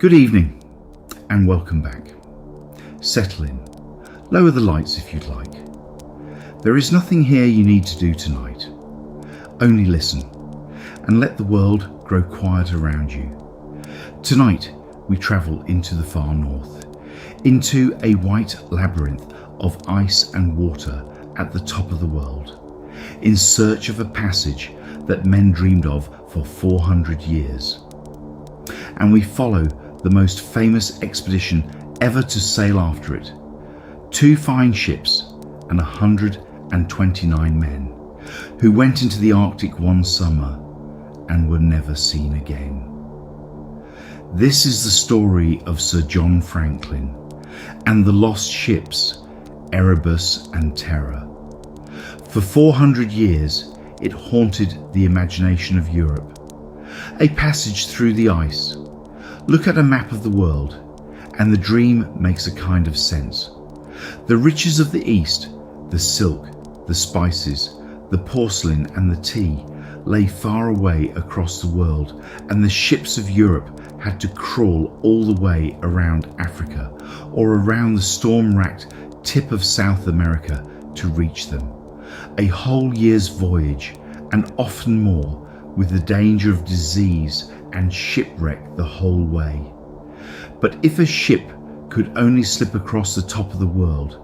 Good evening and welcome back. Settle in. Lower the lights if you'd like. There is nothing here you need to do tonight. Only listen and let the world grow quiet around you. Tonight we travel into the far north, into a white labyrinth of ice and water at the top of the world, in search of a passage that men dreamed of for 400 years. And we follow the most famous expedition ever to sail after it. 2 fine ships and 129 men who went into the Arctic one summer and were never seen again. This is the story of Sir John Franklin and the lost ships Erebus and Terror. For 400 years it haunted the imagination of Europe. A passage through the ice. Look at a map of the world, and the dream makes a kind of sense. The riches of the East, the silk, the spices, the porcelain and the tea, lay far away across the world, and the ships of Europe had to crawl all the way around Africa or around the storm-racked tip of South America to reach them. A whole year's voyage, and often more, with the danger of disease and shipwreck the whole way. But if a ship could only slip across the top of the world,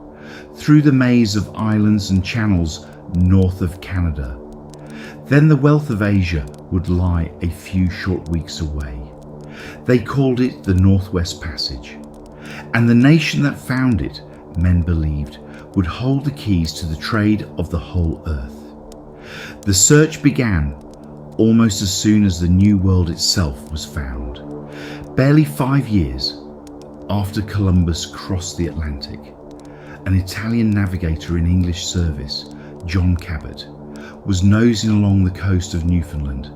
through the maze of islands and channels north of Canada, then the wealth of Asia would lie a few short weeks away. They called it the Northwest Passage, and the nation that found it, men believed, would hold the keys to the trade of the whole earth. The search began almost as soon as the New World itself was found. Barely 5 years after Columbus crossed the Atlantic, an Italian navigator in English service, John Cabot, was nosing along the coast of Newfoundland,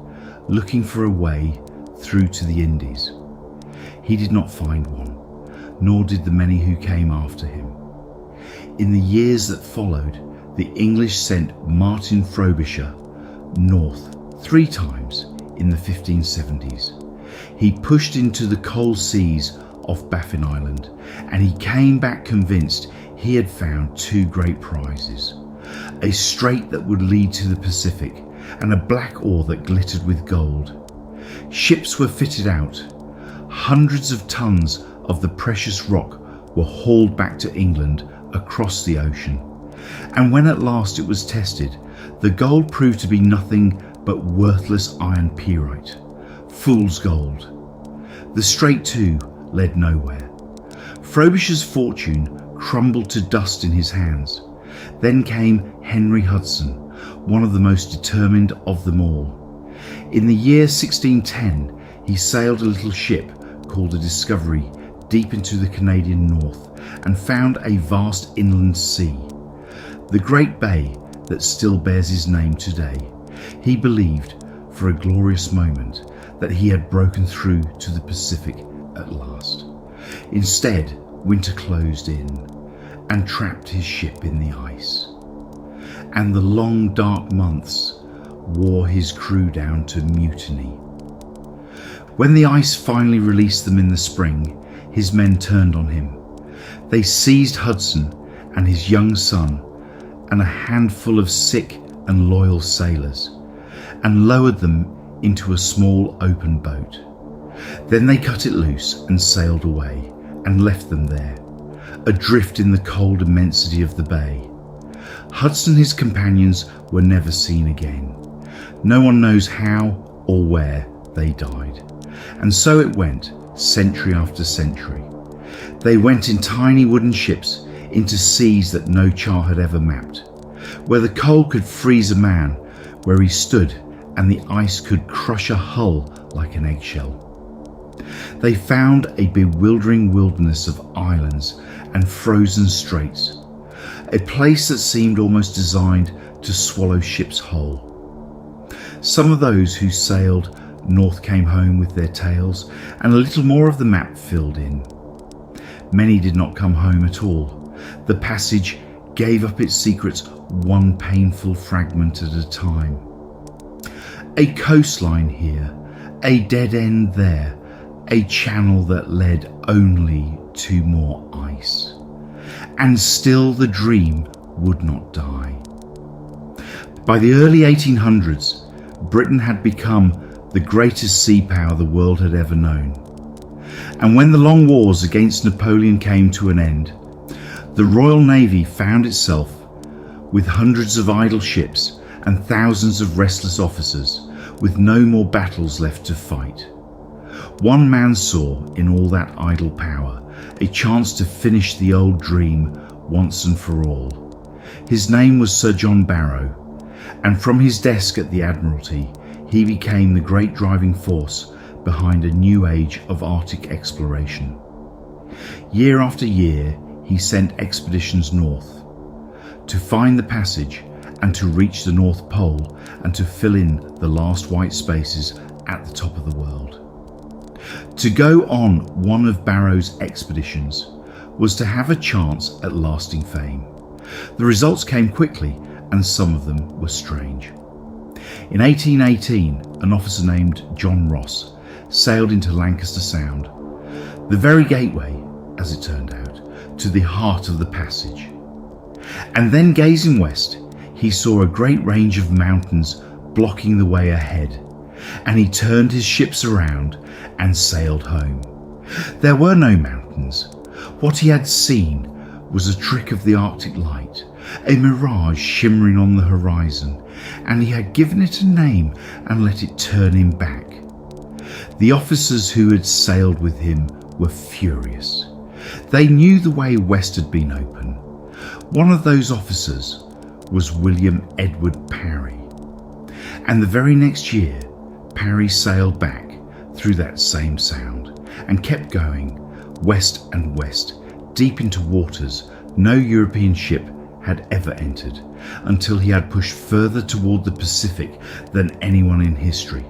looking for a way through to the Indies. He did not find one, nor did the many who came after him. In the years that followed, the English sent Martin Frobisher north 3 times in the 1570s. He pushed into the cold seas off Baffin Island, and he came back convinced he had found 2 great prizes: a strait that would lead to the Pacific and a black ore that glittered with gold. Ships were fitted out. Hundreds of tons of the precious rock were hauled back to England across the ocean, and when at last it was tested, the gold proved to be nothing but worthless iron pyrite, fool's gold. The strait too led nowhere. Frobisher's fortune crumbled to dust in his hands. Then came Henry Hudson, one of the most determined of them all. In the year 1610, he sailed a little ship called the Discovery deep into the Canadian north and found a vast inland sea, the great bay that still bears his name today. He believed for a glorious moment that he had broken through to the Pacific at last. Instead, winter closed in and trapped his ship in the ice, and the long dark months wore his crew down to mutiny. When the ice finally released them in the spring, his men turned on him. They seized Hudson and his young son and a handful of sick and loyal sailors, and lowered them into a small open boat. Then they cut it loose and sailed away, and left them there, adrift in the cold immensity of the bay. Hudson and his companions were never seen again. No one knows how or where they died. And so it went, century after century. They went in tiny wooden ships into seas that no chart had ever mapped, where the cold could freeze a man where he stood and the ice could crush a hull like an eggshell. They found a bewildering wilderness of islands and frozen straits, a place that seemed almost designed to swallow ships whole. Some of those who sailed north came home with their tales and a little more of the map filled in. Many did not come home at all. The passage gave up its secrets one painful fragment at a time. A coastline here, a dead end there, a channel that led only to more ice. And still the dream would not die. By the early 1800s, Britain had become the greatest sea power the world had ever known. And when the long wars against Napoleon came to an end, the Royal Navy found itself with hundreds of idle ships and thousands of restless officers with no more battles left to fight. One man saw in all that idle power a chance to finish the old dream once and for all. His name was Sir John Barrow, and from his desk at the Admiralty, he became the great driving force behind a new age of Arctic exploration. Year after year, he sent expeditions north to find the passage and to reach the North Pole and to fill in the last white spaces at the top of the world. To go on one of Barrow's expeditions was to have a chance at lasting fame. The results came quickly, and some of them were strange. In 1818, an officer named John Ross sailed into Lancaster Sound, the very gateway, as it turned out, to the heart of the passage. And then, gazing west, he saw a great range of mountains blocking the way ahead, and he turned his ships around and sailed home. There were no mountains. What he had seen was a trick of the Arctic light, a mirage shimmering on the horizon, and he had given it a name and let it turn him back. The officers who had sailed with him were furious. They knew the way west had been open. One of those officers was William Edward Parry, and the very next year Parry sailed back through that same sound and kept going west and west, deep into waters no European ship had ever entered, until he had pushed further toward the Pacific than anyone in history.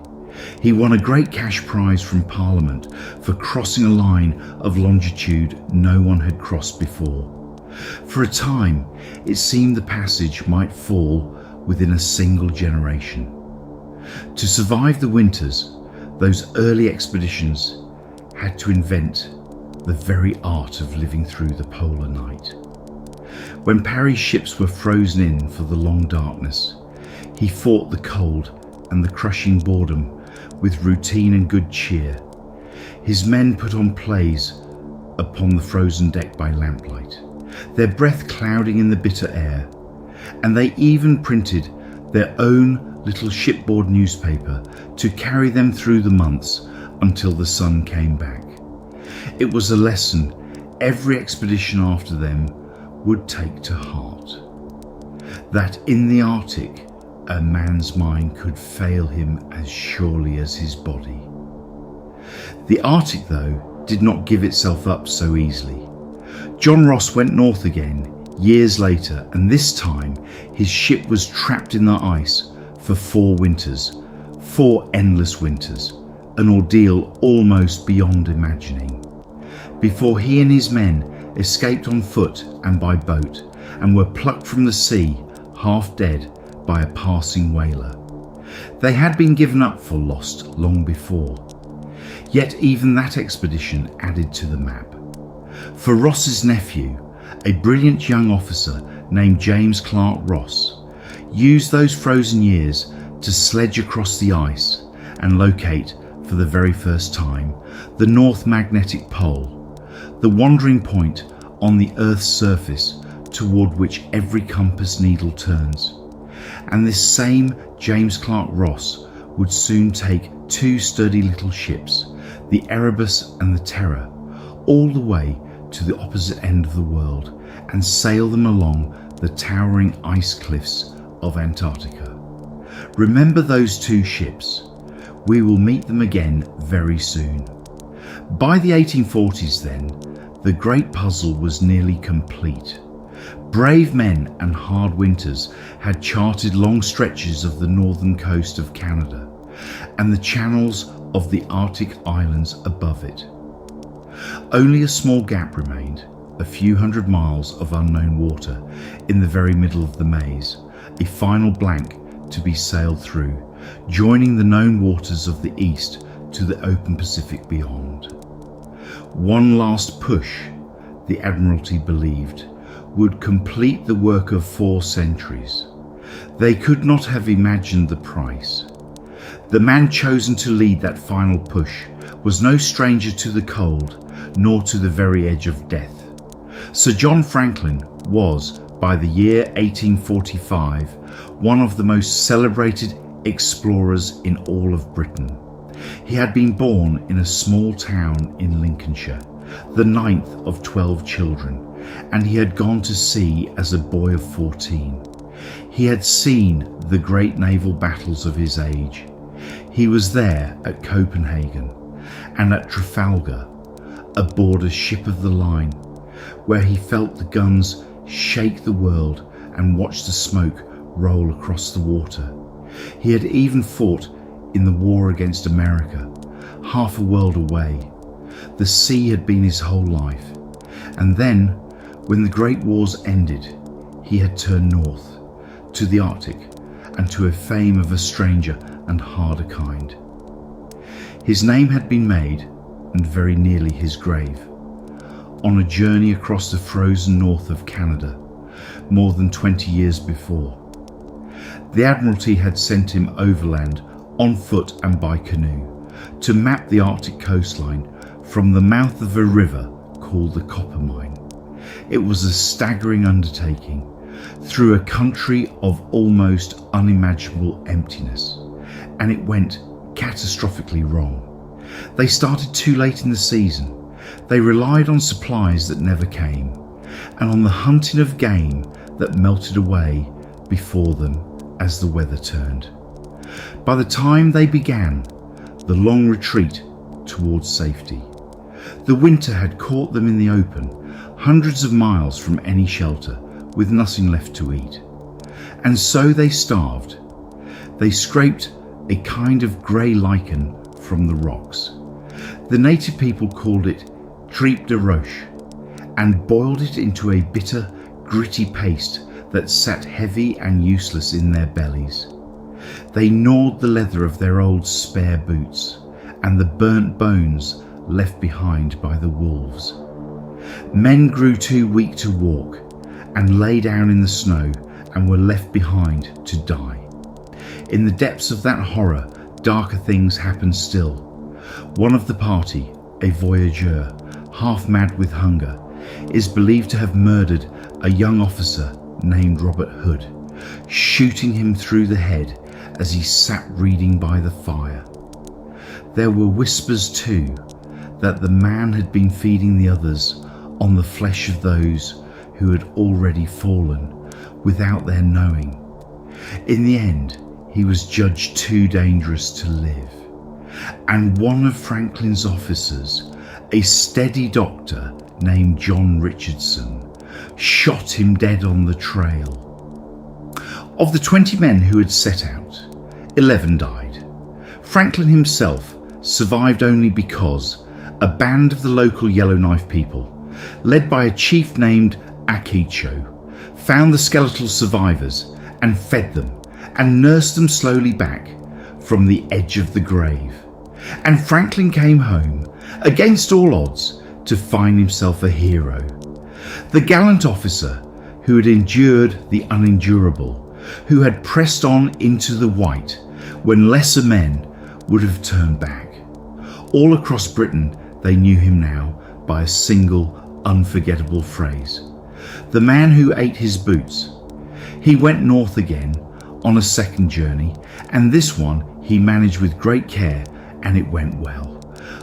He won a great cash prize from Parliament for crossing a line of longitude no one had crossed before. For a time, it seemed the passage might fall within a single generation. To survive the winters, those early expeditions had to invent the very art of living through the polar night. When Parry's ships were frozen in for the long darkness, he fought the cold and the crushing boredom with routine and good cheer. His men put on plays upon the frozen deck by lamplight, their breath clouding in the bitter air, and they even printed their own little shipboard newspaper to carry them through the months until the sun came back. It was a lesson every expedition after them would take to heart, that in the Arctic a man's mind could fail him as surely as his body. The Arctic, though, did not give itself up so easily. John Ross went north again years later, and this time his ship was trapped in the ice for 4 winters, 4 endless winters, an ordeal almost beyond imagining, before he and his men escaped on foot and by boat, and were plucked from the sea, half dead, by a passing whaler. They had been given up for lost long before, yet even that expedition added to the map. For Ross's nephew, a brilliant young officer named James Clark Ross, used those frozen years to sledge across the ice and locate, for the very first time, the North Magnetic Pole, the wandering point on the Earth's surface toward which every compass needle turns. And this same James Clark Ross would soon take 2 sturdy little ships, the Erebus and the Terror, all the way to the opposite end of the world and sail them along the towering ice cliffs of Antarctica. Remember those 2 ships. We will meet them again very soon. By the 1840s then, the great puzzle was nearly complete. Brave men and hard winters had charted long stretches of the northern coast of Canada and the channels of the Arctic islands above it. Only a small gap remained, a few hundred miles of unknown water in the very middle of the maze, a final blank to be sailed through, joining the known waters of the east to the open Pacific beyond. One last push, the Admiralty believed, would complete the work of 4 centuries. They could not have imagined the price. The man chosen to lead that final push was no stranger to the cold, nor to the very edge of death. Sir John Franklin was, by the year 1845, one of the most celebrated explorers in all of Britain. He had been born in a small town in Lincolnshire, the 9th of 12 children, and he had gone to sea as a boy of 14. He had seen the great naval battles of his age. He was there at Copenhagen and at Trafalgar, aboard a ship of the line, where he felt the guns shake the world and watched the smoke roll across the water. He had even fought in the war against America, half a world away. The sea had been his whole life. And then, when the Great Wars ended, he had turned north, to the Arctic, and to a fame of a stranger and harder kind. His name had been made, and very nearly his grave, on a journey across the frozen north of Canada, more than 20 years before. The Admiralty had sent him overland on foot and by canoe to map the Arctic coastline from the mouth of a river called the Coppermine. It was a staggering undertaking through a country of almost unimaginable emptiness, and it went catastrophically wrong. They started too late in the season. They relied on supplies that never came, and on the hunting of game that melted away before them as the weather turned. By the time they began the long retreat towards safety, the winter had caught them in the open, hundreds of miles from any shelter, with nothing left to eat. And so they starved. They scraped a kind of grey lichen from the rocks. The native people called it tripe de roche, and boiled it into a bitter, gritty paste that sat heavy and useless in their bellies. They gnawed the leather of their old spare boots and the burnt bones left behind by the wolves. Men grew too weak to walk and lay down in the snow and were left behind to die. In the depths of that horror, darker things happened still. One of the party, a voyageur, half mad with hunger, is believed to have murdered a young officer named Robert Hood, shooting him through the head as he sat reading by the fire. There were whispers too that the man had been feeding the others on the flesh of those who had already fallen without their knowing. In the end, he was judged too dangerous to live, and one of Franklin's officers, a steady doctor named John Richardson, shot him dead on the trail. Of the 20 men who had set out, 11 died. Franklin himself survived only because a band of the local Yellowknife people, led by a chief named Akicho, found the skeletal survivors and fed them and nursed them slowly back from the edge of the grave. And Franklin came home, against all odds, to find himself a hero. The gallant officer who had endured the unendurable, who had pressed on into the white when lesser men would have turned back. All across Britain they knew him now by a single unforgettable phrase: the man who ate his boots. He went north again on a second journey, and this one he managed with great care, and it went well.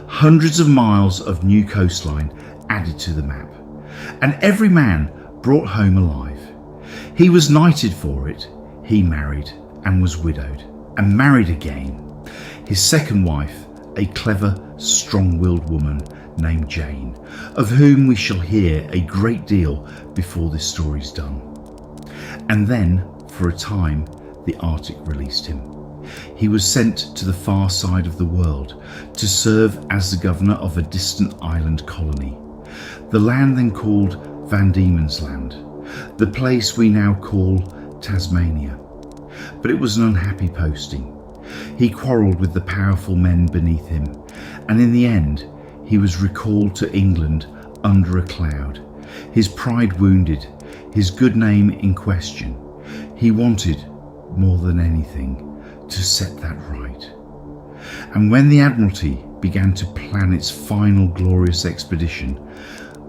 Hundreds of miles of new coastline added to the map, and every man brought home alive. He was knighted for it. He married and was widowed and married again. His second wife, a clever, strong-willed woman named Jane, of whom we shall hear a great deal before this story's done. And then, for a time, the Arctic released him. He was sent to the far side of the world to serve as the governor of a distant island colony, the land then called Van Diemen's Land, the place we now call Tasmania. But it was an unhappy posting. He quarrelled with the powerful men beneath him, and in the end he was recalled to England under a cloud, his pride wounded, his good name in question. He wanted, more than anything, to set that right. And when the Admiralty began to plan its final glorious expedition,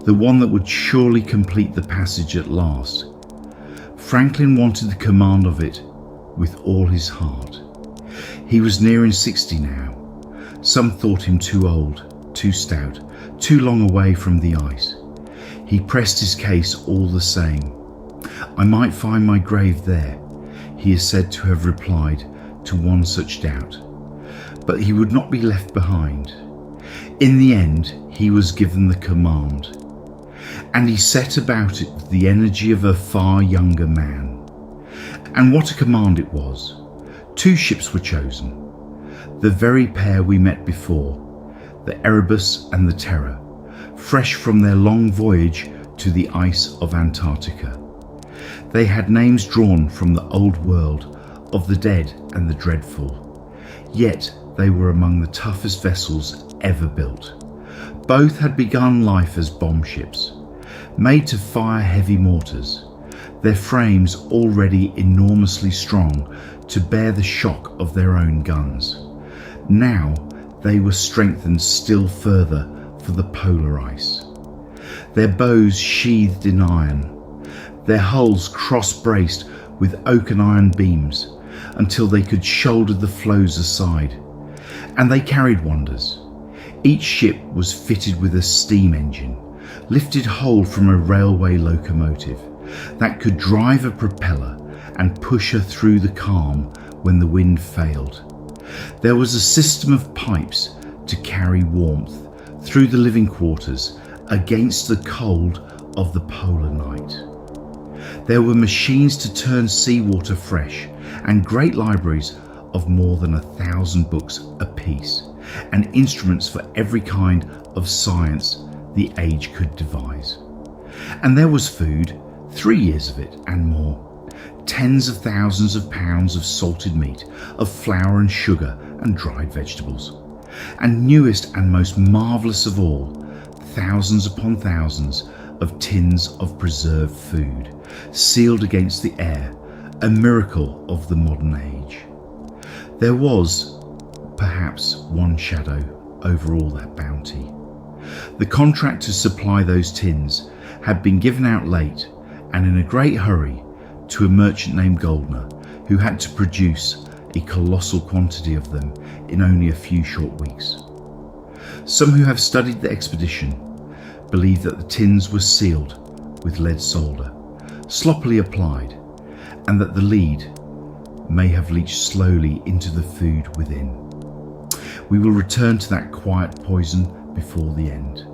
the one that would surely complete the passage at last, Franklin wanted the command of it with all his heart. He was nearing 60 now. Some thought him too old, too stout, too long away from the ice. He pressed his case all the same. "I might find my grave there," he is said to have replied to one such doubt. But he would not be left behind. In the end, he was given the command, and he set about it with the energy of a far younger man. And what a command it was! 2 ships were chosen, the very pair we met before, the Erebus and the Terror, fresh from their long voyage to the ice of Antarctica. They had names drawn from the old world of the dead and the dreadful, yet they were among the toughest vessels ever built. Both had begun life as bomb ships, made to fire heavy mortars, their frames already enormously strong to bear the shock of their own guns. Now they were strengthened still further for the polar ice. Their bows sheathed in iron, their hulls cross-braced with oak and iron beams until they could shoulder the floes aside. And they carried wonders. Each ship was fitted with a steam engine, lifted whole from a railway locomotive, that could drive a propeller and push her through the calm when the wind failed. There was a system of pipes to carry warmth through the living quarters against the cold of the polar night. There were machines to turn seawater fresh, and great libraries of more than 1,000 books apiece, and instruments for every kind of science the age could devise. And there was food, 3 years of it and more, tens of thousands of pounds of salted meat, of flour and sugar and dried vegetables, and newest and most marvellous of all, thousands upon thousands of tins of preserved food, sealed against the air, a miracle of the modern age. There was, perhaps, one shadow over all that bounty. The contract to supply those tins had been given out late and in a great hurry to a merchant named Goldner, who had to produce a colossal quantity of them in only a few short weeks. Some who have studied the expedition believe that the tins were sealed with lead solder, sloppily applied, and that the lead may have leached slowly into the food within. We will return to that quiet poison before the end.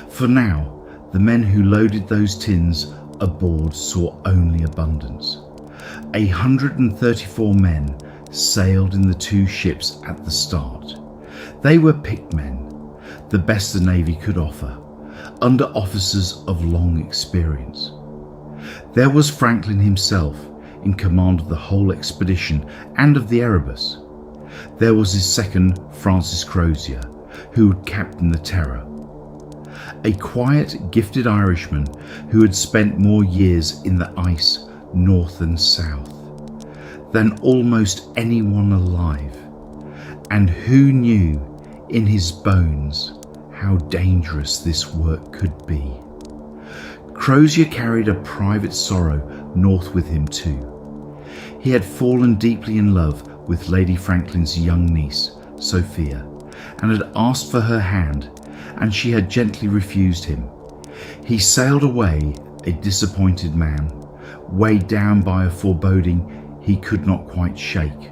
For now, the men who loaded those tins aboard saw only abundance. 134 men sailed in the 2 ships at the start. They were picked men, the best the Navy could offer, under officers of long experience. There was Franklin himself in command of the whole expedition and of the Erebus. There was his second, Francis Crozier, who had captained the Terror. A quiet, gifted Irishman who had spent more years in the ice north and south than almost anyone alive, and who knew in his bones how dangerous this work could be. Crozier carried a private sorrow north with him too. He had fallen deeply in love with Lady Franklin's young niece, Sophia, and had asked for her hand, and she had gently refused him. He sailed away a disappointed man, weighed down by a foreboding he could not quite shake,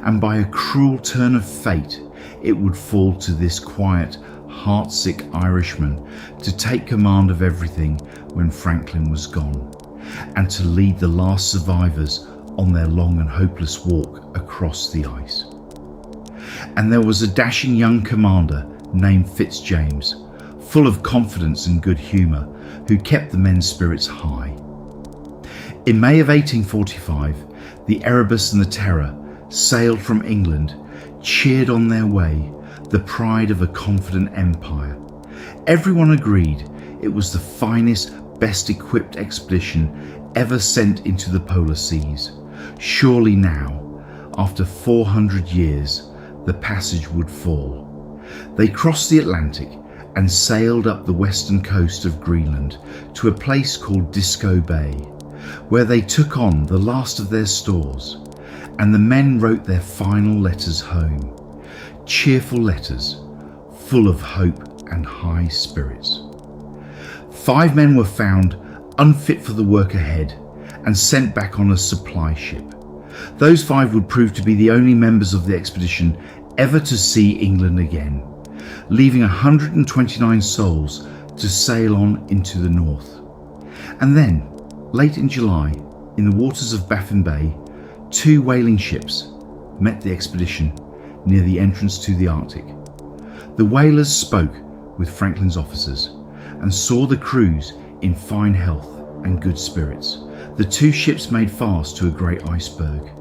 and by a cruel turn of fate it would fall to this quiet, heartsick Irishman to take command of everything when Franklin was gone, and to lead the last survivors on their long and hopeless walk across the ice. And there was a dashing young commander named James, full of confidence and good humour, who kept the men's spirits high. In May of 1845, the Erebus and the Terror sailed from England, cheered on their way, the pride of a confident empire, Everyone agreed it was the finest, best equipped expedition ever sent into the polar seas. Surely now, after 400 years, the passage would fall. They crossed the Atlantic and sailed up the western coast of Greenland to a place called Disco Bay, where they took on the last of their stores, and the men wrote their final letters home. Cheerful letters, full of hope and high spirits. 5 men were found unfit for the work ahead and sent back on a supply ship. Those 5 would prove to be the only members of the expedition ever to see England again, leaving 129 souls to sail on into the north. And then, late in July, in the waters of Baffin Bay, 2 whaling ships met the expedition near the entrance to the Arctic. The whalers spoke with Franklin's officers and saw the crews in fine health and good spirits. The 2 ships made fast to a great iceberg,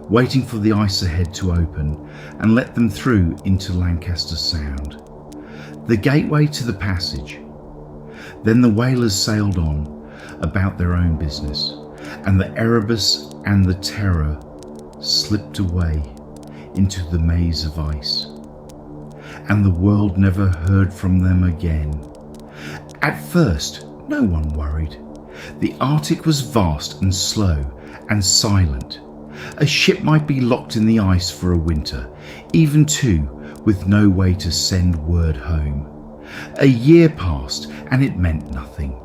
waiting for the ice ahead to open and let them through into Lancaster Sound, the gateway to the passage. Then the whalers sailed on about their own business, and the Erebus and the Terror slipped away into the maze of ice, and the world never heard from them again. At first, no one worried. The Arctic was vast and slow and silent. A ship might be locked in the ice for a winter, even 2, with no way to send word home. A year passed and it meant nothing.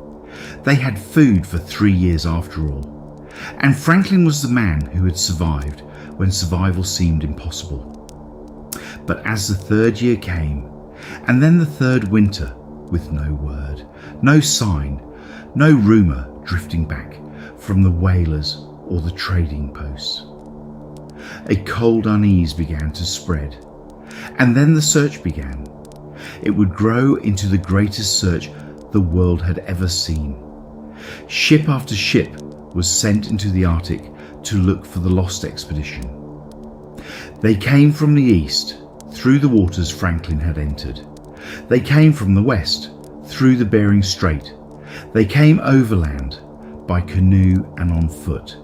They had food for 3 years after all. And Franklin was the man who had survived when survival seemed impossible. But as the 3rd year came, and then the 3rd winter, with no word, no sign, no rumour drifting back from the whalers or the trading posts, a cold unease began to spread. And then the search began. It would grow into the greatest search the world had ever seen. Ship after ship was sent into the Arctic to look for the lost expedition. They came from the east, through the waters Franklin had entered. They came from the west, through the Bering Strait. They came overland, by canoe and on foot,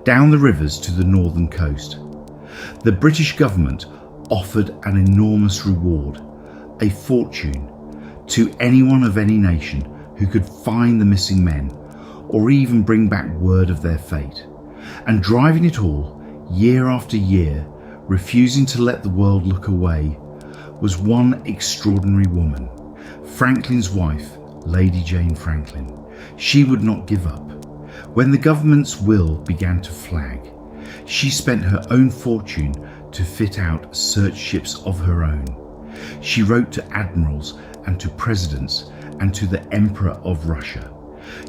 down the rivers to the northern coast. The British government offered an enormous reward, a fortune, to anyone of any nation who could find the missing men or even bring back word of their fate. And driving it all, year after year, refusing to let the world look away, was one extraordinary woman, Franklin's wife, Lady Jane Franklin. She would not give up. When the government's will began to flag, she spent her own fortune to fit out search ships of her own. She wrote to admirals and to presidents and to the Emperor of Russia.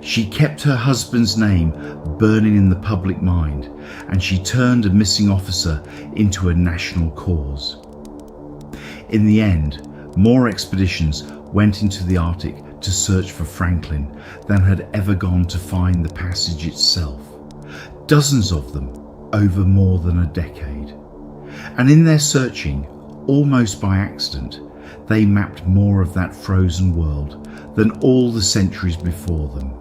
She kept her husband's name burning in the public mind, and she turned a missing officer into a national cause. In the end, more expeditions went into the Arctic to search for Franklin than had ever gone to find the passage itself. Dozens of them over more than a decade. And in their searching, almost by accident, they mapped more of that frozen world than all the centuries before them.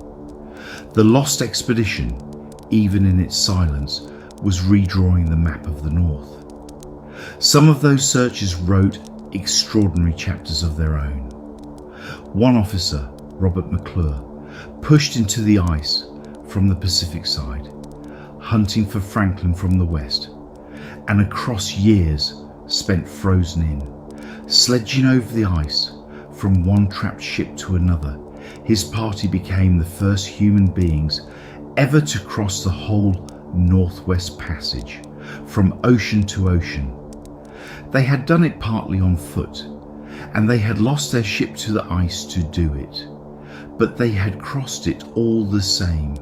The lost expedition, even in its silence, was redrawing the map of the North. Some of those searchers wrote extraordinary chapters of their own. One officer, Robert McClure, pushed into the ice from the Pacific side, hunting for Franklin from the west, and across years spent frozen in, sledging over the ice from one trapped ship to another. His party became the first human beings ever to cross the whole Northwest Passage, from ocean to ocean. They had done it partly on foot, and they had lost their ship to the ice to do it, but they had crossed it all the same.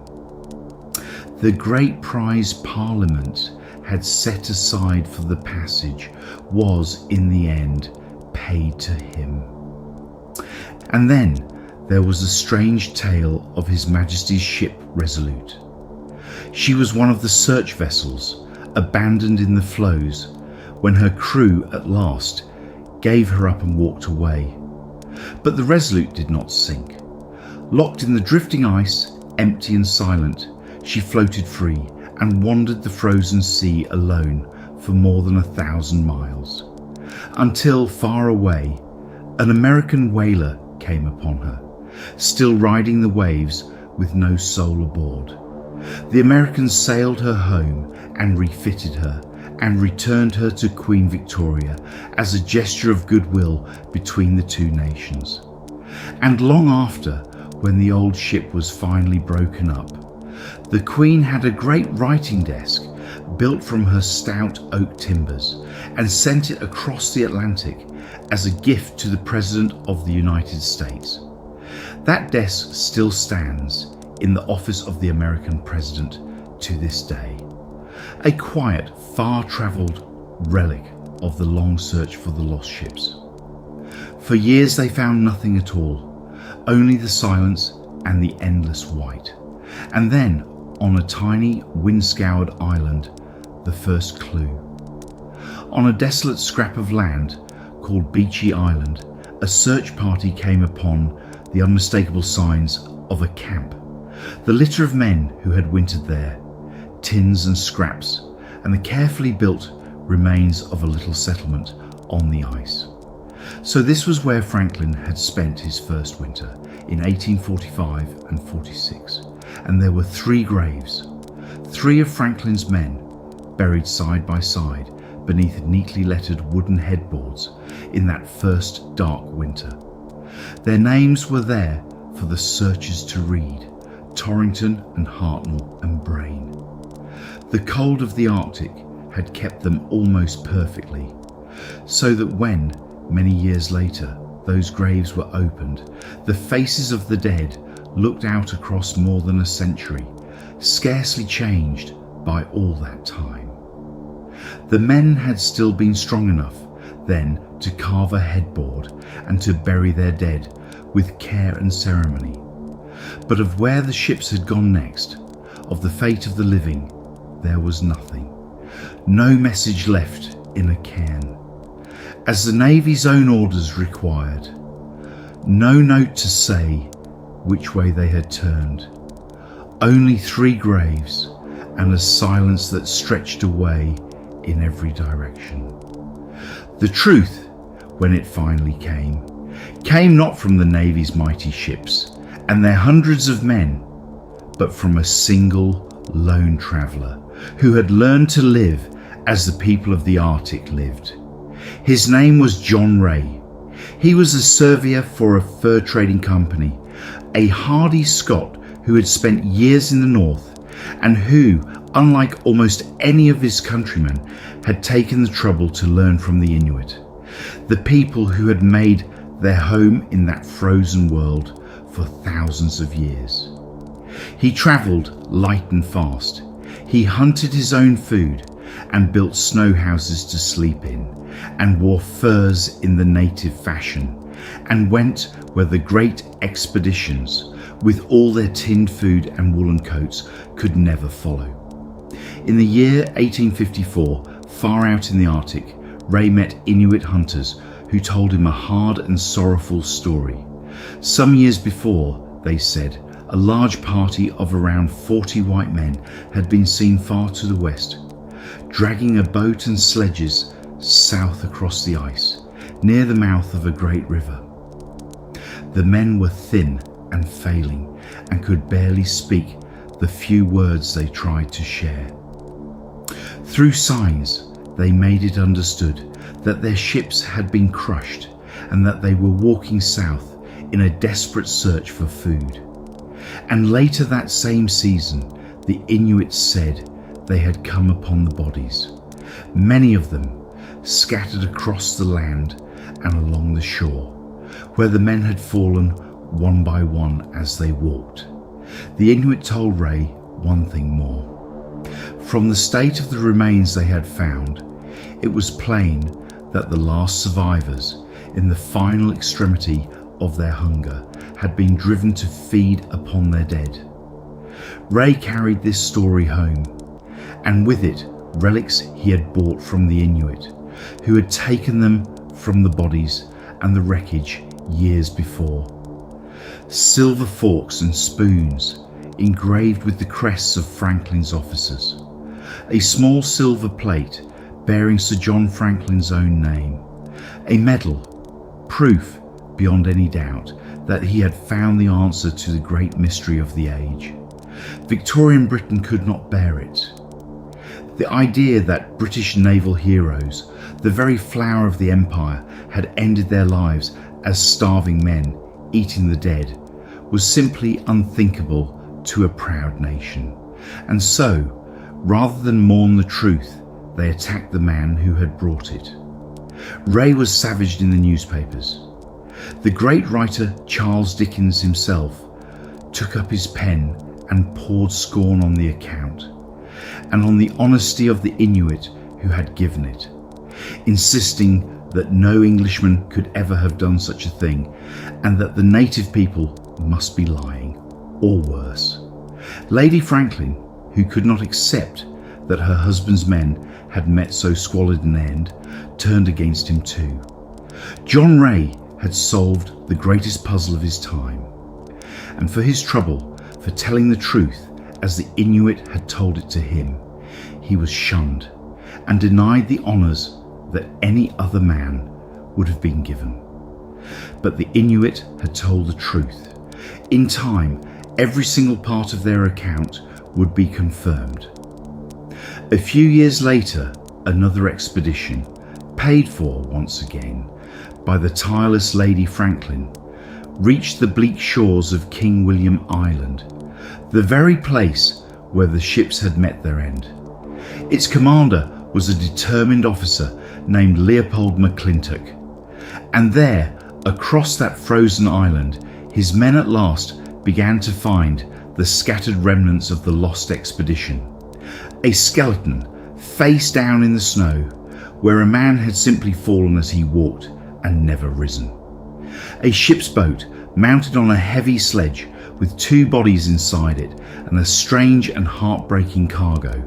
The great prize Parliament had set aside for the passage was, in the end, paid to him. And then there was the strange tale of His Majesty's ship Resolute. She was one of the search vessels abandoned in the floes when her crew at last gave her up and walked away. But the Resolute did not sink. Locked in the drifting ice, empty and silent, she floated free and wandered the frozen sea alone for more than 1,000 miles. Until, far away, an American whaler came upon her, still riding the waves with no soul aboard. The Americans sailed her home and refitted her and returned her to Queen Victoria as a gesture of goodwill between the two nations. And long after, when the old ship was finally broken up, the Queen had a great writing desk built from her stout oak timbers and sent it across the Atlantic as a gift to the President of the United States. That desk still stands in the office of the American President to this day, a quiet, far-travelled relic of the long search for the lost ships. For years they found nothing at all, only the silence and the endless white. And then, on a tiny, wind-scoured island, the first clue. On a desolate scrap of land called Beachy Island, a search party came upon the unmistakable signs of a camp. The litter of men who had wintered there, tins and scraps, and the carefully built remains of a little settlement on the ice. So this was where Franklin had spent his first winter in 1845 and 46, and there were 3 graves, 3 of Franklin's men, buried side by side beneath neatly lettered wooden headboards in that first dark winter. Their names were there for the searchers to read: Torrington and Hartnell and Brain. The cold of the Arctic had kept them almost perfectly, so that when, many years later, those graves were opened, the faces of the dead looked out across more than a century, scarcely changed by all that time. The men had still been strong enough then to carve a headboard and to bury their dead with care and ceremony. But of where the ships had gone next, of the fate of the living, there was nothing. No message left in a cairn, as the Navy's own orders required. No note to say which way they had turned. Only 3 graves and a silence that stretched away in every direction. The truth, when it finally came not from the Navy's mighty ships and their hundreds of men, but from a single lone traveller who had learned to live as the people of the Arctic lived. His name was John Ray. He was a surveyor for a fur trading company, a hardy Scot who had spent years in the north and who, unlike almost any of his countrymen, had taken the trouble to learn from the Inuit, the people who had made their home in that frozen world for thousands of years. He travelled light and fast. He hunted his own food and built snow houses to sleep in, and wore furs in the native fashion, and went where the great expeditions, with all their tinned food and woolen coats, could never follow. In the year 1854, far out in the Arctic, Ray met Inuit hunters who told him a hard and sorrowful story. Some years before, they said, a large party of around 40 white men had been seen far to the west, dragging a boat and sledges south across the ice, near the mouth of a great river. The men were thin and failing, and could barely speak the few words they tried to share. Through signs, they made it understood that their ships had been crushed and that they were walking south in a desperate search for food. And later that same season, the Inuits said they had come upon the bodies, many of them scattered across the land and along the shore, where the men had fallen one by one as they walked. The Inuit told Ray one thing more. From the state of the remains they had found, it was plain that the last survivors, in the final extremity of their hunger, had been driven to feed upon their dead. Ray carried this story home, and with it relics he had bought from the Inuit, who had taken them from the bodies and the wreckage years before. Silver forks and spoons engraved with the crests of Franklin's officers. A small silver plate bearing Sir John Franklin's own name. A medal, proof beyond any doubt that he had found the answer to the great mystery of the age. Victorian Britain could not bear it. The idea that British naval heroes, the very flower of the empire, had ended their lives as starving men eating the dead was simply unthinkable to a proud nation. And so, rather than mourn the truth, they attacked the man who had brought it. Ray was savaged in the newspapers. The great writer Charles Dickens himself took up his pen and poured scorn on the account, and on the honesty of the Inuit who had given it, insisting that no Englishman could ever have done such a thing, and that the native people must be lying, or worse. Lady Franklin, who could not accept that her husband's men had met so squalid an end, turned against him too. John Ray had solved the greatest puzzle of his time, and for his trouble, for telling the truth as the Inuit had told it to him, he was shunned and denied the honours that any other man would have been given. But the Inuit had told the truth. In time, every single part of their account would be confirmed. A few years later, another expedition, paid for once again by the tireless Lady Franklin, reached the bleak shores of King William Island, the very place where the ships had met their end. Its commander was a determined officer named Leopold McClintock, and there, across that frozen island, his men at last began to find the scattered remnants of the lost expedition. A skeleton, face down in the snow, where a man had simply fallen as he walked and never risen. A ship's boat mounted on a heavy sledge with two bodies inside it and a strange and heartbreaking cargo.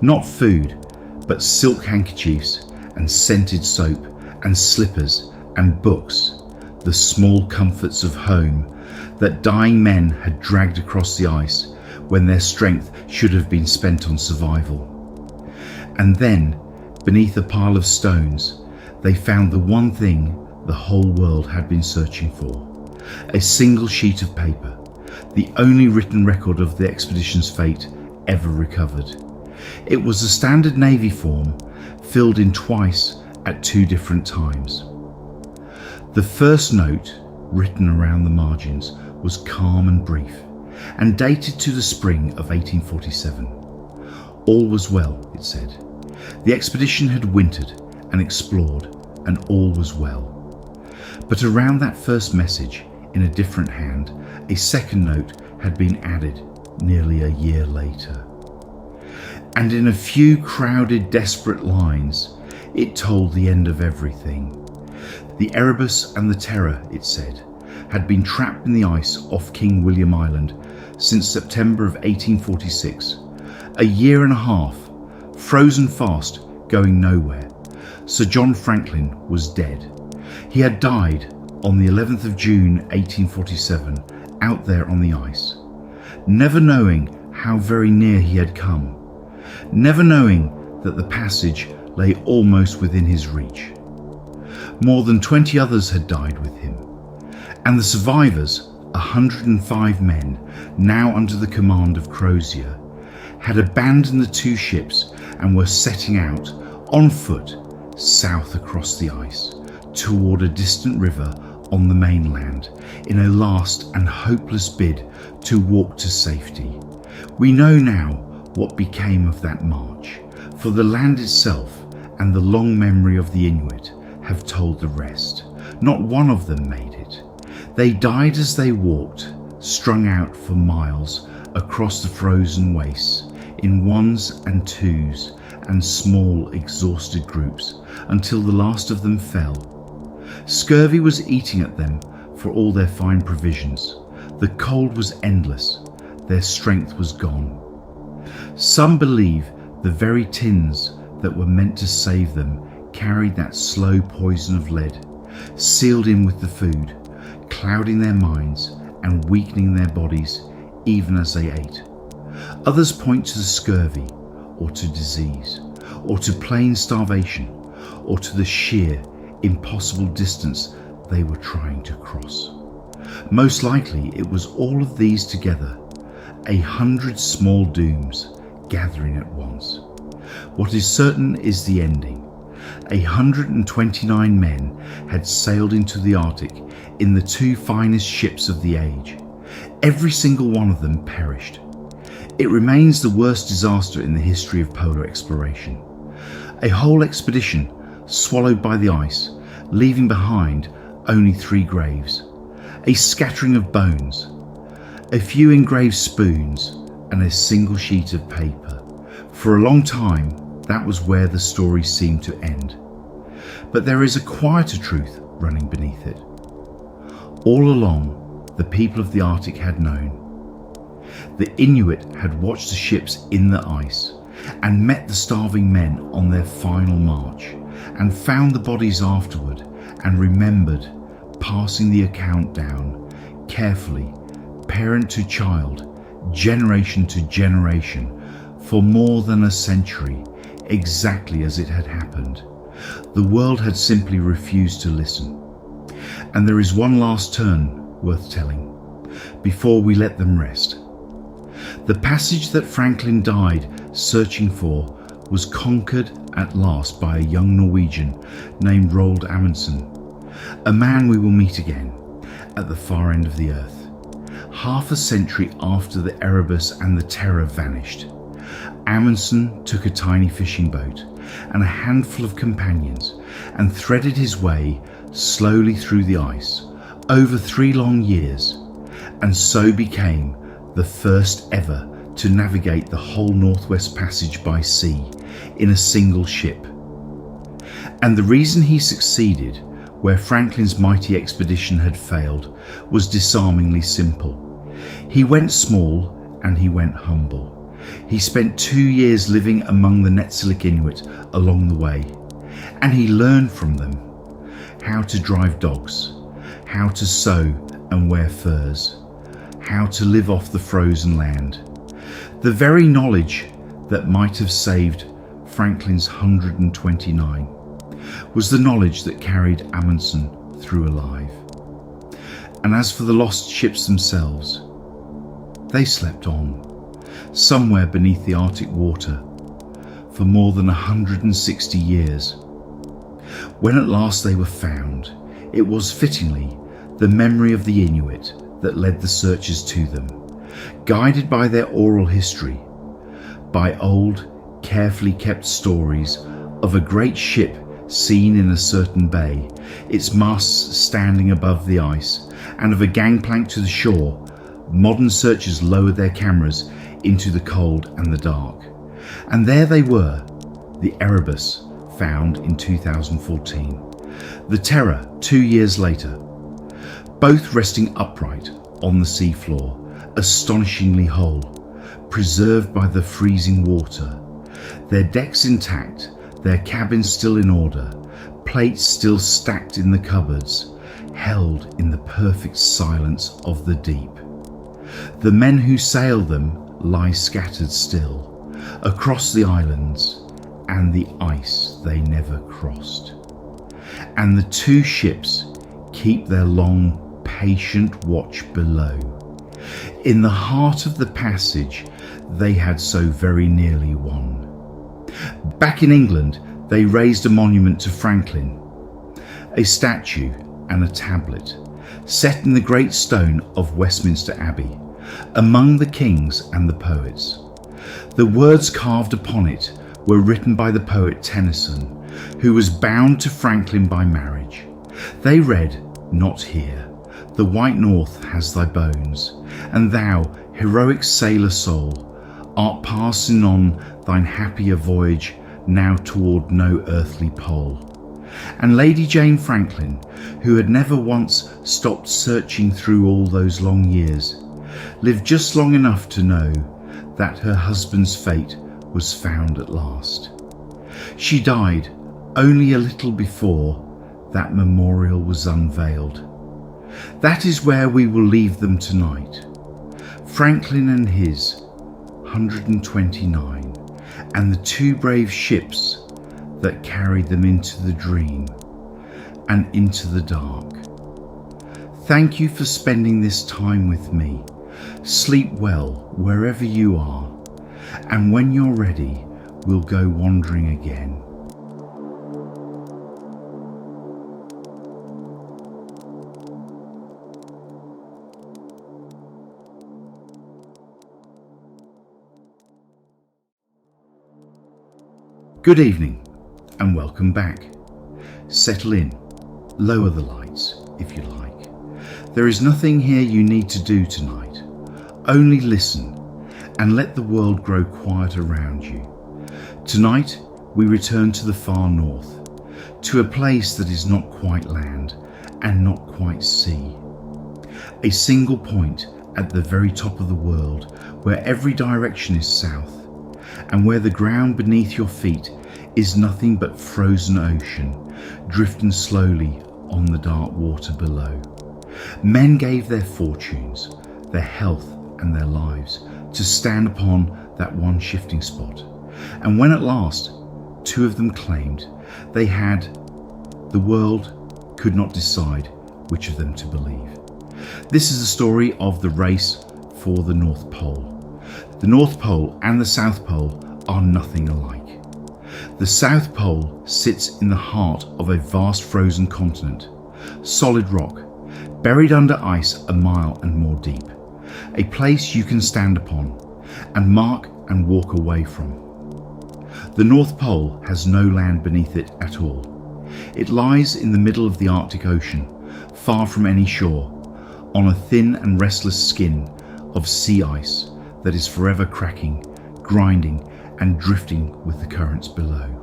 Not food, but silk handkerchiefs and scented soap and slippers and books, the small comforts of home that dying men had dragged across the ice when their strength should have been spent on survival. And then, beneath a pile of stones, they found the one thing the whole world had been searching for: a single sheet of paper, the only written record of the expedition's fate ever recovered. It was a standard Navy form, filled in twice at two different times. The first note, written around the margins, was calm and brief, and dated to the spring of 1847. All was well, it said. The expedition had wintered and explored, and all was well. But around that first message, in a different hand, a second note had been added nearly a year later. And in a few crowded, desperate lines, it told the end of everything. The Erebus and the Terror, it said, had been trapped in the ice off King William Island since September of 1846. A year and a half, frozen fast, going nowhere. Sir John Franklin was dead. He had died on the 11th of June 1847, out there on the ice, never knowing how very near he had come, never knowing that the passage lay almost within his reach. More than 20 others had died with him, and the survivors, 105 men, now under the command of Crozier, had abandoned the two ships and were setting out on foot south across the ice toward a distant river on the mainland in a last and hopeless bid to walk to safety. We know now what became of that march, for the land itself and the long memory of the Inuit have told the rest. Not one of them made it. They died as they walked, strung out for miles across the frozen wastes, in ones and twos and small exhausted groups, until the last of them fell. Scurvy was eating at them for all their fine provisions. The cold was endless. Their strength was gone. Some believe the very tins that were meant to save them carried that slow poison of lead, sealed in with the food, clouding their minds and weakening their bodies even as they ate. Others point to the scurvy, or to disease, or to plain starvation, or to the sheer, impossible distance they were trying to cross. Most likely it was all of these together, 100 small dooms gathering at once. What is certain is the ending. 129 men had sailed into the Arctic in the 2 finest ships of the age. Every single one of them perished. It remains the worst disaster in the history of polar exploration. A whole expedition swallowed by the ice, leaving behind only 3 graves, a scattering of bones, a few engraved spoons, and a single sheet of paper. For a long time, that was where the story seemed to end. But there is a quieter truth running beneath it. All along, the people of the Arctic had known. The Inuit had watched the ships in the ice and met the starving men on their final march, and found the bodies afterward and remembered, passing the account down carefully, parent to child, generation to generation, for more than a century, exactly as it had happened. The world had simply refused to listen. And there is one last turn worth telling, before we let them rest. The passage that Franklin died searching for was conquered at last by a young Norwegian named Roald Amundsen, a man we will meet again at the far end of the earth. Half a century after the Erebus and the Terror vanished, Amundsen took a tiny fishing boat and a handful of companions and threaded his way slowly through the ice over 3 long years, and so became the first ever to navigate the whole Northwest Passage by sea in a single ship. And the reason he succeeded where Franklin's mighty expedition had failed was disarmingly simple. He went small and he went humble. He spent 2 years living among the Netsilik Inuit along the way, and he learned from them how to drive dogs, how to sew and wear furs, how to live off the frozen land. The very knowledge that might have saved Franklin's 129 was the knowledge that carried Amundsen through alive. And as for the lost ships themselves, they slept on, somewhere beneath the Arctic water, for more than 160 years. When at last they were found, it was fittingly the memory of the Inuit that led the searchers to them, guided by their oral history, by old, carefully kept stories of a great ship seen in a certain bay, its masts standing above the ice, and of a gangplank to the shore. Modern searchers lowered their cameras into the cold and the dark, and there they were, the Erebus, found in 2014, the Terror 2 years later, both resting upright on the seafloor, astonishingly whole, preserved by the freezing water, their decks intact, their cabins still in order, plates still stacked in the cupboards, held in the perfect silence of the deep. The men who sailed them lie scattered still across the islands and the ice they never crossed. And the 2 ships keep their long, patient watch below, in the heart of the passage they had so very nearly won. Back in England, they raised a monument to Franklin, a statue and a tablet set in the great stone of Westminster Abbey, among the kings and the poets. The words carved upon it were written by the poet Tennyson, who was bound to Franklin by marriage. They read, "Not here, the white north has thy bones, and thou, heroic sailor soul, art passing on thine happier voyage now toward no earthly pole." And Lady Jane Franklin, who had never once stopped searching through all those long years, lived just long enough to know that her husband's fate was found at last. She died only a little before that memorial was unveiled. That is where we will leave them tonight. Franklin and his 129, and the 2 brave ships that carried them into the dream and into the dark. Thank you for spending this time with me. Sleep well wherever you are, and when you're ready, we'll go wandering again. Good evening and welcome back. Settle in, lower the lights if you like. There is nothing here you need to do tonight. Only listen and let the world grow quiet around you. Tonight we return to the far north, to a place that is not quite land and not quite sea. A single point at the very top of the world where every direction is south, and where the ground beneath your feet is nothing but frozen ocean, drifting slowly on the dark water below. Men gave their fortunes, their health and their lives to stand upon that one shifting spot, and when at last 2 of them claimed they had, the world could not decide which of them to believe. This is the story of the race for the North Pole. The North Pole and the South Pole are nothing alike. The South Pole sits in the heart of a vast frozen continent, solid rock, buried under ice a mile and more deep, a place you can stand upon and mark and walk away from. The North Pole has no land beneath it at all. It lies in the middle of the Arctic Ocean, far from any shore, on a thin and restless skin of sea ice that is forever cracking, grinding and drifting with the currents below.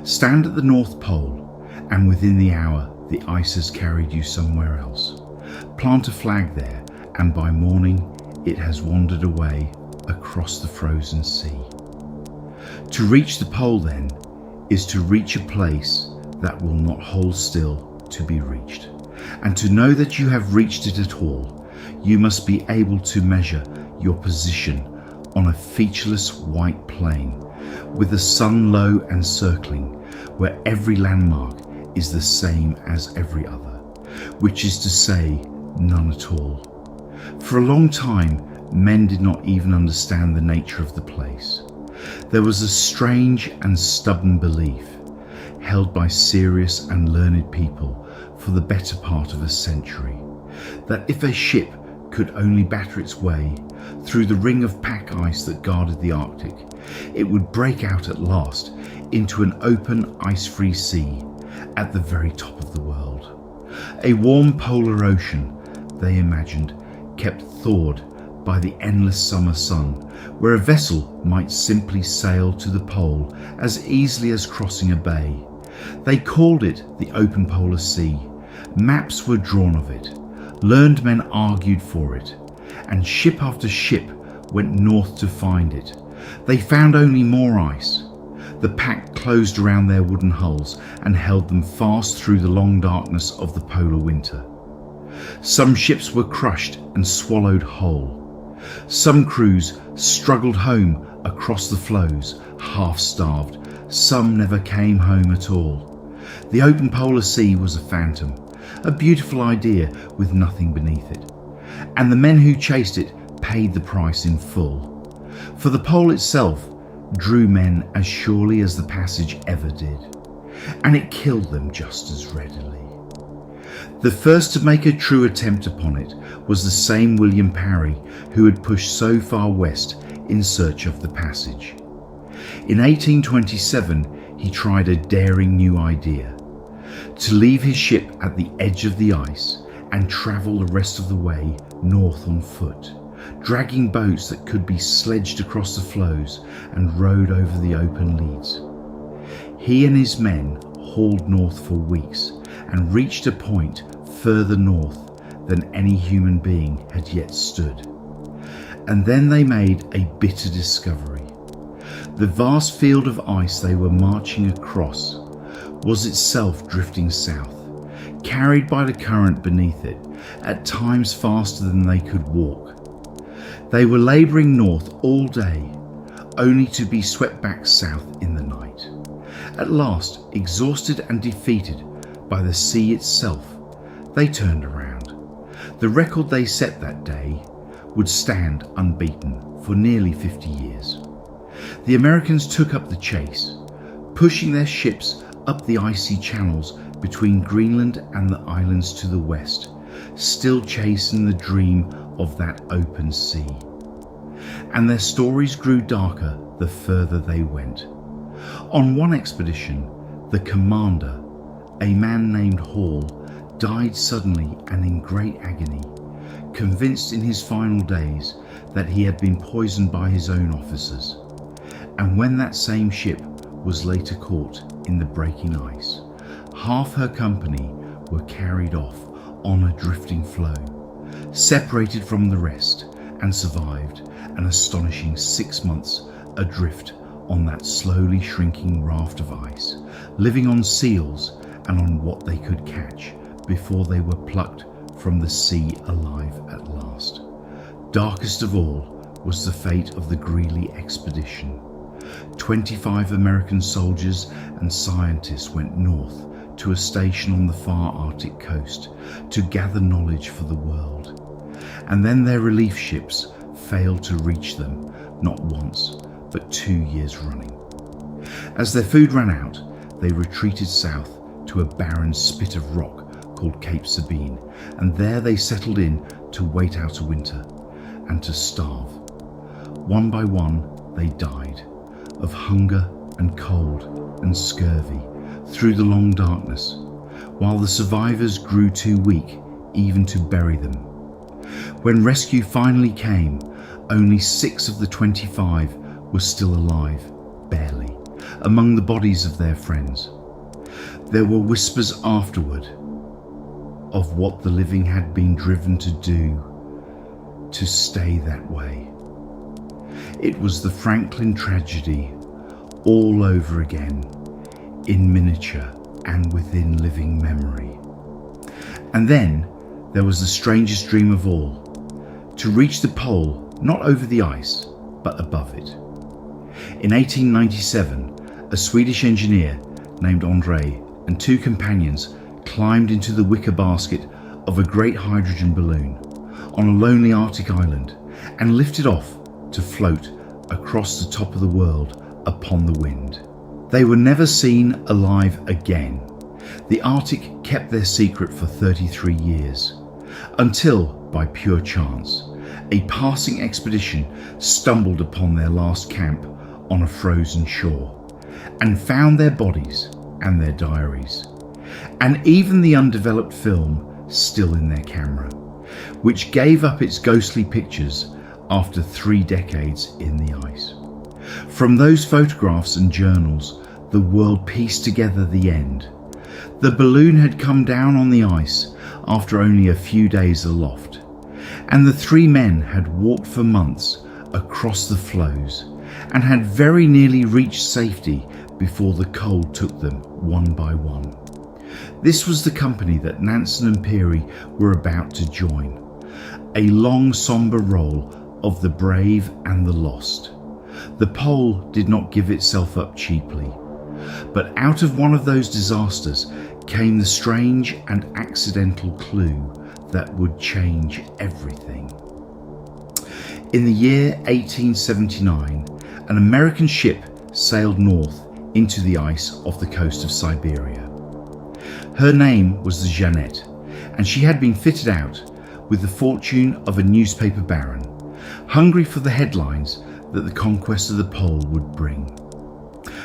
Stand at the North Pole and within the hour the ice has carried you somewhere else. Plant a flag there and by morning it has wandered away across the frozen sea. To reach the pole then is to reach a place that will not hold still to be reached. And to know that you have reached it at all, you must be able to measure your position on a featureless white plain, with the sun low and circling, where every landmark is the same as every other, which is to say, none at all. For a long time, men did not even understand the nature of the place. There was a strange and stubborn belief, held by serious and learned people for the better part of a century, that if a ship could only batter its way through the ring of pack ice that guarded the Arctic, it would break out at last into an open ice-free sea at the very top of the world. A warm polar ocean, they imagined, kept thawed by the endless summer sun, where a vessel might simply sail to the pole as easily as crossing a bay. They called it the open polar sea. Maps were drawn of it. Learned men argued for it, and ship after ship went north to find it. They found only more ice. The pack closed around their wooden hulls and held them fast through the long darkness of the polar winter. Some ships were crushed and swallowed whole. Some crews struggled home across the floes, half-starved. Some never came home at all. The open polar sea was a phantom, a beautiful idea with nothing beneath it, and the men who chased it paid the price in full. For the pole itself drew men as surely as the passage ever did, and it killed them just as readily. The first to make a true attempt upon it was the same William Parry who had pushed so far west in search of the passage. In 1827 he tried a daring new idea: to leave his ship at the edge of the ice and travel the rest of the way north on foot, dragging boats that could be sledged across the floes and rowed over the open leads. He and his men hauled north for weeks and reached a point further north than any human being had yet stood. And then they made a bitter discovery. The vast field of ice they were marching across was itself drifting south, carried by the current beneath it, at times faster than they could walk. They were labouring north all day, only to be swept back south in the night. At last, exhausted and defeated by the sea itself, they turned around. The record they set that day would stand unbeaten for nearly 50 years. The Americans took up the chase, pushing their ships up the icy channels between Greenland and the islands to the west, still chasing the dream of that open sea. And their stories grew darker the further they went. On one expedition, the commander, a man named Hall, died suddenly and in great agony, convinced in his final days that he had been poisoned by his own officers. And when that same ship was later caught in the breaking ice, half her company were carried off on a drifting floe, separated from the rest, and survived an astonishing 6 months adrift on that slowly shrinking raft of ice, living on seals and on what they could catch before they were plucked from the sea alive at last. Darkest of all was the fate of the Greely expedition. 25 American soldiers and scientists went north to a station on the far Arctic coast to gather knowledge for the world. And then their relief ships failed to reach them, not once, but 2 years running. As their food ran out, they retreated south to a barren spit of rock called Cape Sabine, and there they settled in to wait out a winter and to starve. One by one they died of hunger and cold and scurvy through the long darkness, while the survivors grew too weak even to bury them. When rescue finally came, only 6 of the 25 were still alive, barely, among the bodies of their friends. There were whispers afterward of what the living had been driven to do, to stay that way. It was the Franklin tragedy all over again, in miniature and within living memory. And then there was the strangest dream of all, to reach the pole, not over the ice, but above it. In 1897, a Swedish engineer named André and 2 companions climbed into the wicker basket of a great hydrogen balloon on a lonely Arctic island and lifted off to float across the top of the world upon the wind. They were never seen alive again. The Arctic kept their secret for 33 years, until, by pure chance, a passing expedition stumbled upon their last camp on a frozen shore and found their bodies and their diaries, and even the undeveloped film still in their camera, which gave up its ghostly pictures after 3 decades in the ice. From those photographs and journals, the world pieced together the end. The balloon had come down on the ice after only a few days aloft, and the 3 men had walked for months across the floes and had very nearly reached safety before the cold took them one by one. This was the company that Nansen and Peary were about to join, a long sombre roll of the brave and the lost. The pole did not give itself up cheaply, but out of one of those disasters came the strange and accidental clue that would change everything. In the year 1879, an American ship sailed north into the ice off the coast of Siberia. Her name was the Jeannette, and she had been fitted out with the fortune of a newspaper baron, hungry for the headlines that the conquest of the pole would bring.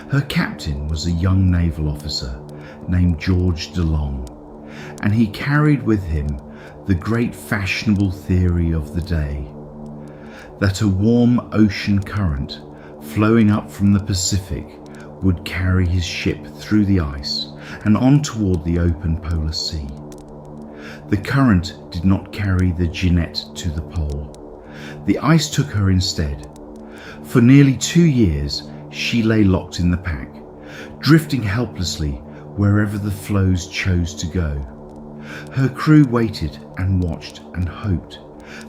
Her captain was a young naval officer named George DeLong, and he carried with him the great fashionable theory of the day, that a warm ocean current flowing up from the Pacific would carry his ship through the ice and on toward the open polar sea. The current did not carry the Jeannette to the pole. The ice took her instead. For nearly 2 years, she lay locked in the pack, drifting helplessly wherever the floes chose to go. Her crew waited and watched and hoped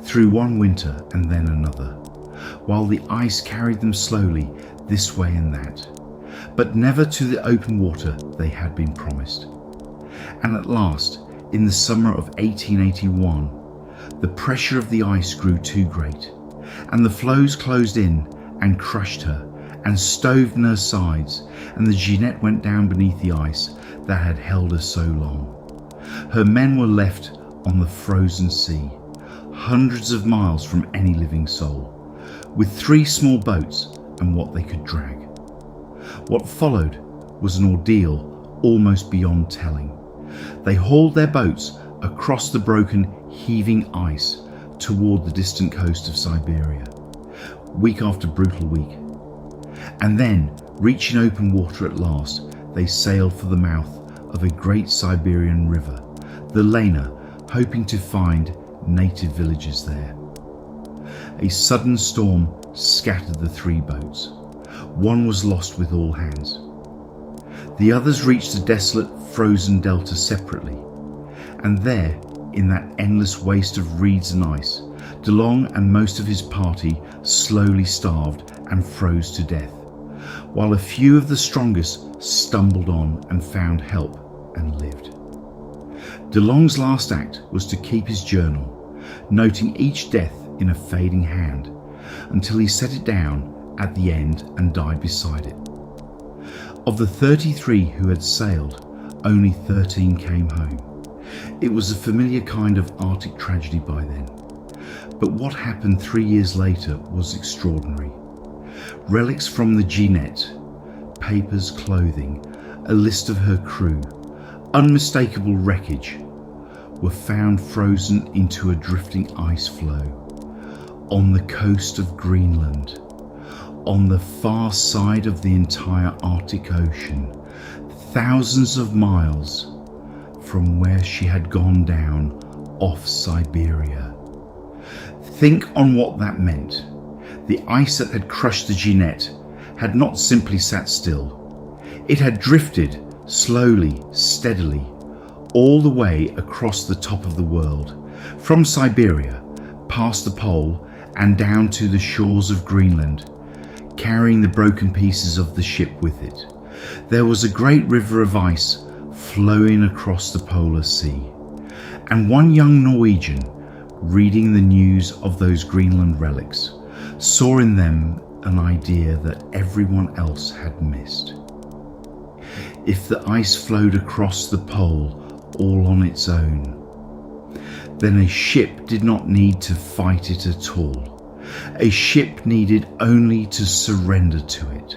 through one winter and then another, while the ice carried them slowly this way and that, but never to the open water they had been promised. And at last, in the summer of 1881, the pressure of the ice grew too great, and the floes closed in and crushed her and stove in her sides, and the Jeannette went down beneath the ice that had held her so long. Her men were left on the frozen sea, hundreds of miles from any living soul, with 3 small boats and what they could drag. What followed was an ordeal almost beyond telling. They hauled their boats across the broken, heaving ice toward the distant coast of Siberia, week after brutal week. And then, reaching open water at last, they sailed for the mouth of a great Siberian river, the Lena, hoping to find native villages there. A sudden storm scattered the 3 boats. One was lost with all hands. The others reached the desolate, frozen delta separately, and there, in that endless waste of reeds and ice, De Long and most of his party slowly starved and froze to death, while a few of the strongest stumbled on and found help and lived. De Long's last act was to keep his journal, noting each death in a fading hand, until he set it down at the end and died beside it. Of the 33 who had sailed, only 13 came home. It was a familiar kind of Arctic tragedy by then. But what happened 3 years later was extraordinary. Relics from the Jeannette, papers, clothing, a list of her crew, unmistakable wreckage, were found frozen into a drifting ice floe on the coast of Greenland, on the far side of the entire Arctic Ocean, thousands of miles from where she had gone down off Siberia. Think on what that meant. The ice that had crushed the Jeannette had not simply sat still. It had drifted slowly, steadily, all the way across the top of the world, from Siberia, past the pole and down to the shores of Greenland, carrying the broken pieces of the ship with it. There was a great river of ice flowing across the polar sea, and one young Norwegian, reading the news of those Greenland relics, saw in them an idea that everyone else had missed. If the ice flowed across the pole all on its own, then a ship did not need to fight it at all. A ship needed only to surrender to it.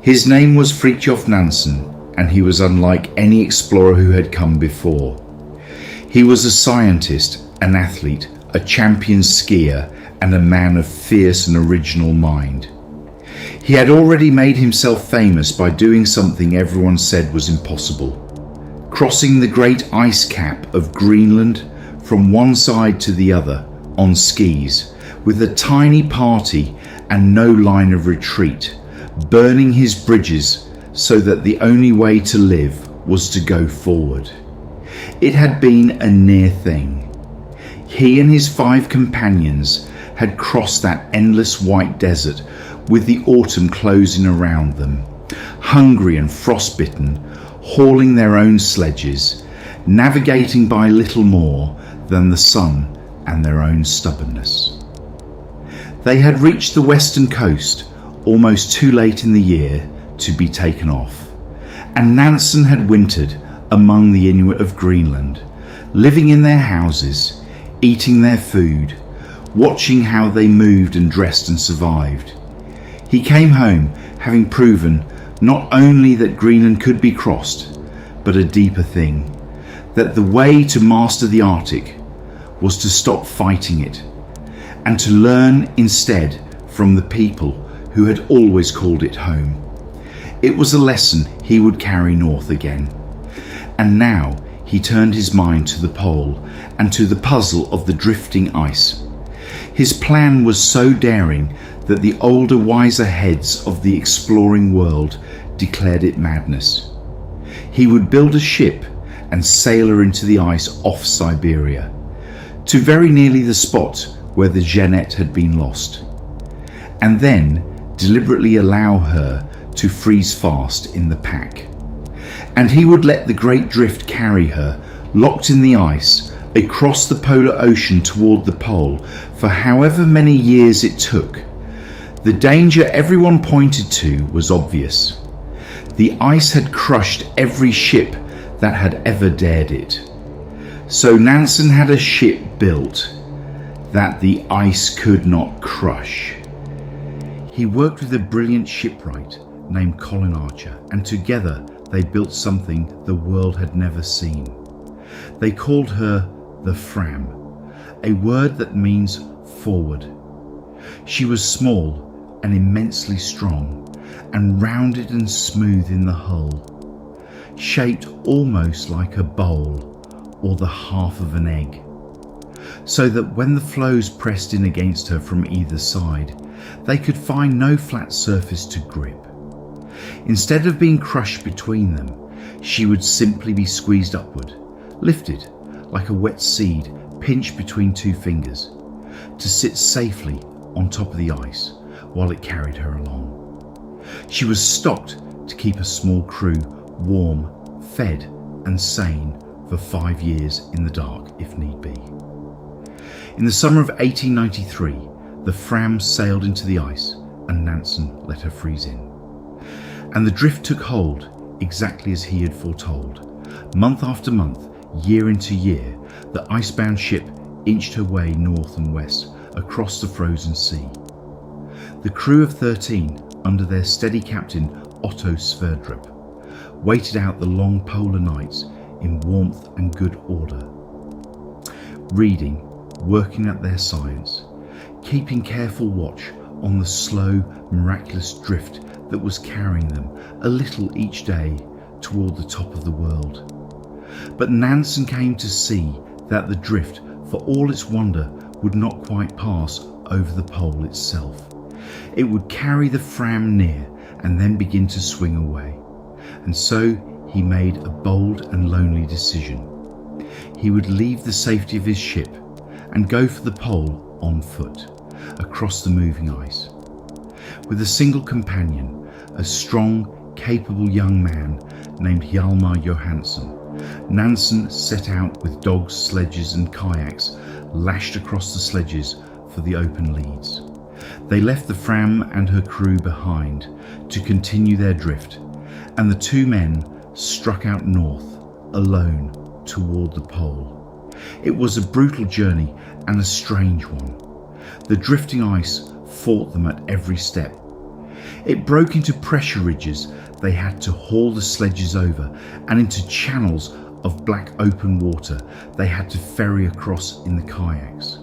His name was Fridtjof Nansen, and he was unlike any explorer who had come before. He was a scientist, an athlete, a champion skier, and a man of fierce and original mind. He had already made himself famous by doing something everyone said was impossible: crossing the great ice cap of Greenland from one side to the other on skis, with a tiny party and no line of retreat, burning his bridges so that the only way to live was to go forward. It had been a near thing. He and his 5 companions had crossed that endless white desert with the autumn closing around them, hungry and frostbitten, hauling their own sledges, navigating by little more than the sun and their own stubbornness. They had reached the western coast almost too late in the year to be taken off, and Nansen had wintered among the Inuit of Greenland, living in their houses, eating their food, watching how they moved and dressed and survived. He came home having proven not only that Greenland could be crossed, but a deeper thing, that the way to master the Arctic was to stop fighting it, and to learn instead from the people who had always called it home. It was a lesson he would carry north again. And now he turned his mind to the pole and to the puzzle of the drifting ice. His plan was so daring that the older, wiser heads of the exploring world declared it madness. He would build a ship and sail her into the ice off Siberia, to very nearly the spot where the Jeannette had been lost, and then deliberately allow her to freeze fast in the pack. And he would let the great drift carry her, locked in the ice, across the polar ocean toward the pole for however many years it took. The danger everyone pointed to was obvious. The ice had crushed every ship that had ever dared it. So Nansen had a ship built that the ice could not crush. He worked with a brilliant shipwright named Colin Archer, and together they built something the world had never seen. They called her the Fram, a word that means forward. She was small and immensely strong, and rounded and smooth in the hull, shaped almost like a bowl or the half of an egg, so that when the floes pressed in against her from either side, they could find no flat surface to grip. Instead of being crushed between them, she would simply be squeezed upward, lifted like a wet seed pinched between two fingers, to sit safely on top of the ice while it carried her along. She was stocked to keep a small crew warm, fed and sane for 5 years in the dark if need be. In the summer of 1893, the Fram sailed into the ice and Nansen let her freeze in. And the drift took hold exactly as he had foretold. Month after month, year into year, the icebound ship inched her way north and west across the frozen sea. The crew of 13, under their steady captain Otto Sverdrup, waited out the long polar nights in warmth and good order, reading, working at their science, keeping careful watch on the slow, miraculous drift that was carrying them a little each day toward the top of the world. But Nansen came to see that the drift, for all its wonder, would not quite pass over the pole itself. It would carry the Fram near and then begin to swing away. And so he made a bold and lonely decision. He would leave the safety of his ship and go for the pole on foot, across the moving ice. With a single companion, a strong, capable young man named Hjalmar Johansen, Nansen set out with dogs, sledges and kayaks lashed across the sledges for the open leads. They left the Fram and her crew behind to continue their drift, and the two men struck out north, alone, toward the pole. It was a brutal journey and a strange one. The drifting ice fought them at every step. It broke into pressure ridges they had to haul the sledges over, and into channels of black open water they had to ferry across in the kayaks.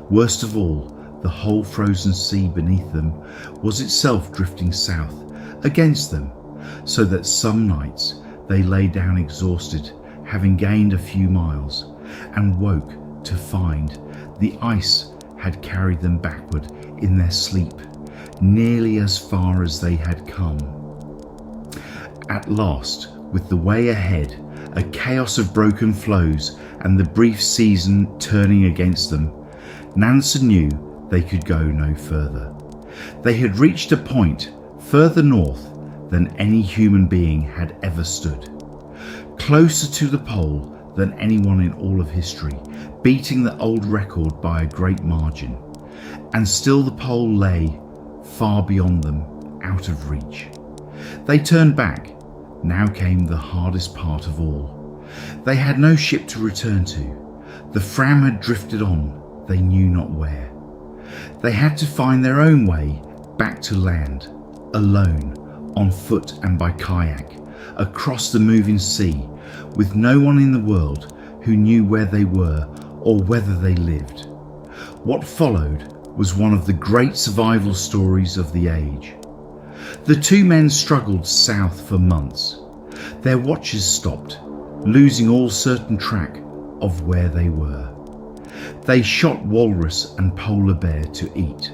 Worst of all, the whole frozen sea beneath them was itself drifting south against them, so that some nights they lay down exhausted, having gained a few miles, and woke to find the ice had carried them backward in their sleep, nearly as far as they had come. At last, with the way ahead, a chaos of broken floes and the brief season turning against them, Nansen knew they could go no further. They had reached a point further north than any human being had ever stood, closer to the pole than anyone in all of history, beating the old record by a great margin. And still the pole lay far beyond them, out of reach. They turned back. Now came the hardest part of all. They had no ship to return to. The Fram had drifted on, they knew not where. They had to find their own way back to land, alone, on foot and by kayak, across the moving sea, with no one in the world who knew where they were or whether they lived. What followed was one of the great survival stories of the age. The two men struggled south for months. Their watches stopped, losing all certain track of where they were. They shot walrus and polar bear to eat,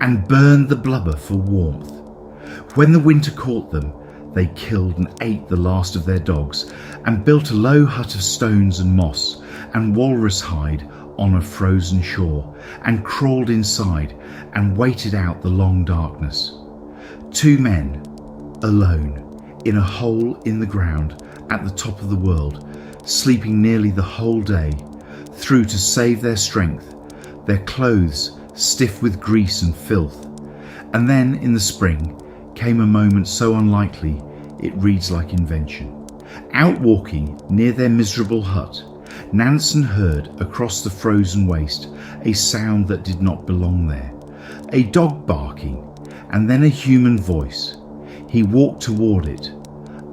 and burned the blubber for warmth. When the winter caught them, they killed and ate the last of their dogs and built a low hut of stones and moss and walrus hide on a frozen shore and crawled inside and waited out the long darkness. 2 men, alone, in a hole in the ground at the top of the world, sleeping nearly the whole day, through to save their strength, their clothes stiff with grease and filth. And then, in the spring, came a moment so unlikely it reads like invention. Out walking near their miserable hut, Nansen heard across the frozen waste a sound that did not belong there. A dog barking, and then a human voice. He walked toward it,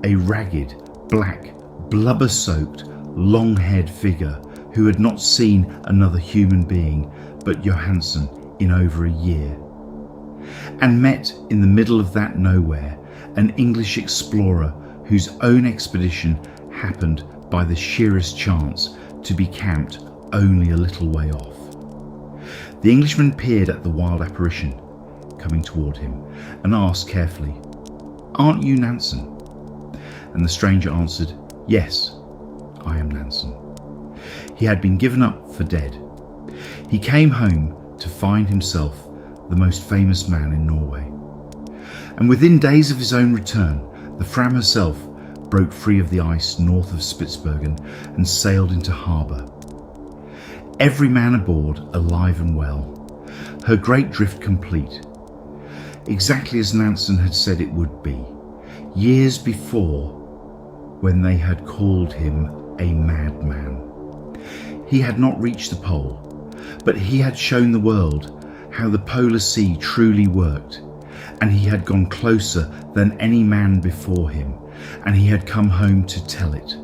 a ragged, black, blubber-soaked, long-haired figure who had not seen another human being but Johansen in over a year, and met in the middle of that nowhere an English explorer whose own expedition happened by the sheerest chance to be camped only a little way off. The Englishman peered at the wild apparition coming toward him and asked carefully, "Aren't you Nansen?" And the stranger answered, "Yes, I am Nansen." He had been given up for dead. He came home to find himself the most famous man in Norway. And within days of his own return, the Fram herself broke free of the ice north of Spitsbergen and sailed into harbour. Every man aboard alive and well, her great drift complete, exactly as Nansen had said it would be, years before, when they had called him a madman. He had not reached the pole, but he had shown the world how the polar sea truly worked, and he had gone closer than any man before him, and he had come home to tell it.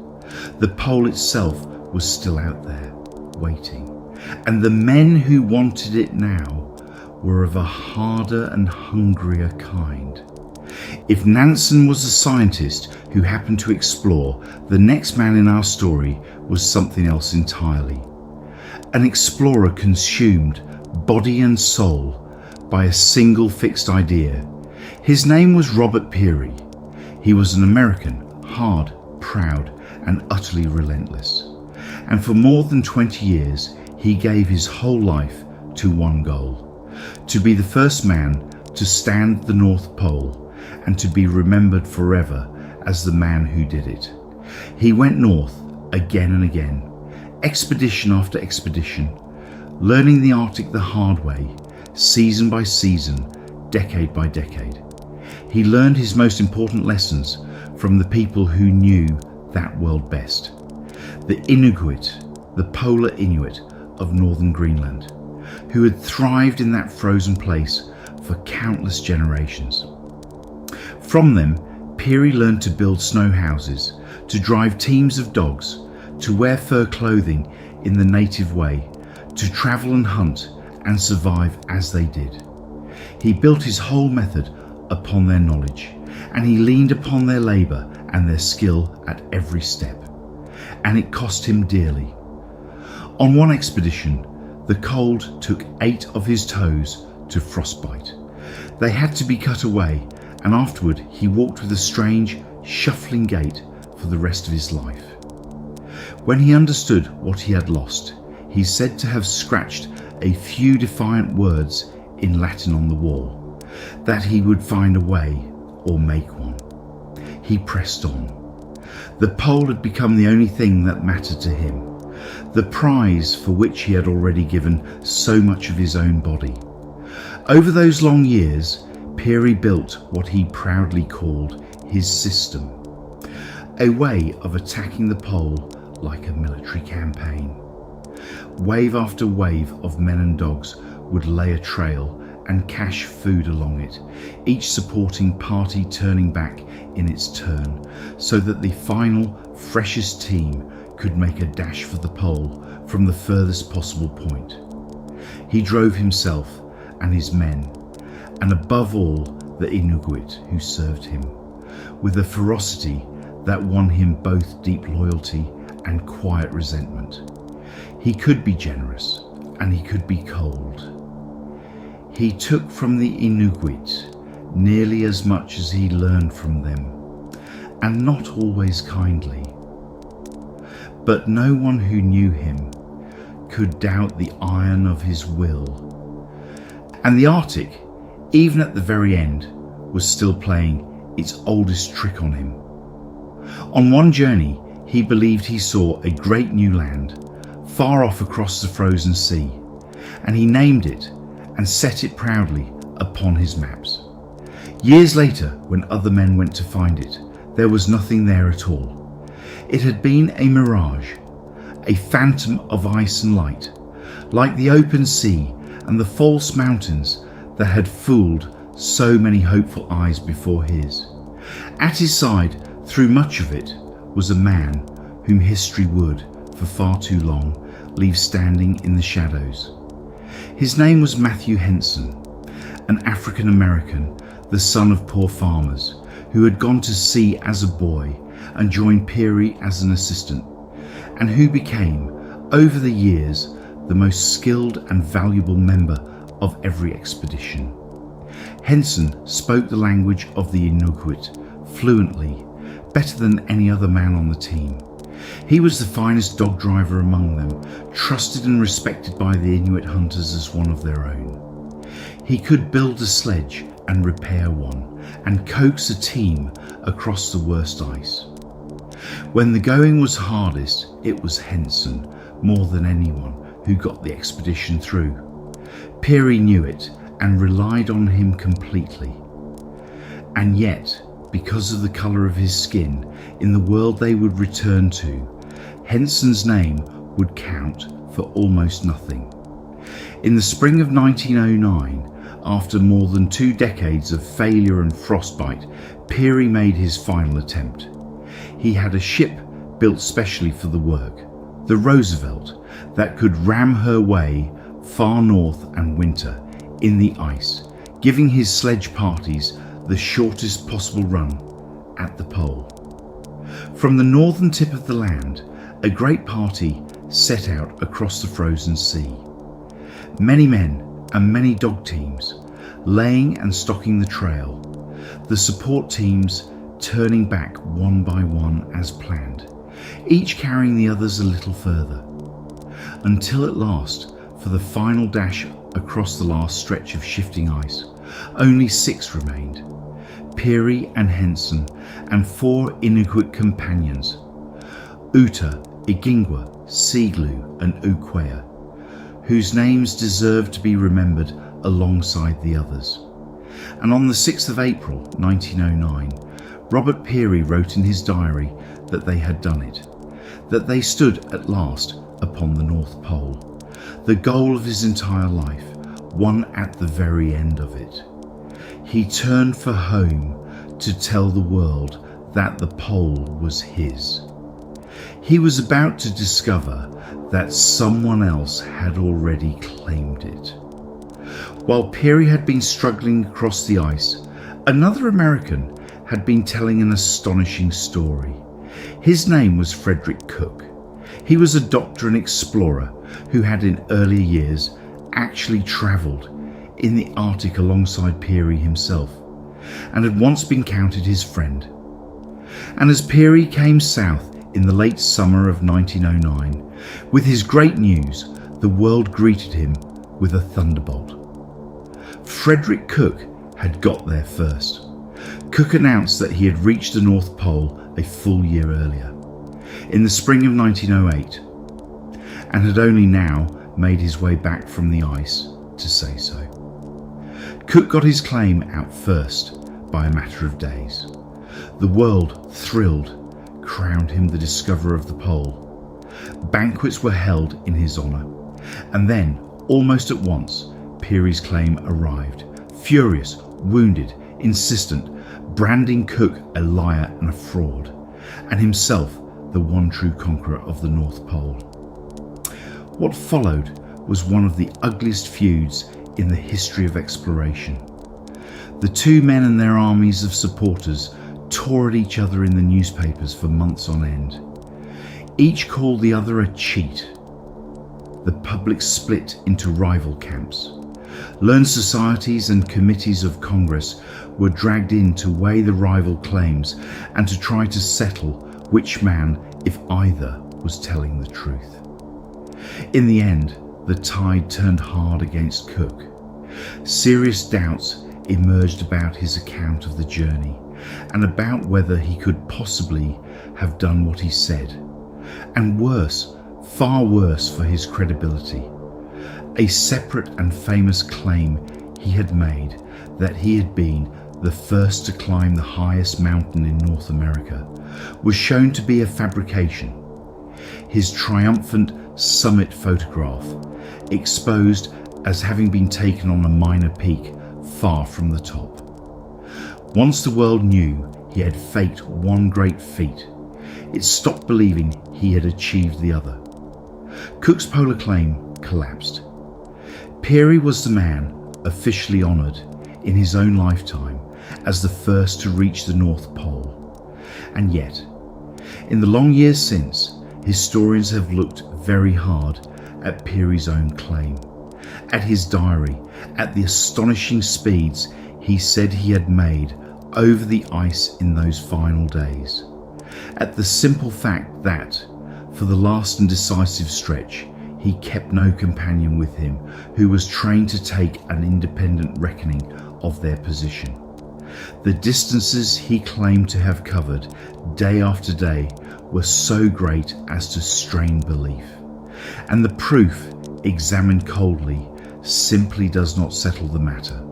The pole itself was still out there, waiting, and the men who wanted it now were of a harder and hungrier kind. If Nansen was a scientist who happened to explore, the next man in our story was something else entirely. An explorer consumed, body and soul, by a single fixed idea. His name was Robert Peary. He was an American, hard, proud, and utterly relentless. And for more than 20 years, he gave his whole life to one goal: to be the first man to stand the North Pole and to be remembered forever as the man who did it. He went north again and again, expedition after expedition, learning the Arctic the hard way, season by season, decade by decade. He learned his most important lessons from the people who knew that world best. The Inuit, the polar Inuit of northern Greenland, who had thrived in that frozen place for countless generations. From them, Peary learned to build snow houses, to drive teams of dogs, to wear fur clothing in the native way, to travel and hunt and survive as they did. He built his whole method upon their knowledge, and he leaned upon their labour and their skill at every step. And it cost him dearly. On one expedition, the cold took 8 of his toes to frostbite. They had to be cut away, and afterward he walked with a strange, shuffling gait for the rest of his life. When he understood what he had lost, he's said to have scratched a few defiant words in Latin on the wall, that he would find a way or make one. He pressed on. The pole had become the only thing that mattered to him, the prize for which he had already given so much of his own body. Over those long years, Peary built what he proudly called his system, a way of attacking the pole like a military campaign. Wave after wave of men and dogs would lay a trail and cache food along it, each supporting party turning back in its turn, so that the final, freshest team could make a dash for the pole from the furthest possible point. He drove himself and his men, and above all the Inuit who served him, with a ferocity that won him both deep loyalty and quiet resentment. He could be generous, and he could be cold. He took from the Inuit nearly as much as he learned from them, and not always kindly. But no one who knew him could doubt the iron of his will. And the Arctic, even at the very end, was still playing its oldest trick on him. On one journey, he believed he saw a great new land, far off across the frozen sea, and he named it and set it proudly upon his maps. Years later, when other men went to find it, there was nothing there at all. It had been a mirage, a phantom of ice and light, like the open sea and the false mountains that had fooled so many hopeful eyes before his. At his side, through much of it, was a man whom history would, for far too long, leave standing in the shadows. His name was Matthew Henson, an African American, the son of poor farmers, who had gone to sea as a boy and joined Peary as an assistant, and who became, over the years, the most skilled and valuable member of every expedition. Henson spoke the language of the Inuit fluently, better than any other man on the team. He was the finest dog driver among them, trusted and respected by the Inuit hunters as one of their own. He could build a sledge and repair one, and coax a team across the worst ice. When the going was hardest, it was Henson, more than anyone, who got the expedition through. Peary knew it and relied on him completely. And yet, because of the colour of his skin, in the world they would return to, Henson's name would count for almost nothing. In the spring of 1909, after more than 2 decades of failure and frostbite, Peary made his final attempt. He had a ship built specially for the work, the Roosevelt, that could ram her way far north and winter in the ice, giving his sledge parties the shortest possible run at the pole. From the northern tip of the land, a great party set out across the frozen sea. Many men and many dog teams, laying and stocking the trail, the support teams turning back one by one as planned, each carrying the others a little further, until at last, for the final dash across the last stretch of shifting ice, only 6 remained: Peary and Henson and 4 Inuit companions, Uta, Igingwa, Seagloo and Ukwea, whose names deserve to be remembered alongside the others. And on the 6th of April 1909, Robert Peary wrote in his diary that they had done it, that they stood at last upon the North Pole, the goal of his entire life, one at the very end of it. He turned for home to tell the world that the pole was his. He was about to discover that someone else had already claimed it. While Peary had been struggling across the ice, another American had been telling an astonishing story. His name was Frederick Cook. He was a doctor and explorer who had in earlier years actually travelled in the Arctic alongside Peary himself, and had once been counted his friend. And as Peary came south in the late summer of 1909, with his great news, the world greeted him with a thunderbolt. Frederick Cook had got there first. Cook announced that he had reached the North Pole a full year earlier, in the spring of 1908, and had only now made his way back from the ice to say so. Cook got his claim out first by a matter of days. The world, thrilled, crowned him the discoverer of the pole. Banquets were held in his honour, and then, almost at once, Peary's claim arrived, furious, wounded, insistent, branding Cook a liar and a fraud, and himself the one true conqueror of the North Pole. What followed was one of the ugliest feuds in the history of exploration. The 2 men and their armies of supporters tore at each other in the newspapers for months on end. Each called the other a cheat. The public split into rival camps. Learned societies and committees of Congress were dragged in to weigh the rival claims and to try to settle which man, if either, was telling the truth. In the end, the tide turned hard against Cook. Serious doubts emerged about his account of the journey and about whether he could possibly have done what he said. And worse, far worse for his credibility, a separate and famous claim he had made that he had been the first to climb the highest mountain in North America was shown to be a fabrication. His triumphant summit photograph exposed as having been taken on a minor peak far from the top. Once the world knew he had faked one great feat, it stopped believing he had achieved the other. Cook's polar claim collapsed. Peary was the man officially honoured in his own lifetime as the first to reach the North Pole. And yet, in the long years since, historians have looked very hard at Peary's own claim, at his diary, at the astonishing speeds he said he had made over the ice in those final days, at the simple fact that, for the last and decisive stretch, he kept no companion with him who was trained to take an independent reckoning of their position. The distances he claimed to have covered day after day were so great as to strain belief, and the proof, examined coldly, simply does not settle the matter.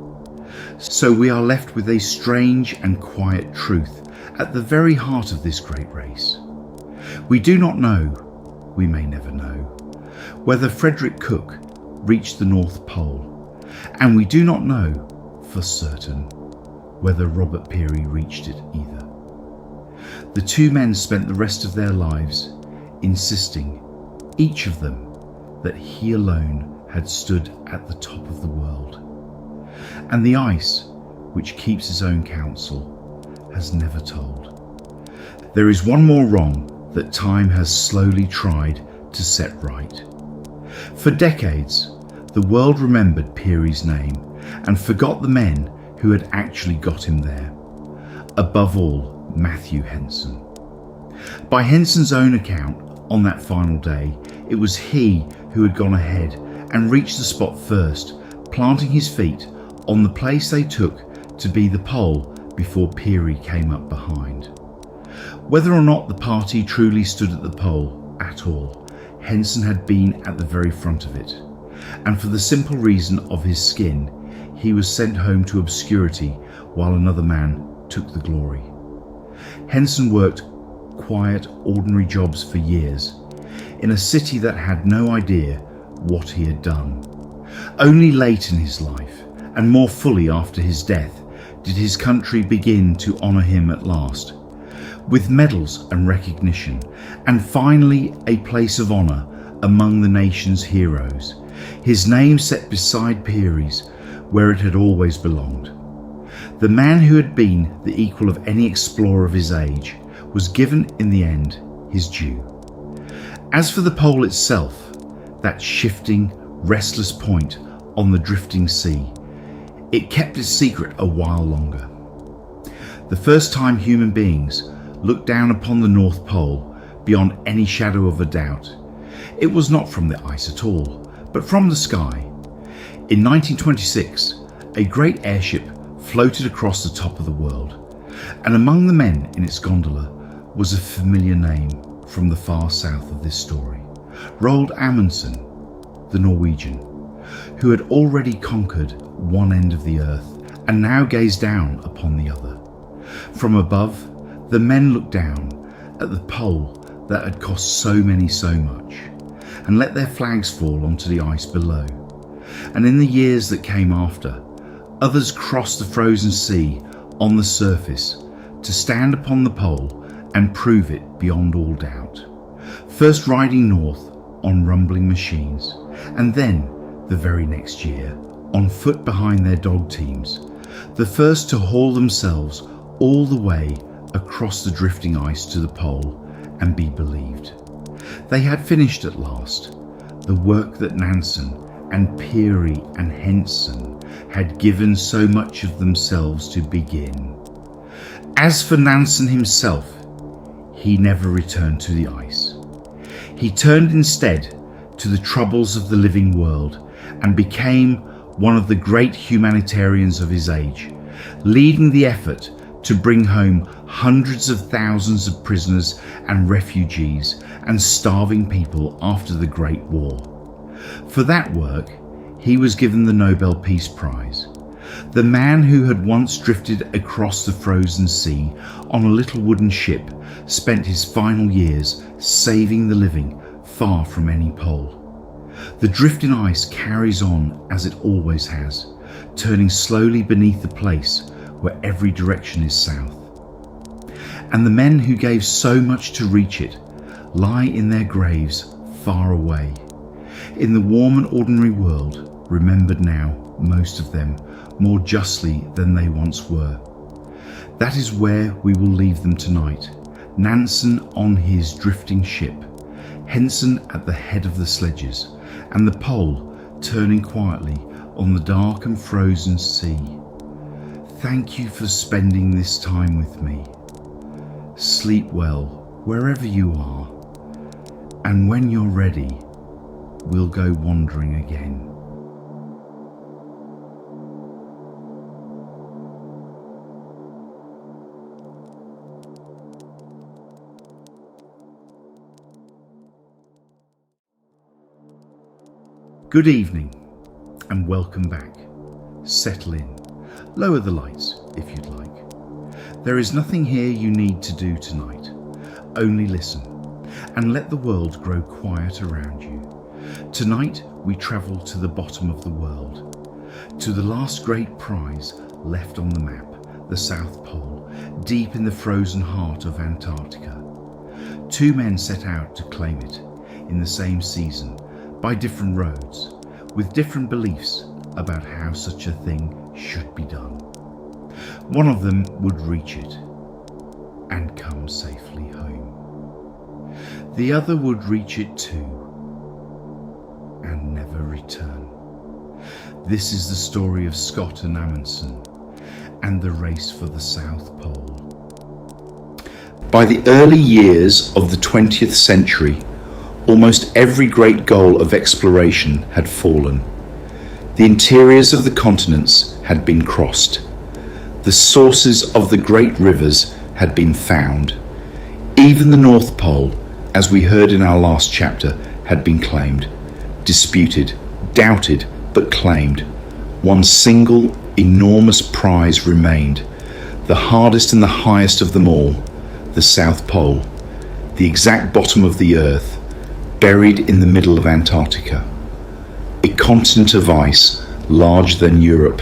So we are left with a strange and quiet truth at the very heart of this great race. We do not know, we may never know, whether Frederick Cook reached the North Pole, and we do not know for certain whether Robert Peary reached it either. The two men spent the rest of their lives insisting, each of them, that he alone had stood at the top of the world. And the ice, which keeps its own counsel, has never told. There is one more wrong that time has slowly tried to set right. For decades, the world remembered Peary's name and forgot the men who had actually got him there. Above all, Matthew Henson. By Henson's own account, on that final day, it was he who had gone ahead and reached the spot first, planting his feet on the place they took to be the pole before Peary came up behind. Whether or not the party truly stood at the pole at all, Henson had been at the very front of it, and for the simple reason of his skin, he was sent home to obscurity while another man took the glory. Henson worked quiet, ordinary jobs for years, in a city that had no idea what he had done. Only late in his life, and more fully after his death, did his country begin to honour him at last, with medals and recognition, and finally a place of honour among the nation's heroes, his name set beside Peary's where it had always belonged. The man who had been the equal of any explorer of his age was given in the end his due. As for the pole itself, that shifting, restless point on the drifting sea, it kept its secret a while longer. The first time human beings looked down upon the North Pole, beyond any shadow of a doubt, it was not from the ice at all, but from the sky. In 1926, a great airship floated across the top of the world, and among the men in its gondola was a familiar name from the far south of this story, Roald Amundsen, the Norwegian, who had already conquered one end of the earth and now gazed down upon the other. From above, the men looked down at the pole that had cost so many so much, and let their flags fall onto the ice below. And in the years that came after, others crossed the frozen sea on the surface to stand upon the pole and prove it beyond all doubt. First riding north on rumbling machines, and then, the very next year, on foot behind their dog teams, the first to haul themselves all the way across the drifting ice to the pole and be believed. They had finished at last the work that Nansen and Peary and Henson had given so much of themselves to begin. As for Nansen himself, he never returned to the ice. He turned instead to the troubles of the living world and became one of the great humanitarians of his age, leading the effort to bring home hundreds of thousands of prisoners and refugees and starving people after the Great War. For that work, he was given the Nobel Peace Prize. The man who had once drifted across the frozen sea on a little wooden ship spent his final years saving the living far from any pole. The drifting ice carries on as it always has, turning slowly beneath the place where every direction is south. And the men who gave so much to reach it lie in their graves far away, in the warm and ordinary world, remembered now, most of them, more justly than they once were. That is where we will leave them tonight, Nansen on his drifting ship, Henson at the head of the sledges, and the pole turning quietly on the dark and frozen sea. Thank you for spending this time with me. Sleep well wherever you are, and when you're ready, we'll go wandering again. Good evening and welcome back. Settle in. Lower the lights if you'd like. There is nothing here you need to do tonight. Only listen and let the world grow quiet around you. Tonight we travel to the bottom of the world, to the last great prize left on the map, the South Pole, deep in the frozen heart of Antarctica. Two men set out to claim it in the same season, by different roads, with different beliefs about how such a thing should be done. One of them would reach it and come safely home. The other would reach it too and never return. This is the story of Scott and Amundsen and the race for the South Pole. By the early years of the 20th century, almost every great goal of exploration had fallen. The interiors of the continents had been crossed. The sources of the great rivers had been found. Even the North Pole, as we heard in our last chapter, had been claimed. Disputed, doubted, but claimed. One single, enormous prize remained. The hardest and the highest of them all, the South Pole, the exact bottom of the Earth, buried in the middle of Antarctica, a continent of ice larger than Europe,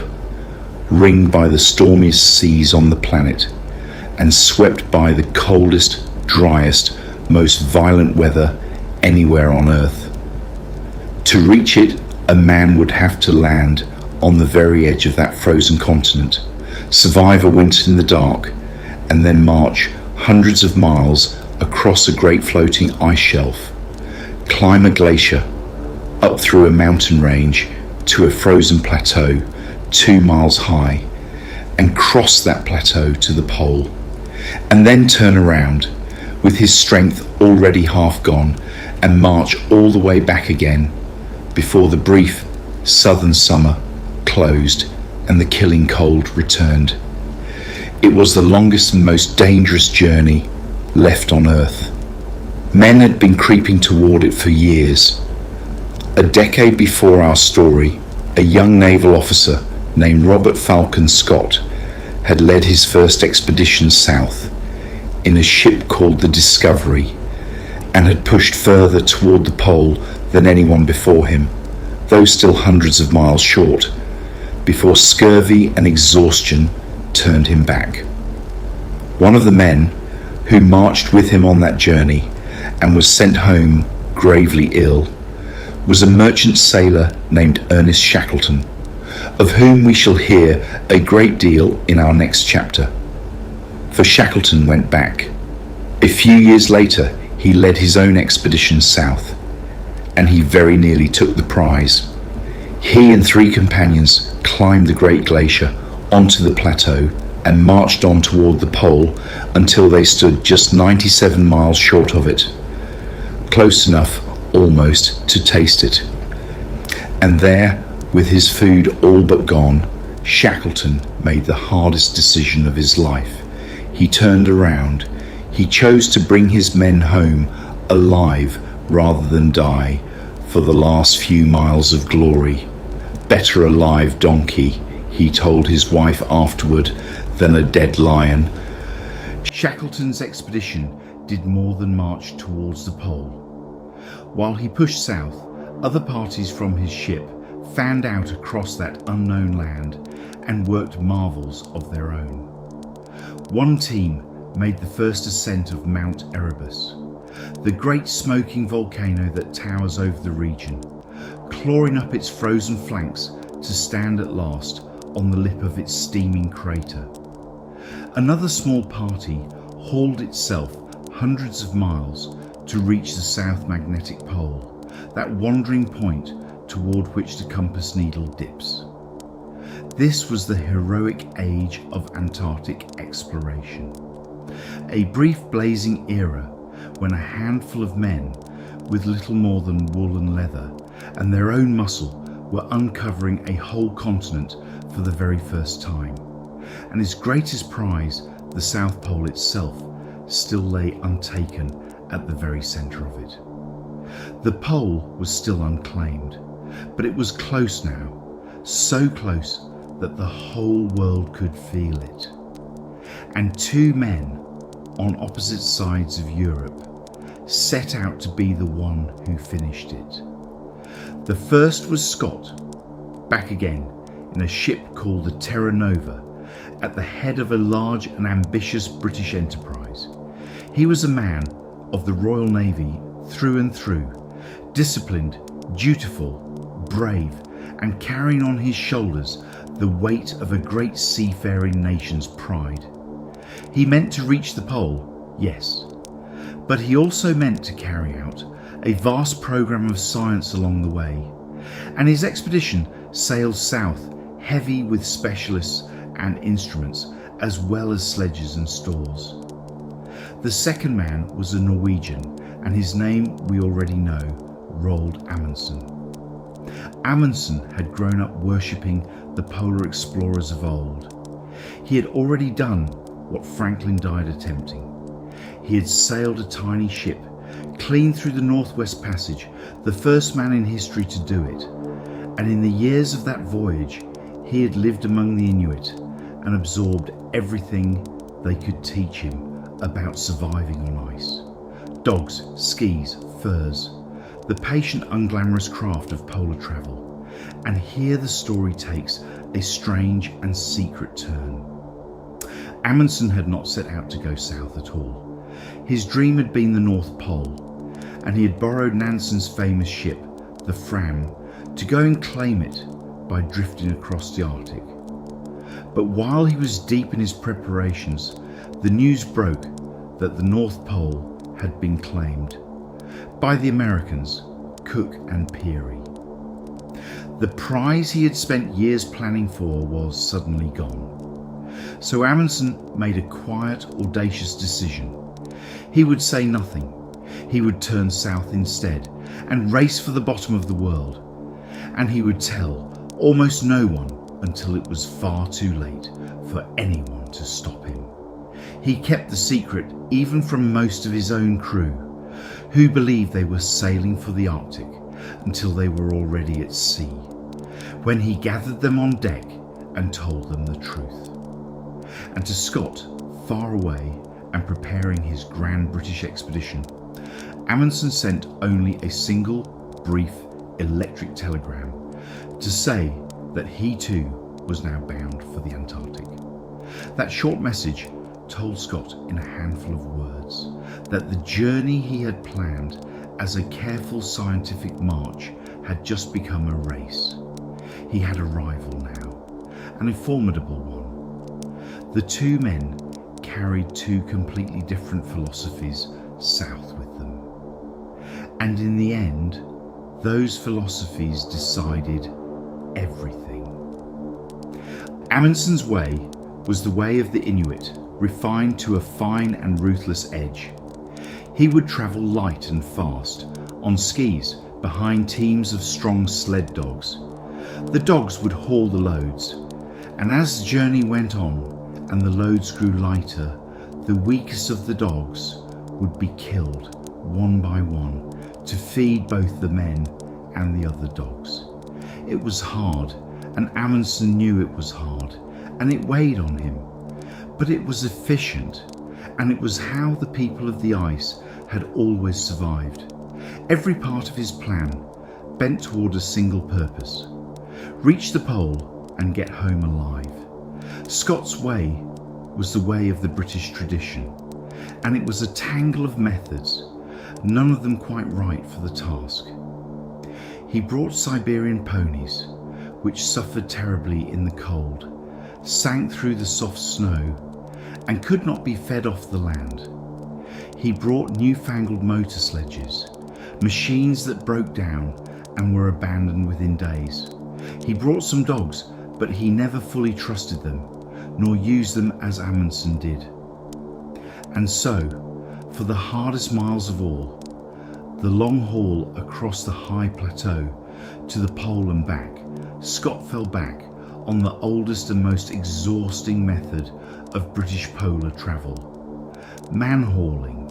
ringed by the stormiest seas on the planet, and swept by the coldest, driest, most violent weather anywhere on Earth. To reach it, a man would have to land on the very edge of that frozen continent, survive a winter in the dark, and then march hundreds of miles across a great floating ice shelf, climb a glacier, up through a mountain range to a frozen plateau 2 miles high, and cross that plateau to the pole, and then turn around with his strength already half gone and march all the way back again before the brief southern summer closed and the killing cold returned. It was the longest and most dangerous journey left on Earth. Men had been creeping toward it for years. A decade before our story, a young naval officer named Robert Falcon Scott had led his first expedition south in a ship called the Discovery, and had pushed further toward the pole than anyone before him, though still hundreds of miles short, before scurvy and exhaustion turned him back. One of the men who marched with him on that journey and was sent home gravely ill was a merchant sailor named Ernest Shackleton, of whom we shall hear a great deal in our next chapter. For Shackleton went back. A few years later, he led his own expedition south, and he very nearly took the prize. He and 3 companions climbed the great glacier onto the plateau and marched on toward the pole until they stood just 97 miles short of it, close enough almost to taste it. And there, with his food all but gone, Shackleton made the hardest decision of his life. He turned around. He chose to bring his men home alive rather than die for the last few miles of glory. Better a live donkey, he told his wife afterward, than a dead lion. Shackleton's expedition did more than march towards the pole. While he pushed south, other parties from his ship fanned out across that unknown land and worked marvels of their own. One team made the first ascent of Mount Erebus, the great smoking volcano that towers over the region, clawing up its frozen flanks to stand at last on the lip of its steaming crater. Another small party hauled itself hundreds of miles to reach the South Magnetic Pole, that wandering point toward which the compass needle dips. This was the heroic age of Antarctic exploration, a brief blazing era when a handful of men with little more than wool and leather and their own muscle were uncovering a whole continent for the very first time, and his greatest prize, the South Pole itself, still lay untaken at the very centre of it. The pole was still unclaimed, but it was close now, so close that the whole world could feel it. And 2 men on opposite sides of Europe set out to be the one who finished it. The first was Scott, back again in a ship called the Terra Nova, at the head of a large and ambitious British enterprise. He was a man of the Royal Navy through and through, disciplined, dutiful, brave, and carrying on his shoulders the weight of a great seafaring nation's pride. He meant to reach the pole, yes, but he also meant to carry out a vast program of science along the way, and his expedition sailed south heavy with specialists and instruments as well as sledges and stores. The second man was a Norwegian, and his name we already know, Roald Amundsen. Amundsen had grown up worshipping the polar explorers of old. He had already done what Franklin died attempting. He had sailed a tiny ship clean through the Northwest Passage, the first man in history to do it, and in the years of that voyage he had lived among the Inuit and absorbed everything they could teach him about surviving on ice. Dogs, skis, furs, the patient unglamorous craft of polar travel. And here the story takes a strange and secret turn. Amundsen had not set out to go south at all. His dream had been the North Pole, and he had borrowed Nansen's famous ship, the Fram, to go and claim it by drifting across the Arctic. But while he was deep in his preparations, the news broke that the North Pole had been claimed by the Americans, Cook and Peary. The prize he had spent years planning for was suddenly gone. So Amundsen made a quiet, audacious decision. He would say nothing. He would turn south instead and race for the bottom of the world. And he would tell almost no one until it was far too late for anyone to stop him. He kept the secret even from most of his own crew, who believed they were sailing for the Arctic until they were already at sea, when he gathered them on deck and told them the truth. And to Scott, far away and preparing his grand British expedition, Amundsen sent only a single, brief, electric telegram to say that he too was now bound for the Antarctic. That short message told Scott in a handful of words that the journey he had planned as a careful scientific march had just become a race. He had a rival now, and a formidable one. The 2 men carried 2 completely different philosophies south with them. And in the end, those philosophies decided Amundsen's way was the way of the Inuit, refined to a fine and ruthless edge. He would travel light and fast, on skis, behind teams of strong sled dogs. The dogs would haul the loads, and as the journey went on and the loads grew lighter, the weakest of the dogs would be killed one by one to feed both the men and the other dogs. It was hard, and Amundsen knew it was hard, and it weighed on him. But it was efficient, and it was how the people of the ice had always survived. Every part of his plan bent toward a single purpose: reach the pole and get home alive. Scott's way was the way of the British tradition, and it was a tangle of methods, none of them quite right for the task. He brought Siberian ponies, which suffered terribly in the cold, sank through the soft snow, and could not be fed off the land. He brought newfangled motor sledges, machines that broke down and were abandoned within days. He brought some dogs, but he never fully trusted them, nor used them as Amundsen did. And so, for the hardest miles of all, the long haul across the high plateau to the pole and back, Scott fell back on the oldest and most exhausting method of British polar travel: man-hauling.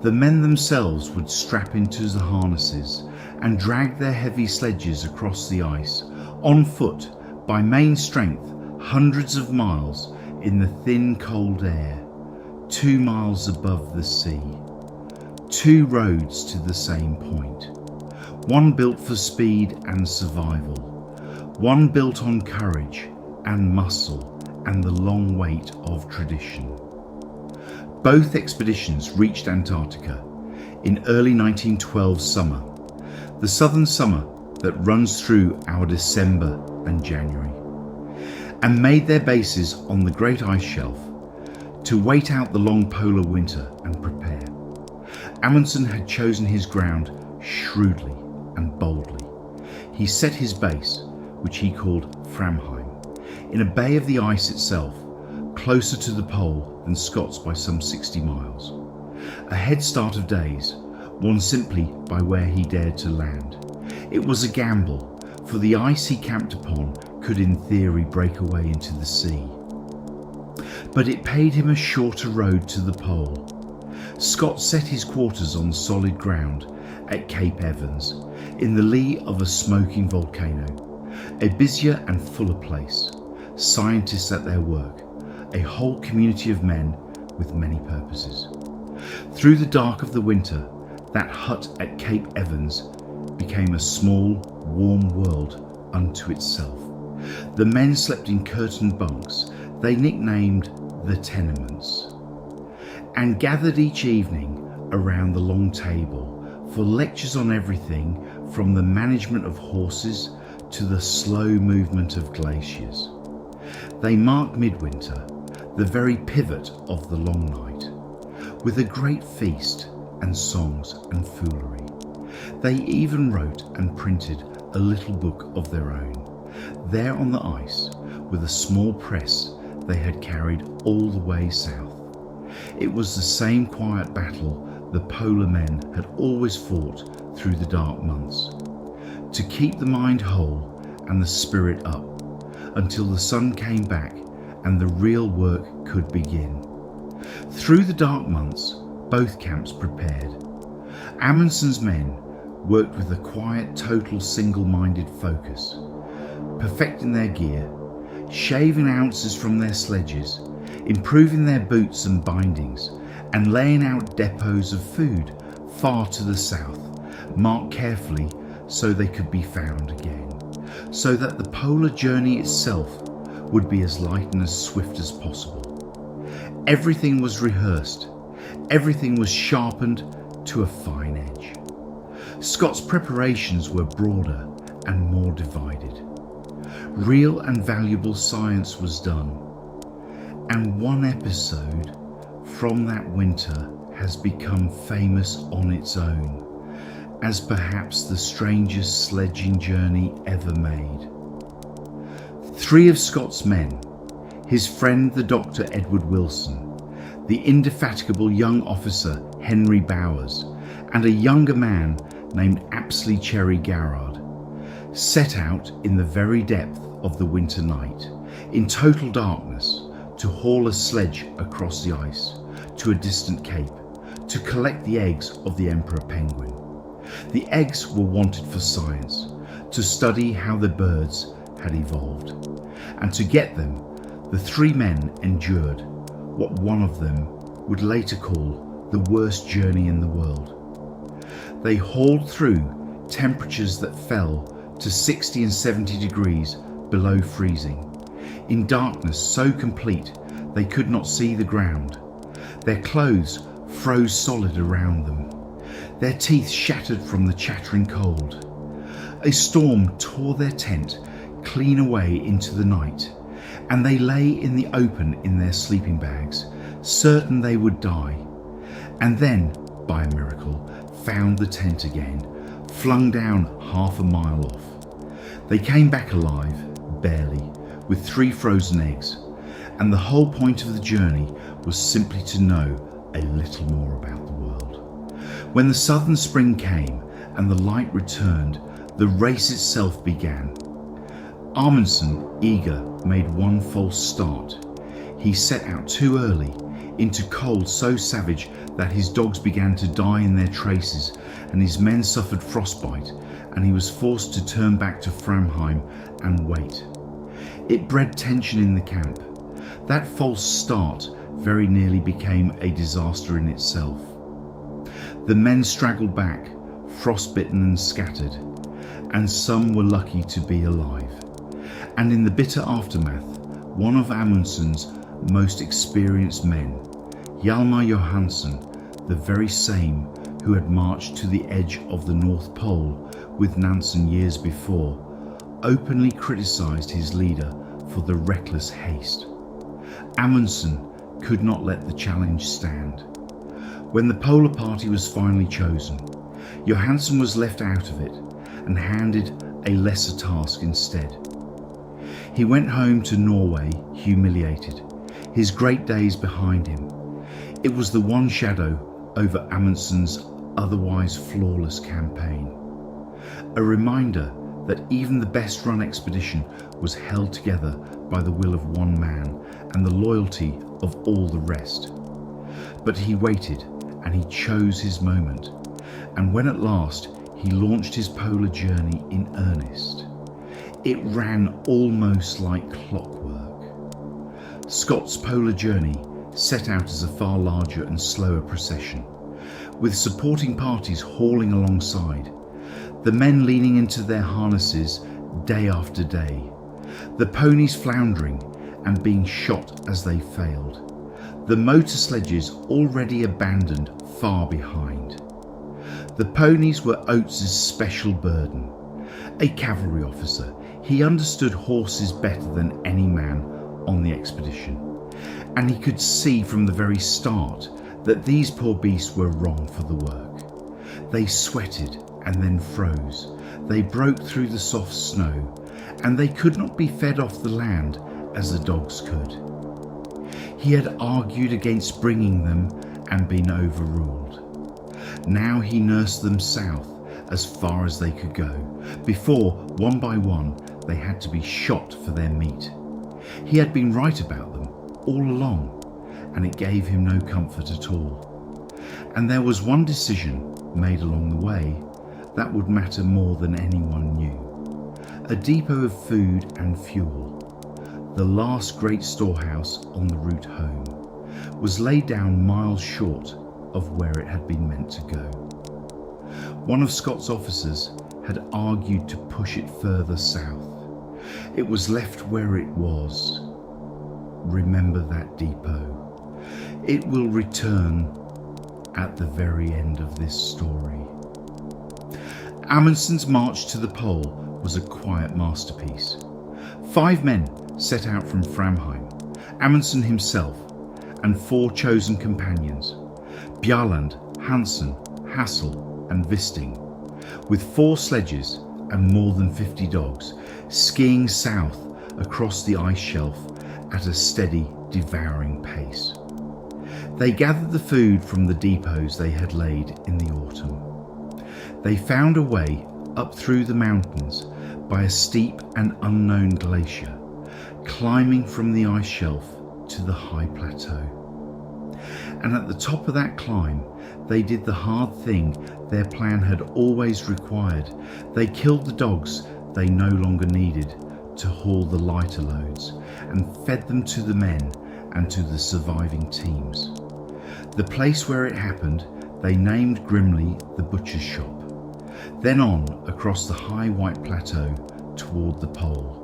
The men themselves would strap into the harnesses and drag their heavy sledges across the ice, on foot, by main strength, hundreds of miles in the thin cold air, 2 miles above the sea. 2 roads to the same point, one built for speed and survival, one built on courage and muscle and the long weight of tradition. Both expeditions reached Antarctica in early 1912 summer, the southern summer that runs through our December and January, and made their bases on the Great Ice Shelf to wait out the long polar winter and prepare. Amundsen had chosen his ground shrewdly and boldly. He set his base, which he called Framheim, in a bay of the ice itself, closer to the pole than Scott's by some 60 miles. A head start of days, won simply by where he dared to land. It was a gamble, for the ice he camped upon could in theory break away into the sea. But it paid him a shorter road to the pole. Scott set his quarters on solid ground at Cape Evans, in the lee of a smoking volcano, a busier and fuller place, scientists at their work, a whole community of men with many purposes. Through the dark of the winter, that hut at Cape Evans became a small, warm world unto itself. The men slept in curtained bunks they nicknamed the tenements, and gathered each evening around the long table for lectures on everything from the management of horses to the slow movement of glaciers. They marked midwinter, the very pivot of the long night, with a great feast and songs and foolery. They even wrote and printed a little book of their own, there on the ice, with a small press they had carried all the way south. It was the same quiet battle the polar men had always fought through the dark months, to keep the mind whole and the spirit up, until the sun came back and the real work could begin. Through the dark months, both camps prepared. Amundsen's men worked with a quiet, total, single-minded focus, perfecting their gear, shaving ounces from their sledges, improving their boots and bindings, and laying out depots of food far to the south, marked carefully so they could be found again, so that the polar journey itself would be as light and as swift as possible. Everything was rehearsed, everything was sharpened to a fine edge. Scott's preparations were broader and more divided. Real and valuable science was done, and one episode from that winter has become famous on its own as perhaps the strangest sledging journey ever made. 3 of Scott's men, his friend the Dr. Edward Wilson, the indefatigable young officer Henry Bowers, and a younger man named Apsley Cherry Garrard, set out in the very depth of the winter night, in total darkness, to haul a sledge across the ice to a distant cape, to collect the eggs of the emperor penguin. The eggs were wanted for science, to study how the birds had evolved. And to get them, the 3 men endured what one of them would later call the worst journey in the world. They hauled through temperatures that fell to 60 and 70 degrees below freezing, in darkness so complete they could not see the ground. Their clothes froze solid around them. Their teeth shattered from the chattering cold. A storm tore their tent clean away into the night, and they lay in the open in their sleeping bags, certain they would die, and then, by a miracle, found the tent again, flung down half a mile off. They came back alive, barely, with 3 frozen eggs, and the whole point of the journey was simply to know a little more about the world. When the southern spring came and the light returned, the race itself began. Amundsen, eager, made one false start. He set out too early, into cold so savage that his dogs began to die in their traces, and his men suffered frostbite, and he was forced to turn back to Framheim and wait. It bred tension in the camp. That false start very nearly became a disaster in itself. The men straggled back, frostbitten and scattered, and some were lucky to be alive. And in the bitter aftermath, one of Amundsen's most experienced men, Hjalmar Johansen, the very same who had marched to the edge of the North Pole with Nansen years before, openly criticised his leader for the reckless haste. Amundsen could not let the challenge stand. When the Polar Party was finally chosen, Johansen was left out of it and handed a lesser task instead. He went home to Norway humiliated, his great days behind him. It was the one shadow over Amundsen's otherwise flawless campaign. A reminder that even the best run expedition was held together by the will of one man and the loyalty of all the rest. But he waited and he chose his moment, and when at last he launched his polar journey in earnest, it ran almost like clockwork. Scott's polar journey set out as a far larger and slower procession, with supporting parties hauling alongside, the men leaning into their harnesses day after day, the ponies floundering and being shot as they failed, the motor sledges already abandoned far behind. The ponies were Oates's special burden. A cavalry officer, he understood horses better than any man on the expedition, and he could see from the very start that these poor beasts were wrong for the work. They sweated and then froze. They broke through the soft snow, and they could not be fed off the land as the dogs could. He had argued against bringing them and been overruled. Now he nursed them south as far as they could go, before, one by one, they had to be shot for their meat. He had been right about them all along, and it gave him no comfort at all. And there was one decision made along the way that would matter more than anyone knew. A depot of food and fuel, the last great storehouse on the route home, was laid down miles short of where it had been meant to go. One of Scott's officers had argued to push it further south. It was left where it was. Remember that depot. It will return at the very end of this story. Amundsen's march to the pole was a quiet masterpiece. 5 men set out from Framheim, Amundsen himself, and 4 chosen companions, Bjarland, Hansen, Hassel and Wisting, with 4 sledges and more than 50 dogs, skiing south across the ice shelf at a steady, devouring pace. They gathered the food from the depots they had laid in the autumn. They found a way up through the mountains by a steep and unknown glacier, climbing from the ice shelf to the high plateau. And at the top of that climb, they did the hard thing their plan had always required. They killed the dogs they no longer needed to haul the lighter loads and fed them to the men and to the surviving teams. The place where it happened, they named grimly the butcher's shop. Then on across the high white plateau toward the pole.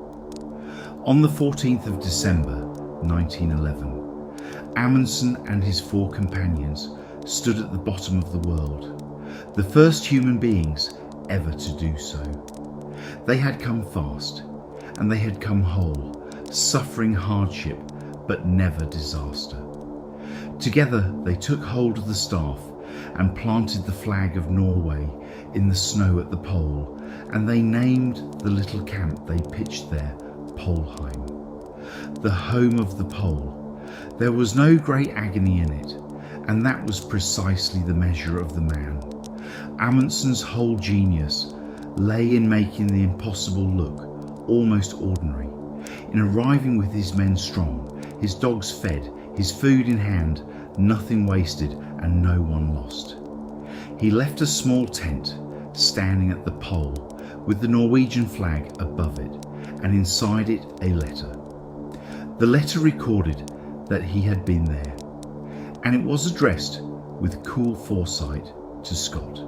On the 14th of December 1911, Amundsen and his 4 companions stood at the bottom of the world, the first human beings ever to do so. They had come fast, and they had come whole, suffering hardship but never disaster. Together they took hold of the staff and planted the flag of Norway in the snow at the pole, and they named the little camp they pitched there Polheim, the home of the pole. There was no great agony in it, and that was precisely the measure of the man. Amundsen's whole genius lay in making the impossible look almost ordinary, in arriving with his men strong, his dogs fed, his food in hand, nothing wasted and no one lost. He left a small tent standing at the pole with the Norwegian flag above it, and inside it a letter. The letter recorded that he had been there, and it was addressed with cool foresight to Scott.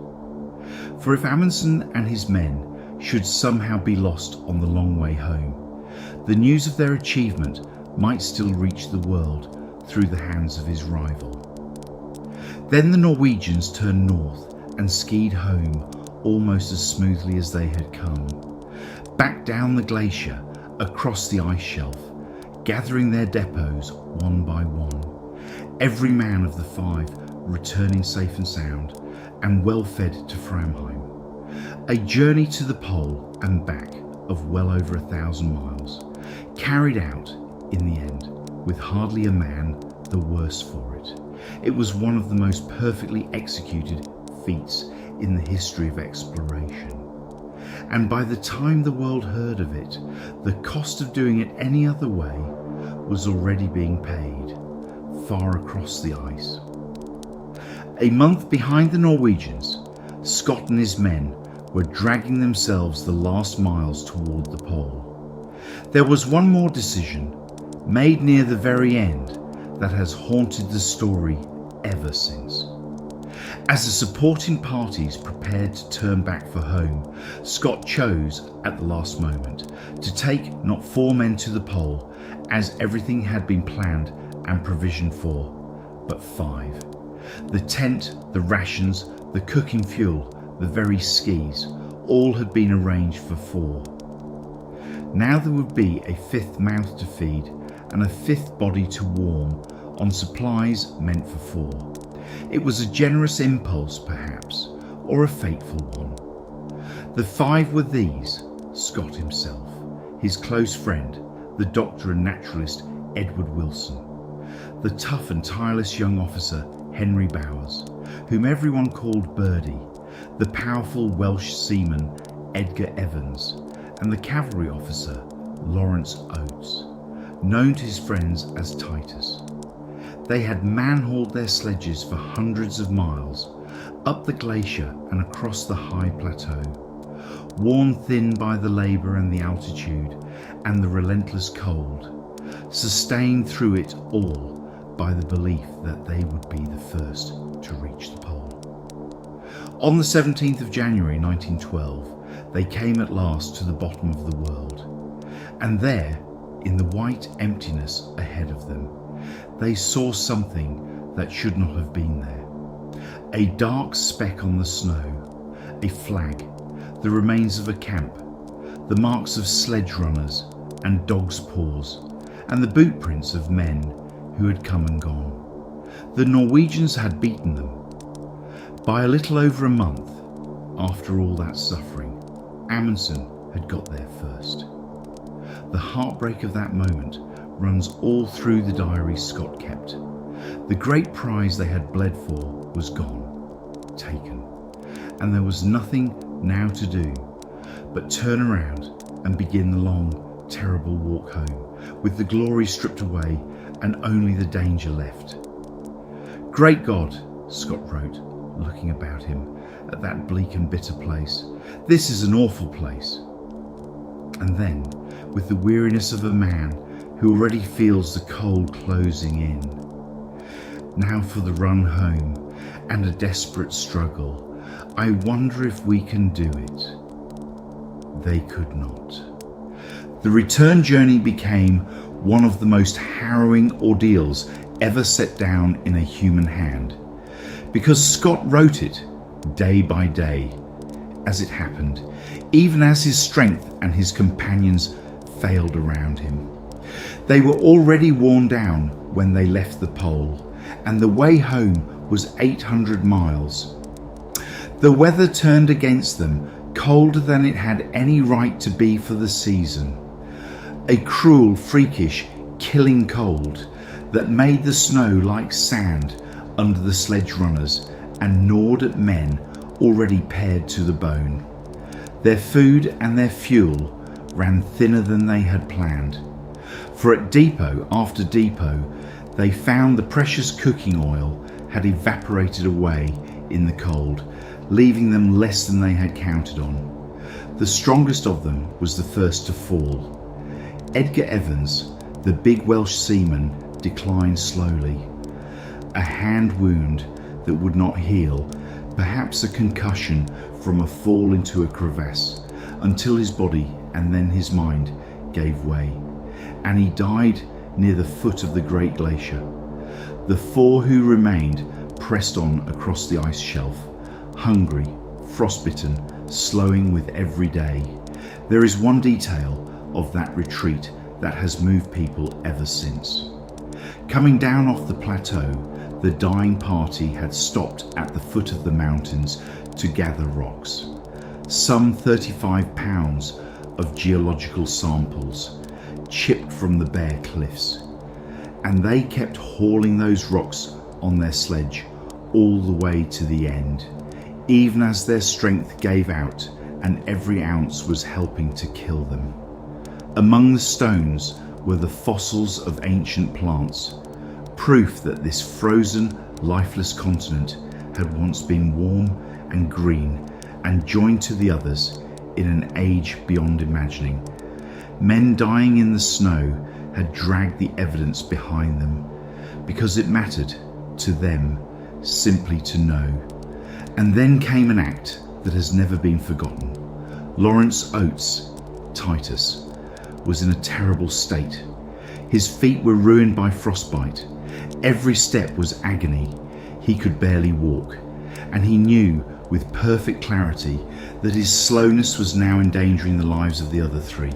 For if Amundsen and his men should somehow be lost on the long way home, the news of their achievement might still reach the world through the hands of his rival. Then the Norwegians turned north and skied home almost as smoothly as they had come, back down the glacier, across the ice shelf, gathering their depots one by one, every man of the 5 returning safe and sound and well fed to Framheim. A journey to the pole and back of well over 1,000 miles, carried out in the end with hardly a man the worse for it. It was one of the most perfectly executed feats in the history of exploration. And by the time the world heard of it, the cost of doing it any other way was already being paid, far across the ice. A month behind the Norwegians, Scott and his men were dragging themselves the last miles toward the pole. There was one more decision, made near the very end, that has haunted the story ever since. As the supporting parties prepared to turn back for home, Scott chose, at the last moment, to take not 4 men to the pole, as everything had been planned and provisioned for, but 5. The tent, the rations, the cooking fuel, the very skis, all had been arranged for 4. Now there would be a 5th mouth to feed and a 5th body to warm on supplies meant for 4. It was a generous impulse, perhaps, or a fateful one. The 5 were these: Scott himself, his close friend, the doctor and naturalist Edward Wilson, the tough and tireless young officer Henry Bowers, whom everyone called Birdie, the powerful Welsh seaman Edgar Evans, and the cavalry officer Lawrence Oates, known to his friends as Titus. They had man-hauled their sledges for hundreds of miles, up the glacier and across the high plateau, worn thin by the labour and the altitude and the relentless cold, sustained through it all by the belief that they would be the first to reach the pole. On the 17th of January 1912, they came at last to the bottom of the world, and there, in the white emptiness ahead of them, they saw something that should not have been there. A dark speck on the snow, a flag, the remains of a camp, the marks of sledge runners and dogs' paws, and the boot prints of men who had come and gone. The Norwegians had beaten them. By a little over a month, after all that suffering, Amundsen had got there first. The heartbreak of that moment runs all through the diary Scott kept. The great prize they had bled for was gone, taken, and there was nothing now to do but turn around and begin the long, terrible walk home, with the glory stripped away and only the danger left. Great God, Scott wrote, looking about him at that bleak and bitter place. This is an awful place. And then, with the weariness of a man who already feels the cold closing in. Now for the run home and a desperate struggle. I wonder if we can do it. They could not. The return journey became one of the most harrowing ordeals ever set down in a human hand, because Scott wrote it day by day as it happened, even as his strength and his companions failed around him. They were already worn down when they left the pole, and the way home was 800 miles. The weather turned against them, colder than it had any right to be for the season. A cruel, freakish, killing cold that made the snow like sand under the sledge runners and gnawed at men already pared to the bone. Their food and their fuel ran thinner than they had planned, for at depot after depot they found the precious cooking oil had evaporated away in the cold, leaving them less than they had counted on. The strongest of them was the first to fall. Edgar Evans, the big Welsh seaman, declined slowly. A hand wound that would not heal, perhaps a concussion from a fall into a crevasse, until his body and then his mind gave way, and he died near the foot of the great glacier. The four who remained pressed on across the ice shelf, hungry, frostbitten, slowing with every day. There is one detail of that retreat that has moved people ever since. Coming down off the plateau, the dying party had stopped at the foot of the mountains to gather rocks. Some 35 pounds of geological samples, chipped from the bare cliffs. And they kept hauling those rocks on their sledge all the way to the end, even as their strength gave out and every ounce was helping to kill them. Among the stones were the fossils of ancient plants, proof that this frozen, lifeless continent had once been warm and green and joined to the others in an age beyond imagining. Men dying in the snow had dragged the evidence behind them because it mattered to them simply to know. And then came an act that has never been forgotten. Lawrence Oates, Titus, was in a terrible state. His feet were ruined by frostbite. Every step was agony. He could barely walk, and he knew with perfect clarity that his slowness was now endangering the lives of the other three.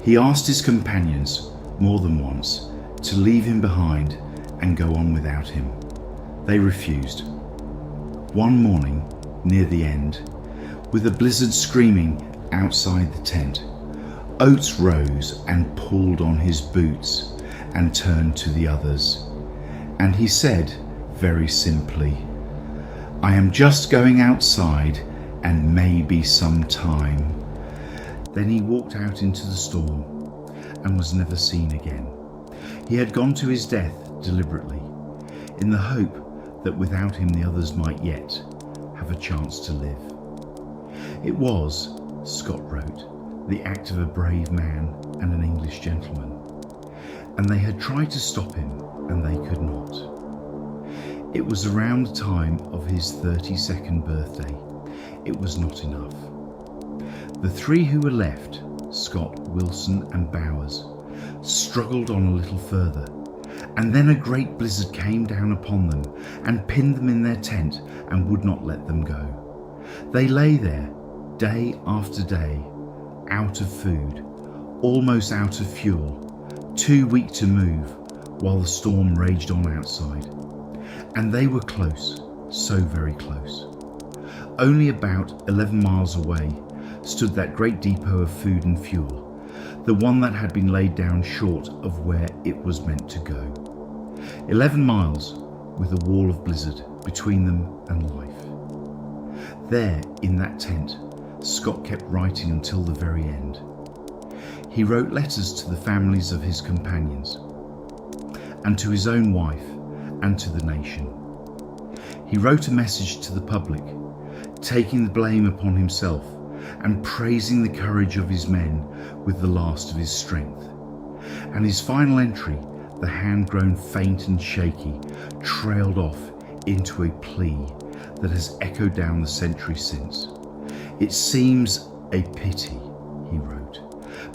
He asked his companions more than once to leave him behind and go on without him. They refused. One morning, near the end, with a blizzard screaming outside the tent, Oates rose and pulled on his boots and turned to the others. And he said very simply, "I am just going outside and maybe some time." Then he walked out into the storm and was never seen again. He had gone to his death deliberately, in the hope that without him the others might yet have a chance to live. It was, Scott wrote, the act of a brave man and an English gentleman, and they had tried to stop him and they could not. It was around the time of his 32nd birthday. It was not enough. The three who were left, Scott, Wilson and Bowers, struggled on a little further, and then a great blizzard came down upon them and pinned them in their tent and would not let them go. They lay there day after day, out of food, almost out of fuel, too weak to move while the storm raged on outside. And they were close, so very close. Only about 11 miles away stood that great depot of food and fuel, the one that had been laid down short of where it was meant to go. 11 miles with a wall of blizzard between them and life. There, in that tent, Scott kept writing until the very end. He wrote letters to the families of his companions, and to his own wife, and to the nation. He wrote a message to the public, taking the blame upon himself and praising the courage of his men with the last of his strength. And his final entry, the hand grown faint and shaky, trailed off into a plea that has echoed down the centuries since. "It seems a pity," he wrote,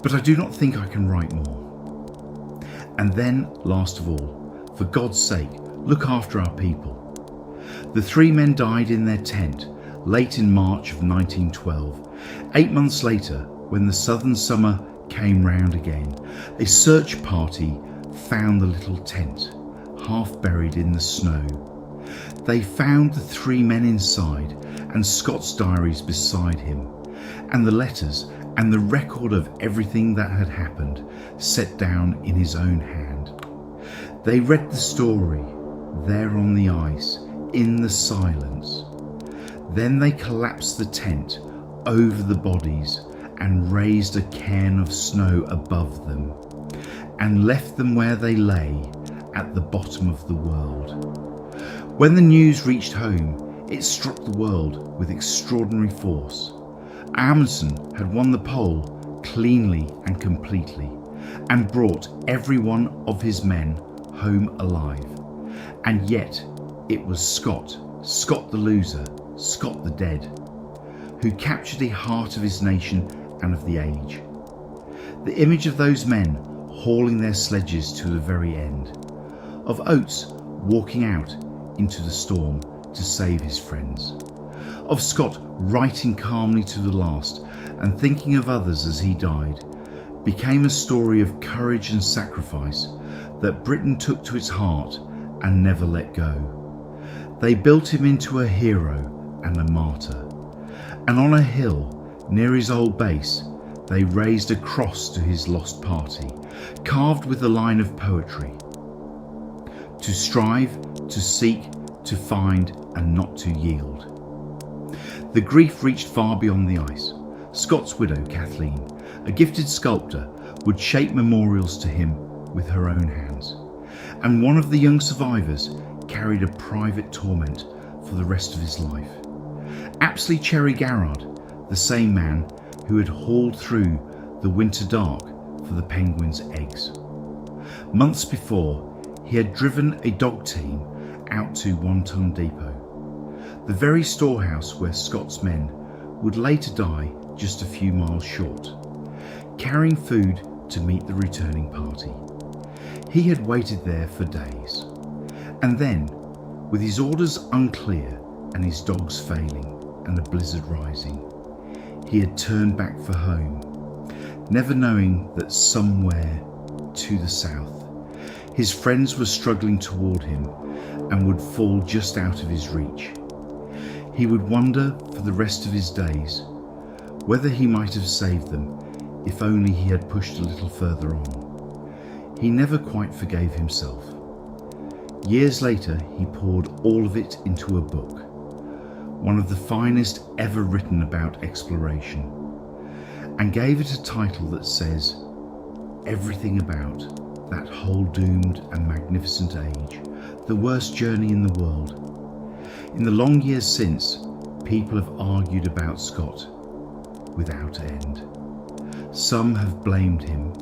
"but I do not think I can write more." And then, last of all, for God's sake, look after our people. The 3 men died in their tent late in March of 1912. 8 months later, when the southern summer came round again, a search party found the little tent, half buried in the snow. They found the 3 men inside, and Scott's diaries beside him, and the letters and the record of everything that had happened set down in his own hand. They read the story there on the ice, in the silence. Then they collapsed the tent over the bodies and raised a cairn of snow above them, and left them where they lay at the bottom of the world. When the news reached home, it struck the world with extraordinary force. Amundsen had won the pole cleanly and completely, and brought every one of his men home alive. And yet it was Scott the loser, Scott the dead, who captured the heart of his nation and of the age. The image of those men hauling their sledges to the very end, of Oates walking out into the storm to save his friends, of Scott writing calmly to the last and thinking of others as he died, became a story of courage and sacrifice that Britain took to its heart and never let go. They built him into a hero and a martyr, and on a hill near his old base they raised a cross to his lost party, carved with a line of poetry: "To strive, to seek, to find, and not to yield." The grief reached far beyond the ice. Scott's widow, Kathleen, a gifted sculptor, would shape memorials to him with her own hands, and one of the young survivors carried a private torment for the rest of his life. Apsley Cherry Garrard, the same man who had hauled through the winter dark for the penguins' eggs. Months before, he had driven a dog team out to One Ton Depot, the very storehouse where Scott's men would later die just a few miles short, carrying food to meet the returning party. He had waited there for days, and then, with his orders unclear and his dogs failing and a blizzard rising, he had turned back for home, never knowing that somewhere to the south, his friends were struggling toward him and would fall just out of his reach. He would wonder for the rest of his days whether he might have saved them if only he had pushed a little further on. He never quite forgave himself. Years later, he poured all of it into a book, one of the finest ever written about exploration, and gave it a title that says, "Everything about that whole doomed and magnificent age, the worst journey in the world." In the long years since, people have argued about Scott without end. Some have blamed him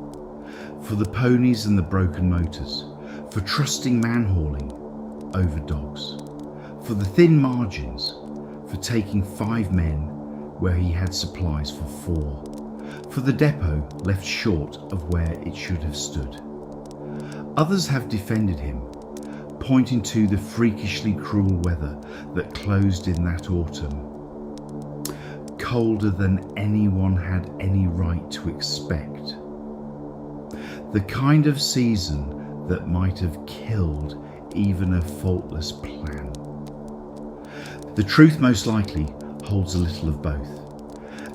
for the ponies and the broken motors, for trusting man-hauling over dogs, for the thin margins, for taking 5 men where he had supplies for 4, for the depot left short of where it should have stood. Others have defended him, pointing to the freakishly cruel weather that closed in that autumn, colder than anyone had any right to expect. The kind of season that might have killed even a faultless plan. The truth most likely holds a little of both.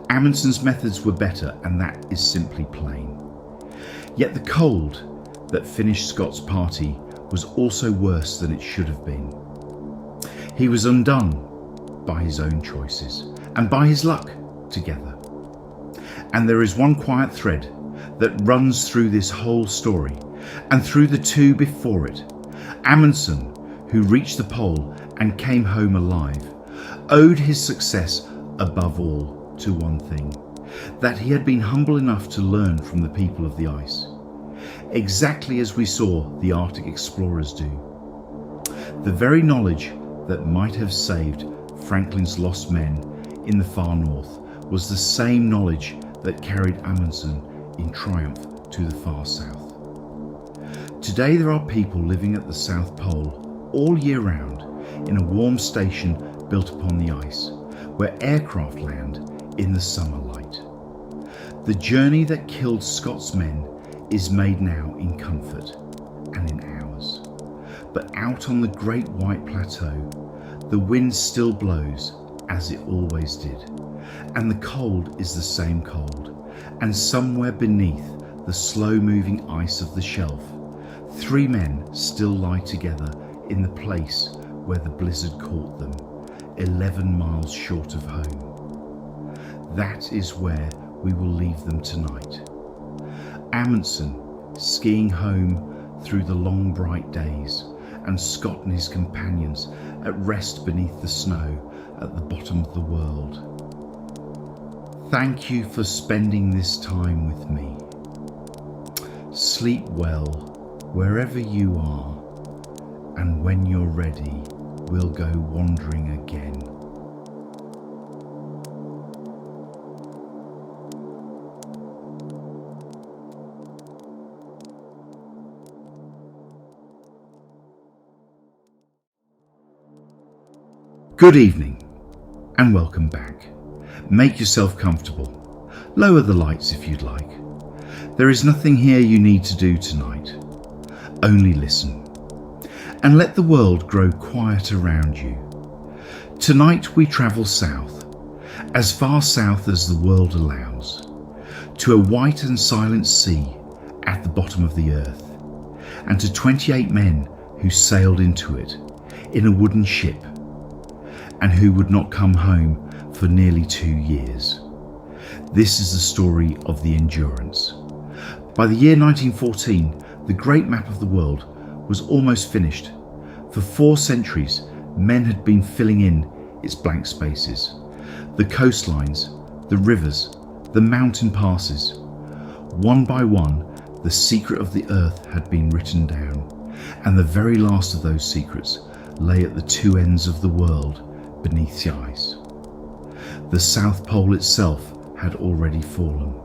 Amundsen's methods were better, and that is simply plain. Yet the cold that finished Scott's party was also worse than it should have been. He was undone by his own choices and by his luck together. And there is one quiet thread that runs through this whole story and through the two before it. Amundsen, who reached the pole and came home alive, owed his success above all to one thing, that he had been humble enough to learn from the people of the ice, exactly as we saw the Arctic explorers do. The very knowledge that might have saved Franklin's lost men in the far north was the same knowledge that carried Amundsen in triumph to the far south. Today there are people living at the South Pole all year round in a warm station built upon the ice, where aircraft land in the summer light. The journey that killed Scott's men is made now in comfort and in hours. But out on the great white plateau, the wind still blows as it always did, and the cold is the same cold, and somewhere beneath the slow-moving ice of the shelf, 3 men still lie together in the place where the blizzard caught them, 11 miles short of home. That is where we will leave them tonight. Amundsen skiing home through the long bright days, and Scott and his companions at rest beneath the snow at the bottom of the world. Thank you for spending this time with me. Sleep well wherever you are, and when you're ready, we'll go wandering again. Good evening and welcome back. Make yourself comfortable. Lower the lights if you'd like. There is nothing here you need to do tonight. Only listen and let the world grow quiet around you. Tonight we travel south, as far south as the world allows, to a white and silent sea at the bottom of the earth, and to 28 men who sailed into it in a wooden ship, and who would not come home for nearly 2 years. This is the story of the Endurance. By the year 1914, the great map of the world was almost finished. For 4 centuries, men had been filling in its blank spaces. The coastlines, the rivers, the mountain passes. One by one, the secret of the earth had been written down, and the very last of those secrets lay at the 2 ends of the world, beneath the ice. The South Pole itself had already fallen.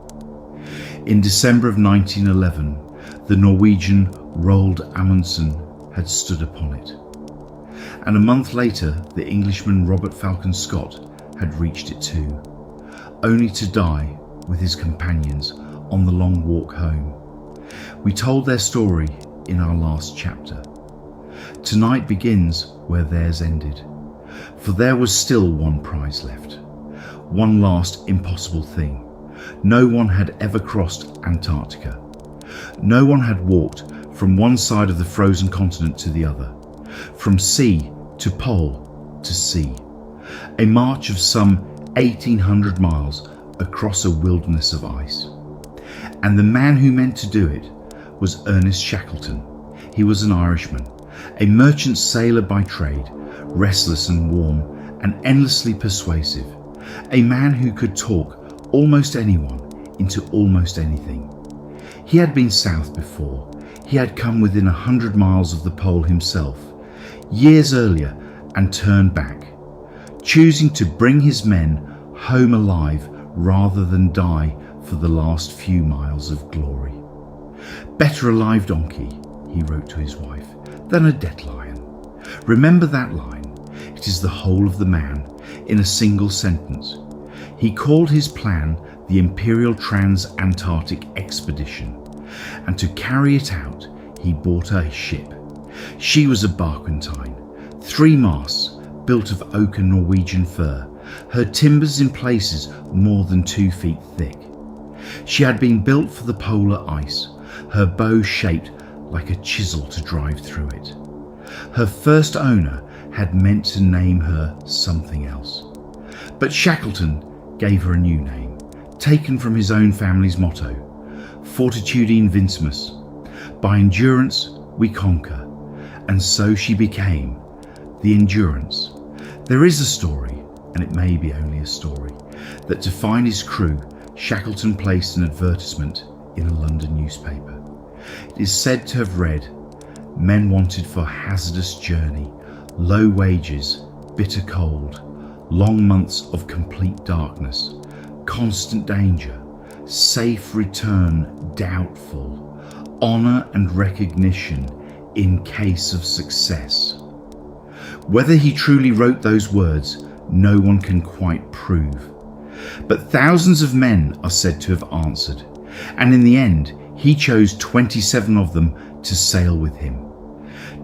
In December of 1911, the Norwegian Roald Amundsen had stood upon it, and a month later the Englishman Robert Falcon Scott had reached it too, only to die with his companions on the long walk home. We told their story in our last chapter. Tonight begins where theirs ended. For there was still one prize left, one last impossible thing. No one had ever crossed Antarctica. No one had walked from one side of the frozen continent to the other, from sea to pole to sea, a march of some 1,800 miles across a wilderness of ice. And the man who meant to do it was Ernest Shackleton. He was an Irishman, a merchant sailor by trade, restless and warm and endlessly persuasive, a man who could talk almost anyone into almost anything. He had been south before. He had come within 100 miles of the pole himself, years earlier, and turned back, choosing to bring his men home alive rather than die for the last few miles of glory. Better a live donkey, he wrote to his wife, than a dead lion. Remember that line. It is the whole of the man in a single sentence. He called his plan the Imperial Trans-Antarctic Expedition, and to carry it out he bought a ship. She was a barquentine, 3 masts, built of oak and Norwegian fir, her timbers in places more than 2 feet thick. She had been built for the polar ice, her bow shaped like a chisel to drive through it. Her first owner had meant to name her something else, but Shackleton gave her a new name, taken from his own family's motto, Fortitude Vincimus, by endurance we conquer, and so she became the Endurance. There is a story, and it may be only a story, that to find his crew, Shackleton placed an advertisement in a London newspaper. It is said to have read, "Men wanted for hazardous journey, low wages, bitter cold, long months of complete darkness, constant danger, safe return doubtful, honour and recognition in case of success." Whether he truly wrote those words, no one can quite prove. But thousands of men are said to have answered, and in the end, he chose 27 of them to sail with him.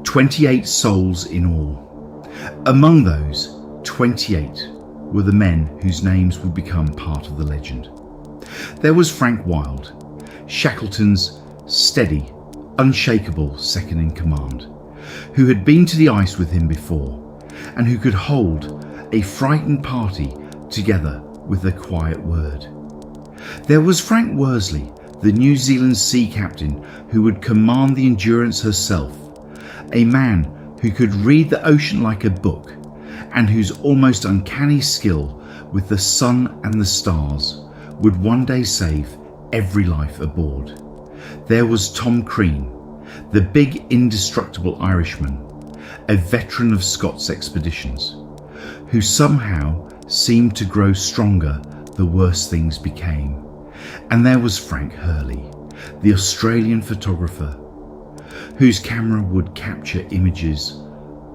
28 souls in all. Among those 28 were the men whose names would become part of the legend. There was Frank Wild, Shackleton's steady, unshakable second in command, who had been to the ice with him before, and who could hold a frightened party together with a quiet word. There was Frank Worsley, the New Zealand sea captain who would command the Endurance herself, a man who could read the ocean like a book, and whose almost uncanny skill with the sun and the stars would one day save every life aboard. There was Tom Crean, the big indestructible Irishman, a veteran of Scott's expeditions, who somehow seemed to grow stronger the worse things became. And there was Frank Hurley, the Australian photographer, whose camera would capture images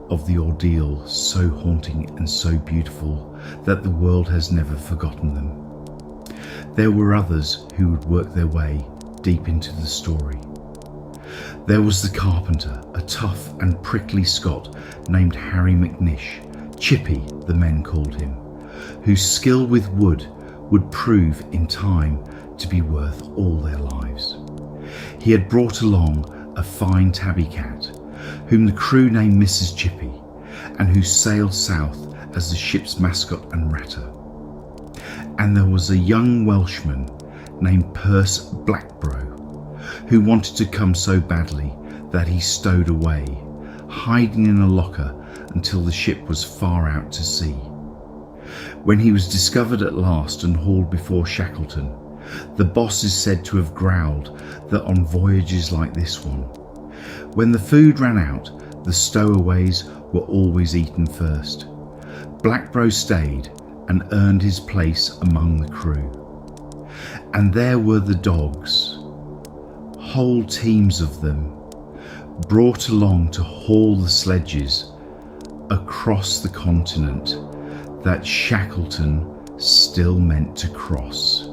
of the ordeal so haunting and so beautiful that the world has never forgotten them. There were others who would work their way deep into the story. There was the carpenter, a tough and prickly Scot named Harry McNish, Chippy the men called him, whose skill with wood would prove in time to be worth all their lives. He had brought along a fine tabby cat, whom the crew named Mrs. Chippy, and who sailed south as the ship's mascot and ratter. And there was a young Welshman named Perce Blackbrow, who wanted to come so badly that he stowed away, hiding in a locker until the ship was far out to sea. When he was discovered at last and hauled before Shackleton, the boss is said to have growled that on voyages like this one, when the food ran out, the stowaways were always eaten first. Blackbrow stayed and earned his place among the crew. And there were the dogs, whole teams of them, brought along to haul the sledges across the continent that Shackleton still meant to cross.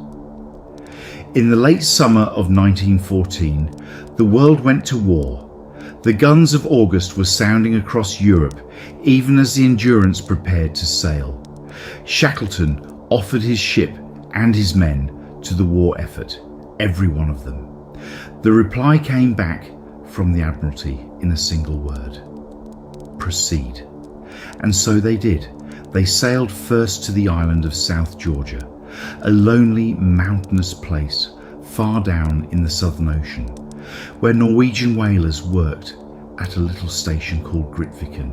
In the late summer of 1914, the world went to war. The guns of August were sounding across Europe, even as the Endurance prepared to sail. Shackleton offered his ship and his men to the war effort, every one of them. The reply came back from the Admiralty in a single word: proceed. And so they did. They sailed first to the island of South Georgia, a lonely mountainous place far down in the Southern Ocean, where Norwegian whalers worked at a little station called Grytviken.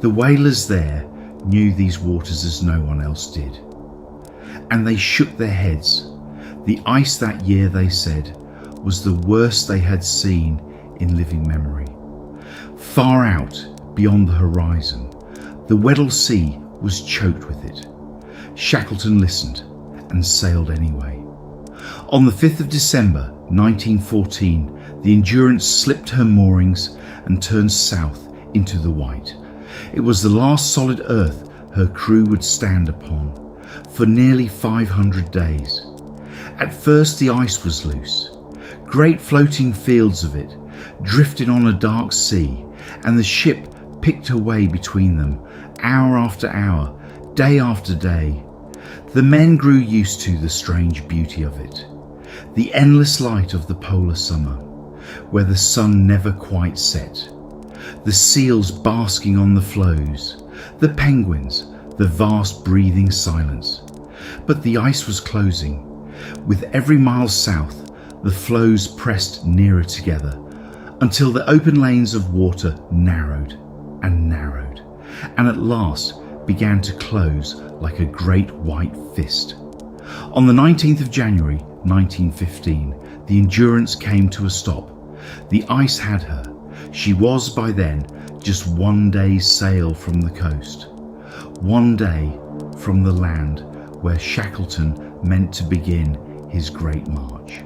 The whalers there knew these waters as no one else did, and they shook their heads. The ice that year, they said, was the worst they had seen in living memory. Far out beyond the horizon, the Weddell Sea was choked with it. Shackleton listened and sailed anyway. On the 5th of December 1914, the Endurance slipped her moorings and turned south into the White. It was the last solid earth her crew would stand upon for nearly 500 days. At first the ice was loose, great floating fields of it drifted on a dark sea, and the ship picked her way between them, hour after hour, day after day. The men grew used to the strange beauty of it. The endless light of the polar summer, where the sun never quite set. The seals basking on the floes, the penguins, the vast breathing silence. But the ice was closing. With every mile south, the floes pressed nearer together, until the open lanes of water narrowed, and at last began to close like a great white fist. On the 19th of January 1915, the Endurance came to a stop. The ice had her. She was by then just one day's sail from the coast. One day from the land where Shackleton meant to begin his great march.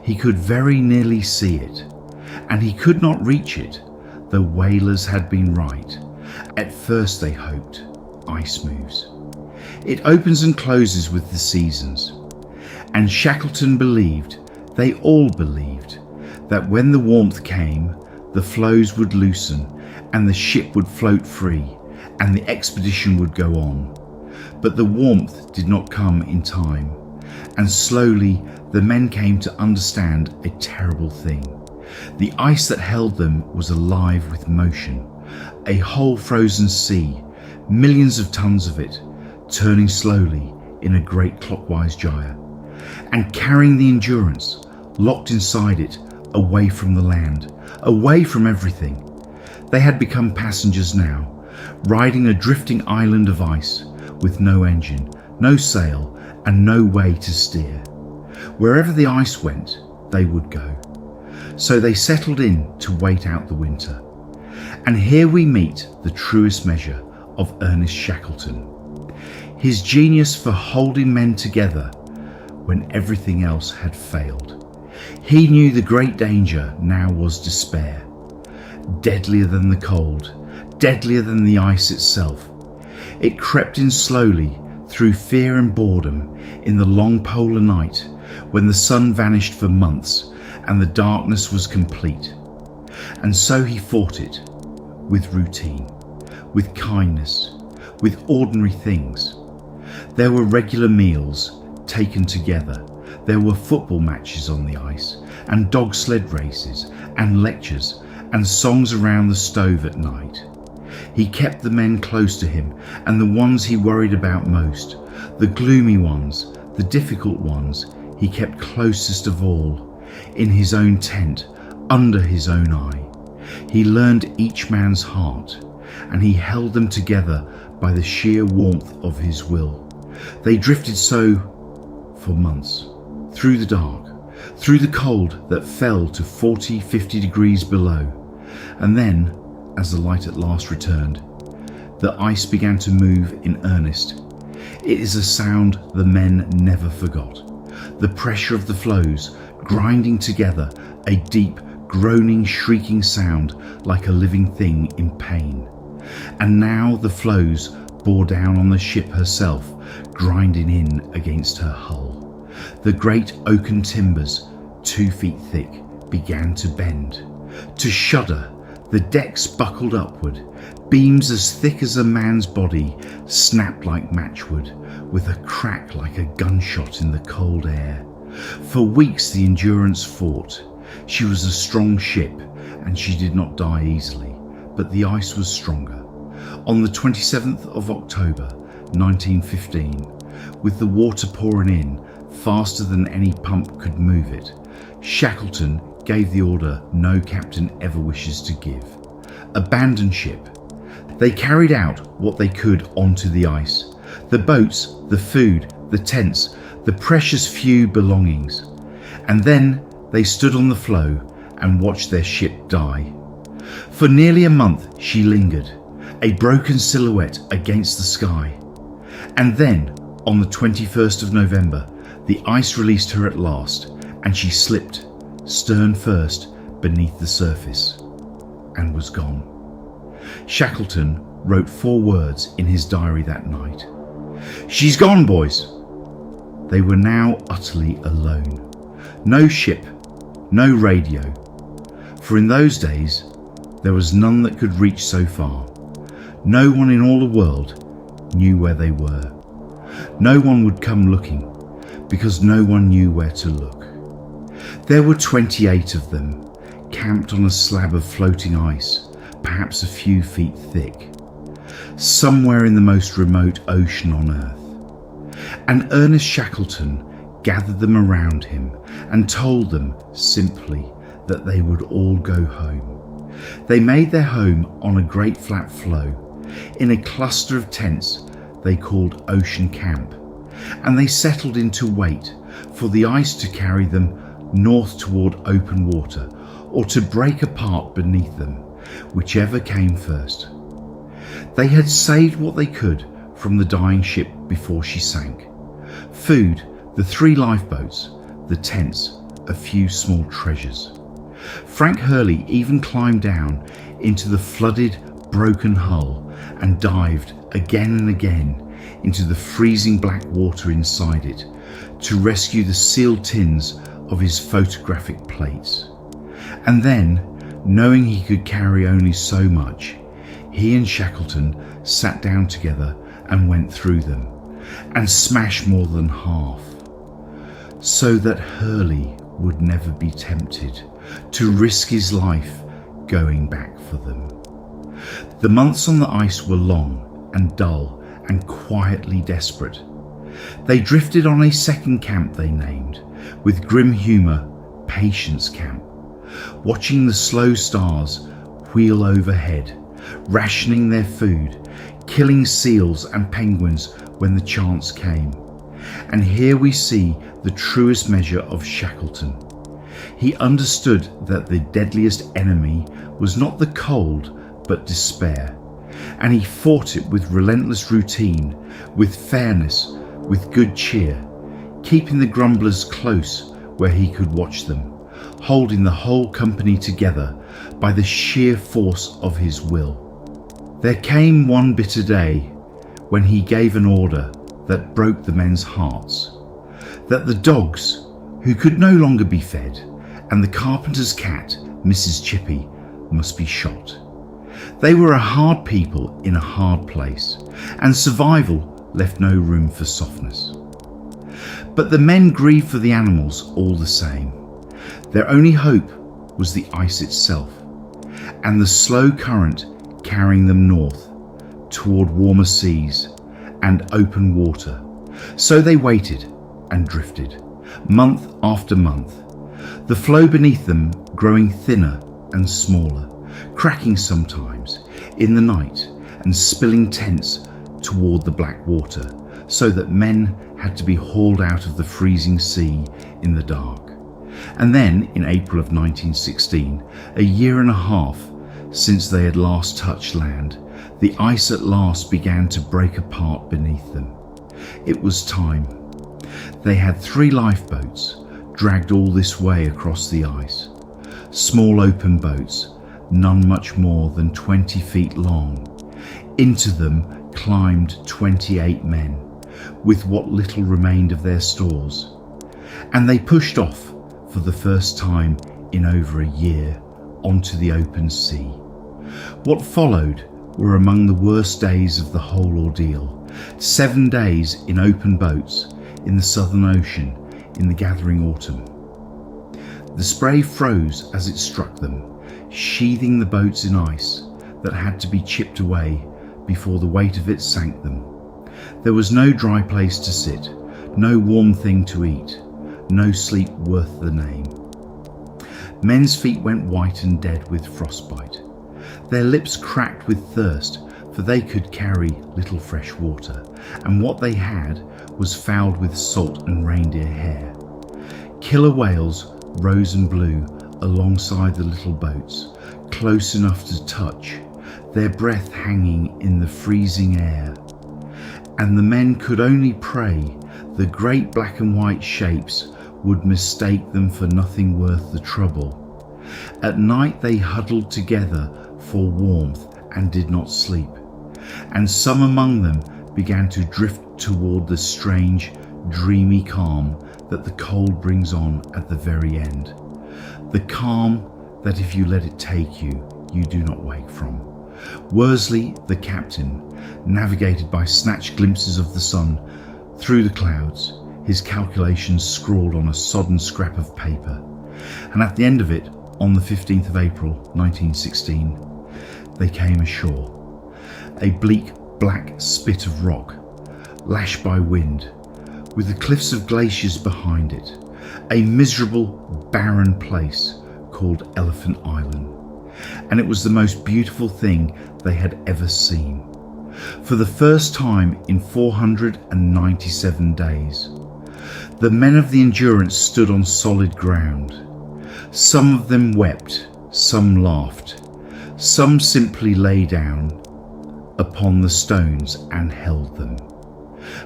He could very nearly see it, and he could not reach it. The whalers had been right. At first they hoped. Ice moves. It opens and closes with the seasons. And Shackleton believed, they all believed, that when the warmth came, the floes would loosen and the ship would float free and the expedition would go on. But the warmth did not come in time, and slowly the men came to understand a terrible thing. The ice that held them was alive with motion, a whole frozen sea, millions of tons of it, turning slowly in a great clockwise gyre, and carrying the Endurance, locked inside it, away from the land, away from everything. They had become passengers now, riding a drifting island of ice, with no engine, no sail, and no way to steer. Wherever the ice went, they would go. So they settled in to wait out the winter. And here we meet the truest measure of Ernest Shackleton. His genius for holding men together when everything else had failed. He knew the great danger now was despair. Deadlier than the cold, deadlier than the ice itself. It crept in slowly through fear and boredom in the long polar night when the sun vanished for months and the darkness was complete. And so he fought it with routine, with kindness, with ordinary things. There were regular meals taken together. There were football matches on the ice, and dog sled races, and lectures, and songs around the stove at night. He kept the men close to him, and the ones he worried about most, the gloomy ones, the difficult ones, he kept closest of all, in his own tent, under his own eye. He learned each man's heart, and he held them together by the sheer warmth of his will. They drifted so for months, through the dark, through the cold that fell to 40, 50 degrees below. And then, as the light at last returned, the ice began to move in earnest. It is a sound the men never forgot. The pressure of the floes grinding together, a deep, groaning, shrieking sound like a living thing in pain. And now the floes bore down on the ship herself, grinding in against her hull. The great oaken timbers, 2 feet thick, began to bend, to shudder. The decks buckled upward. Beams as thick as a man's body snapped like matchwood, with a crack like a gunshot in the cold air. For weeks the Endurance fought. She was a strong ship, and she did not die easily, but the ice was stronger. On the 27th of October, 1915, with the water pouring in faster than any pump could move it, Shackleton gave the order no captain ever wishes to give. Abandon ship. They carried out what they could onto the ice. The boats, the food, the tents, the precious few belongings. And then they stood on the floe and watched their ship die. For nearly a month she lingered, a broken silhouette against the sky. And then, on the 21st of November, the ice released her at last, and she slipped, stern first, beneath the surface, and was gone. Shackleton wrote 4 words in his diary that night. "She's gone, boys." They were now utterly alone. No ship, no radio. For in those days, there was none that could reach so far. No one in all the world knew where they were. No one would come looking, because no one knew where to look. There were 28 of them, camped on a slab of floating ice, perhaps a few feet thick, somewhere in the most remote ocean on earth. And Ernest Shackleton gathered them around him and told them simply that they would all go home. They made their home on a great flat floe, in a cluster of tents they called Ocean Camp, and they settled in to wait for the ice to carry them north toward open water, or to break apart beneath them, whichever came first. They had saved what they could from the dying ship before she sank. Food, the 3 lifeboats, the tents, a few small treasures. Frank Hurley even climbed down into the flooded, broken hull and dived again and again into the freezing black water inside it to rescue the sealed tins of his photographic plates. And then, knowing he could carry only so much, he and Shackleton sat down together and went through them, and smashed more than half, so that Hurley would never be tempted to risk his life going back for them. The months on the ice were long and dull and quietly desperate. They drifted on a second camp they named, with grim humour, Patience Camp, watching the slow stars wheel overhead, rationing their food, killing seals and penguins when the chance came. And here we see the truest measure of Shackleton. He understood that the deadliest enemy was not the cold, but despair, and he fought it with relentless routine, with fairness, with good cheer, keeping the grumblers close where he could watch them, holding the whole company together by the sheer force of his will. There came one bitter day when he gave an order that broke the men's hearts, that the dogs, who could no longer be fed, and the carpenter's cat, Mrs. Chippy, must be shot. They were a hard people in a hard place, and survival left no room for softness. But the men grieved for the animals all the same. Their only hope was the ice itself, and the slow current carrying them north toward warmer seas and open water. So they waited and drifted, month after month, the floe beneath them growing thinner and smaller, cracking sometimes in the night and spilling tents toward the black water, so that men had to be hauled out of the freezing sea in the dark. And then, in April of 1916, a year and a half since they had last touched land, the ice at last began to break apart beneath them. It was time. They had 3 lifeboats, dragged all this way across the ice. Small open boats, none much more than 20 feet long. Into them climbed 28 men, with what little remained of their stores. And they pushed off for the first time in over a year onto the open sea. What followed were among the worst days of the whole ordeal. 7 days in open boats in the Southern Ocean in the gathering autumn. The spray froze as it struck them, sheathing the boats in ice that had to be chipped away before the weight of it sank them. There was no dry place to sit, no warm thing to eat, no sleep worth the name. Men's feet went white and dead with frostbite. Their lips cracked with thirst, for they could carry little fresh water, and what they had was fouled with salt and reindeer hair. Killer whales rose and blew alongside the little boats, close enough to touch, their breath hanging in the freezing air. And the men could only pray the great black and white shapes would mistake them for nothing worth the trouble. At night they huddled together for warmth and did not sleep, and some among them began to drift toward the strange, dreamy calm that the cold brings on at the very end. The calm that if you let it take you, you do not wake from. Worsley, the captain, navigated by snatched glimpses of the sun through the clouds, his calculations scrawled on a sodden scrap of paper. And at the end of it, on the 15th of April 1916, they came ashore. A bleak black spit of rock, lashed by wind, with the cliffs of glaciers behind it, a miserable, barren place called Elephant Island. And it was the most beautiful thing they had ever seen. For the first time in 497 days, the men of the Endurance stood on solid ground. Some of them wept, some laughed, some simply lay down upon the stones and held them.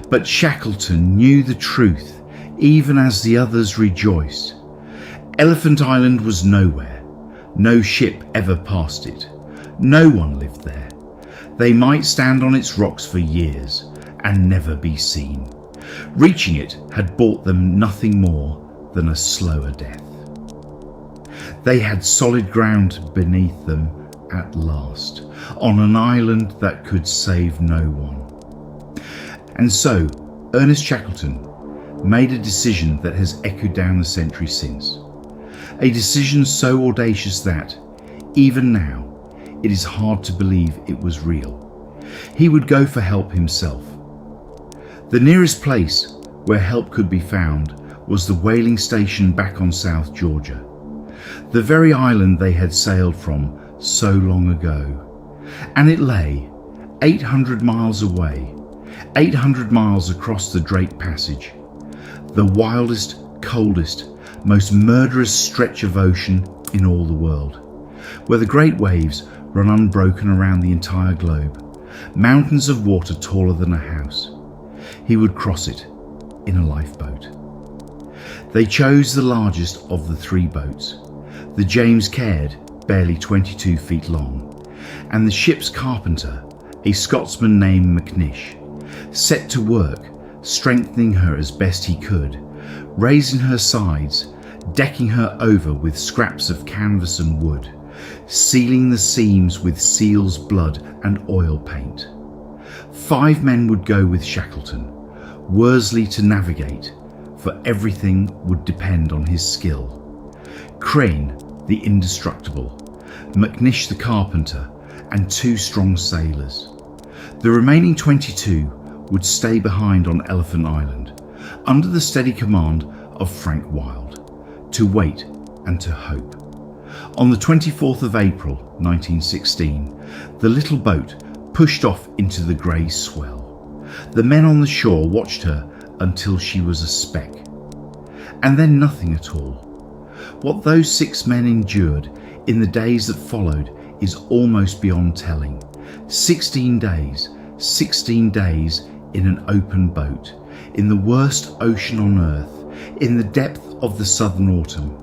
But Shackleton knew the truth, even as the others rejoiced. Elephant Island was nowhere. No ship ever passed it. No one lived there. They might stand on its rocks for years and never be seen. Reaching it had brought them nothing more than a slower death. They had solid ground beneath them at last, on an island that could save no one. And so, Ernest Shackleton made a decision that has echoed down the centuries since. A decision so audacious that, even now, it is hard to believe it was real. He would go for help himself. The nearest place where help could be found was the whaling station back on South Georgia, the very island they had sailed from so long ago. And it lay 800 miles away, 800 miles across the Drake Passage, the wildest, coldest, most murderous stretch of ocean in all the world, where the great waves run unbroken around the entire globe, mountains of water taller than a house. He would cross it in a lifeboat. They chose the largest of the three boats, the James Caird, barely 22 feet long, and the ship's carpenter, a Scotsman named McNish, set to work, strengthening her as best he could, raising her sides, decking her over with scraps of canvas and wood, sealing the seams with seal's blood and oil paint. 5 men would go with Shackleton, Worsley to navigate, for everything would depend on his skill. Crane, the indestructible, McNish the carpenter, and 2 strong sailors. The remaining 22 would stay behind on Elephant Island, under the steady command of Frank Wild, to wait and to hope. On the 24th of April 1916, the little boat pushed off into the grey swell. The men on the shore watched her until she was a speck, and then nothing at all. What those 6 men endured in the days that followed is almost beyond telling. 16 days in an open boat, in the worst ocean on earth, in the depth of the southern autumn.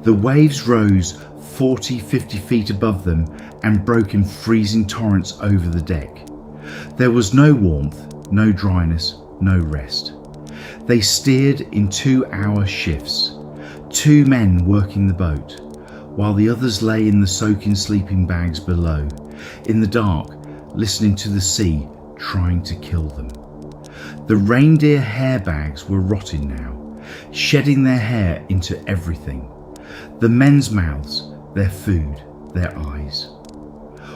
The waves rose 40-50 feet above them and broke in freezing torrents over the deck. There was no warmth, no dryness, no rest. They steered in 2-hour shifts, 2 men working the boat, while the others lay in the soaking sleeping bags below, in the dark, listening to the sea trying to kill them. The reindeer hair bags were rotting now, shedding their hair into everything. The men's mouths, their food, their eyes.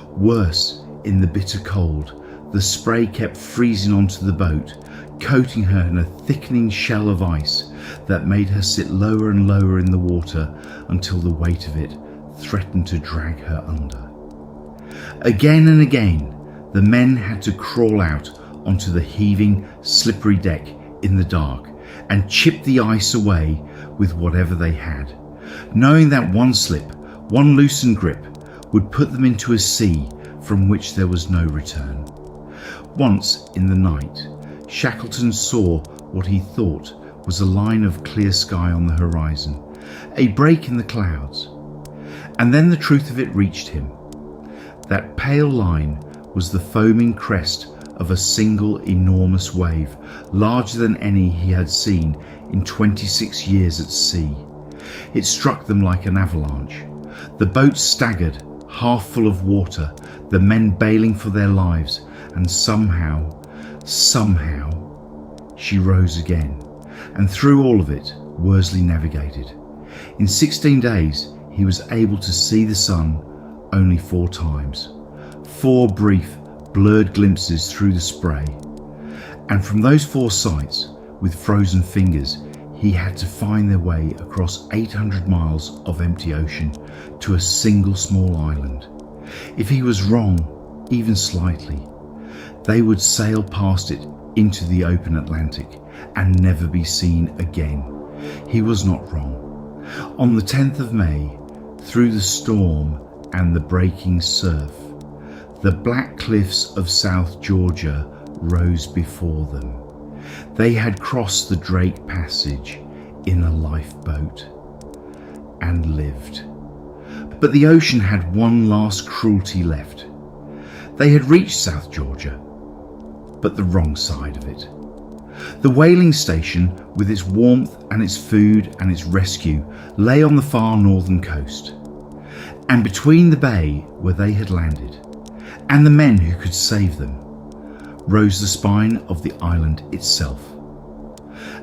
Worse, in the bitter cold, the spray kept freezing onto the boat, coating her in a thickening shell of ice that made her sit lower and lower in the water until the weight of it threatened to drag her under. Again and again, the men had to crawl out onto the heaving, slippery deck in the dark and chip the ice away with whatever they had, knowing that one slip, one loosened grip, would put them into a sea from which there was no return. Once in the night, Shackleton saw what he thought was a line of clear sky on the horizon, a break in the clouds. And then the truth of it reached him. That pale line was the foaming crest of a single enormous wave, larger than any he had seen in 26 years at sea. It struck them like an avalanche. The boat staggered, half full of water, the men bailing for their lives, and somehow, she rose again, and through all of it, Worsley navigated. In 16 days, he was able to see the sun only 4 times, 4 brief, blurred glimpses through the spray. And from those 4 sights, with frozen fingers, he had to find their way across 800 miles of empty ocean to a single small island. If he was wrong, even slightly, they would sail past it into the open Atlantic and never be seen again. He was not wrong. On the 10th of May, through the storm and the breaking surf, the black cliffs of South Georgia rose before them. They had crossed the Drake Passage in a lifeboat and lived. But the ocean had one last cruelty left. They had reached South Georgia, but the wrong side of it. The whaling station, with its warmth and its food and its rescue, lay on the far northern coast. And between the bay where they had landed and the men who could save them, rose the spine of the island itself.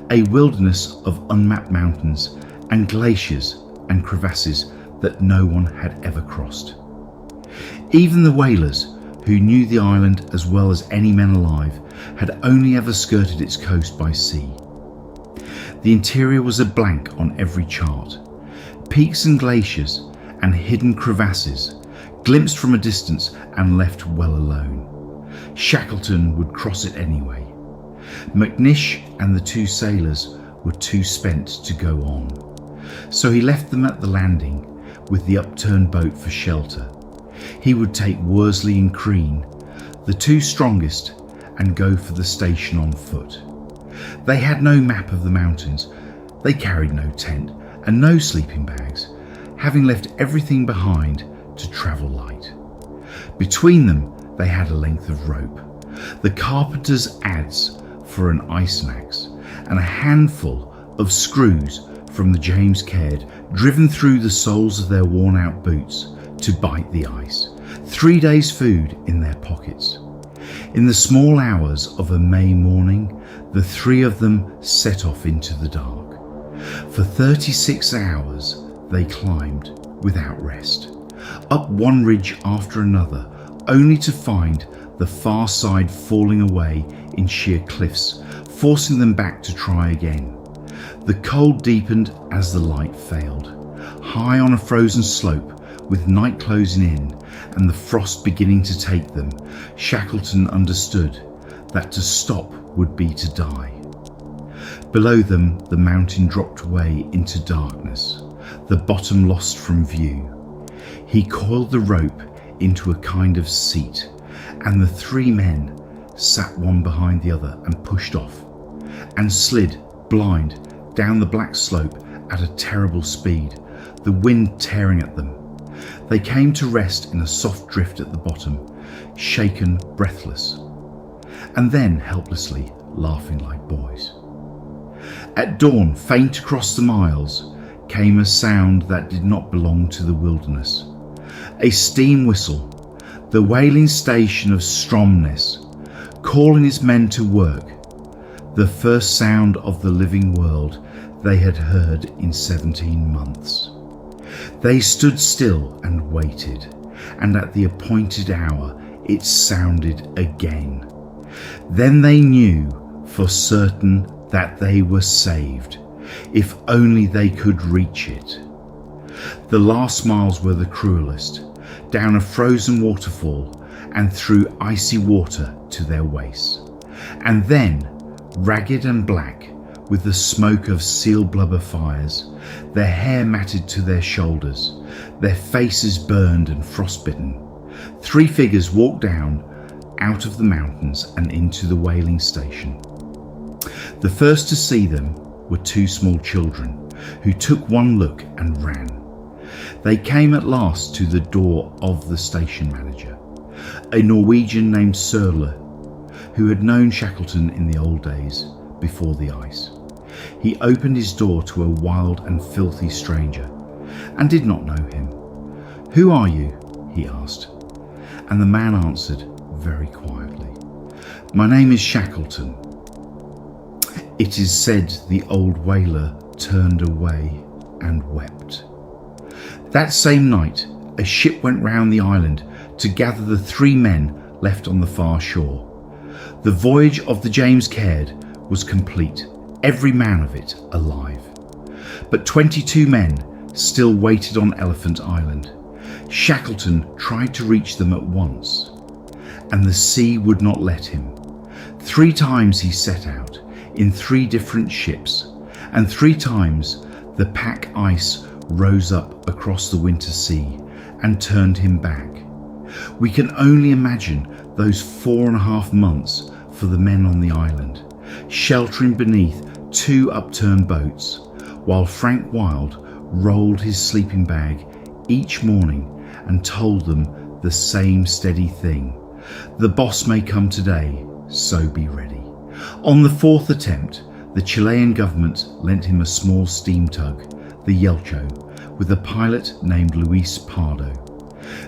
A wilderness of unmapped mountains and glaciers and crevasses that no one had ever crossed. Even the whalers, who knew the island as well as any men alive, had only ever skirted its coast by sea. The interior was a blank on every chart. Peaks and glaciers and hidden crevasses, glimpsed from a distance and left well alone. Shackleton would cross it anyway. McNish and the 2 sailors were too spent to go on, so he left them at the landing with the upturned boat for shelter. He would take Worsley and Crean, the 2 strongest, and go for the station on foot. They had no map of the mountains. They carried no tent and no sleeping bags, having left everything behind to travel light. Between them, they had a length of rope, the carpenter's adze for an ice axe, and a handful of screws from the James Caird driven through the soles of their worn-out boots to bite the ice. 3 days' food in their pockets. In the small hours of a May morning, the 3 of them set off into the dark. For 36 hours they climbed without rest, up one ridge after another, only to find the far side falling away in sheer cliffs, forcing them back to try again. The cold deepened as the light failed. High on a frozen slope, with night closing in and the frost beginning to take them, Shackleton understood that to stop would be to die. Below them, the mountain dropped away into darkness, the bottom lost from view. He coiled the rope into a kind of seat, and the 3 men sat one behind the other and pushed off, and slid, blind, down the black slope at a terrible speed, the wind tearing at them. They came to rest in a soft drift at the bottom, shaken, breathless, and then helplessly laughing like boys. At dawn, faint across the miles, came a sound that did not belong to the wilderness. A steam whistle, the whaling station of Stromness, calling its men to work, the first sound of the living world they had heard in 17 months. They stood still and waited, and at the appointed hour it sounded again. Then they knew for certain that they were saved, if only they could reach it. The last miles were the cruelest, down a frozen waterfall and through icy water to their waists, and then, ragged and black with the smoke of seal blubber fires, their hair matted to their shoulders, their faces burned and frostbitten, 3 figures walked down out of the mountains and into the whaling station. The first to see them were 2 small children, who took one look and ran. They came at last to the door of the station manager, a Norwegian named Sørle, who had known Shackleton in the old days before the ice. He opened his door to a wild and filthy stranger, and did not know him. "Who are you?" he asked, and the man answered very quietly, "My name is Shackleton." It is said the old whaler turned away. and wept. That same night, a ship went round the island to gather the 3 men left on the far shore. The voyage of the James Caird was complete, every man of it alive. But 22 men still waited on Elephant Island. Shackleton tried to reach them at once, and the sea would not let him. 3 times he set out in 3 different ships, and 3 times the pack ice rose up across the winter sea and turned him back. We can only imagine those 4.5 months for the men on the island, sheltering beneath 2 upturned boats, while Frank Wild rolled his sleeping bag each morning and told them the same steady thing: the boss may come today, so be ready. On the 4th attempt, the Chilean government lent him a small steam tug, the Yelcho, with a pilot named Luis Pardo.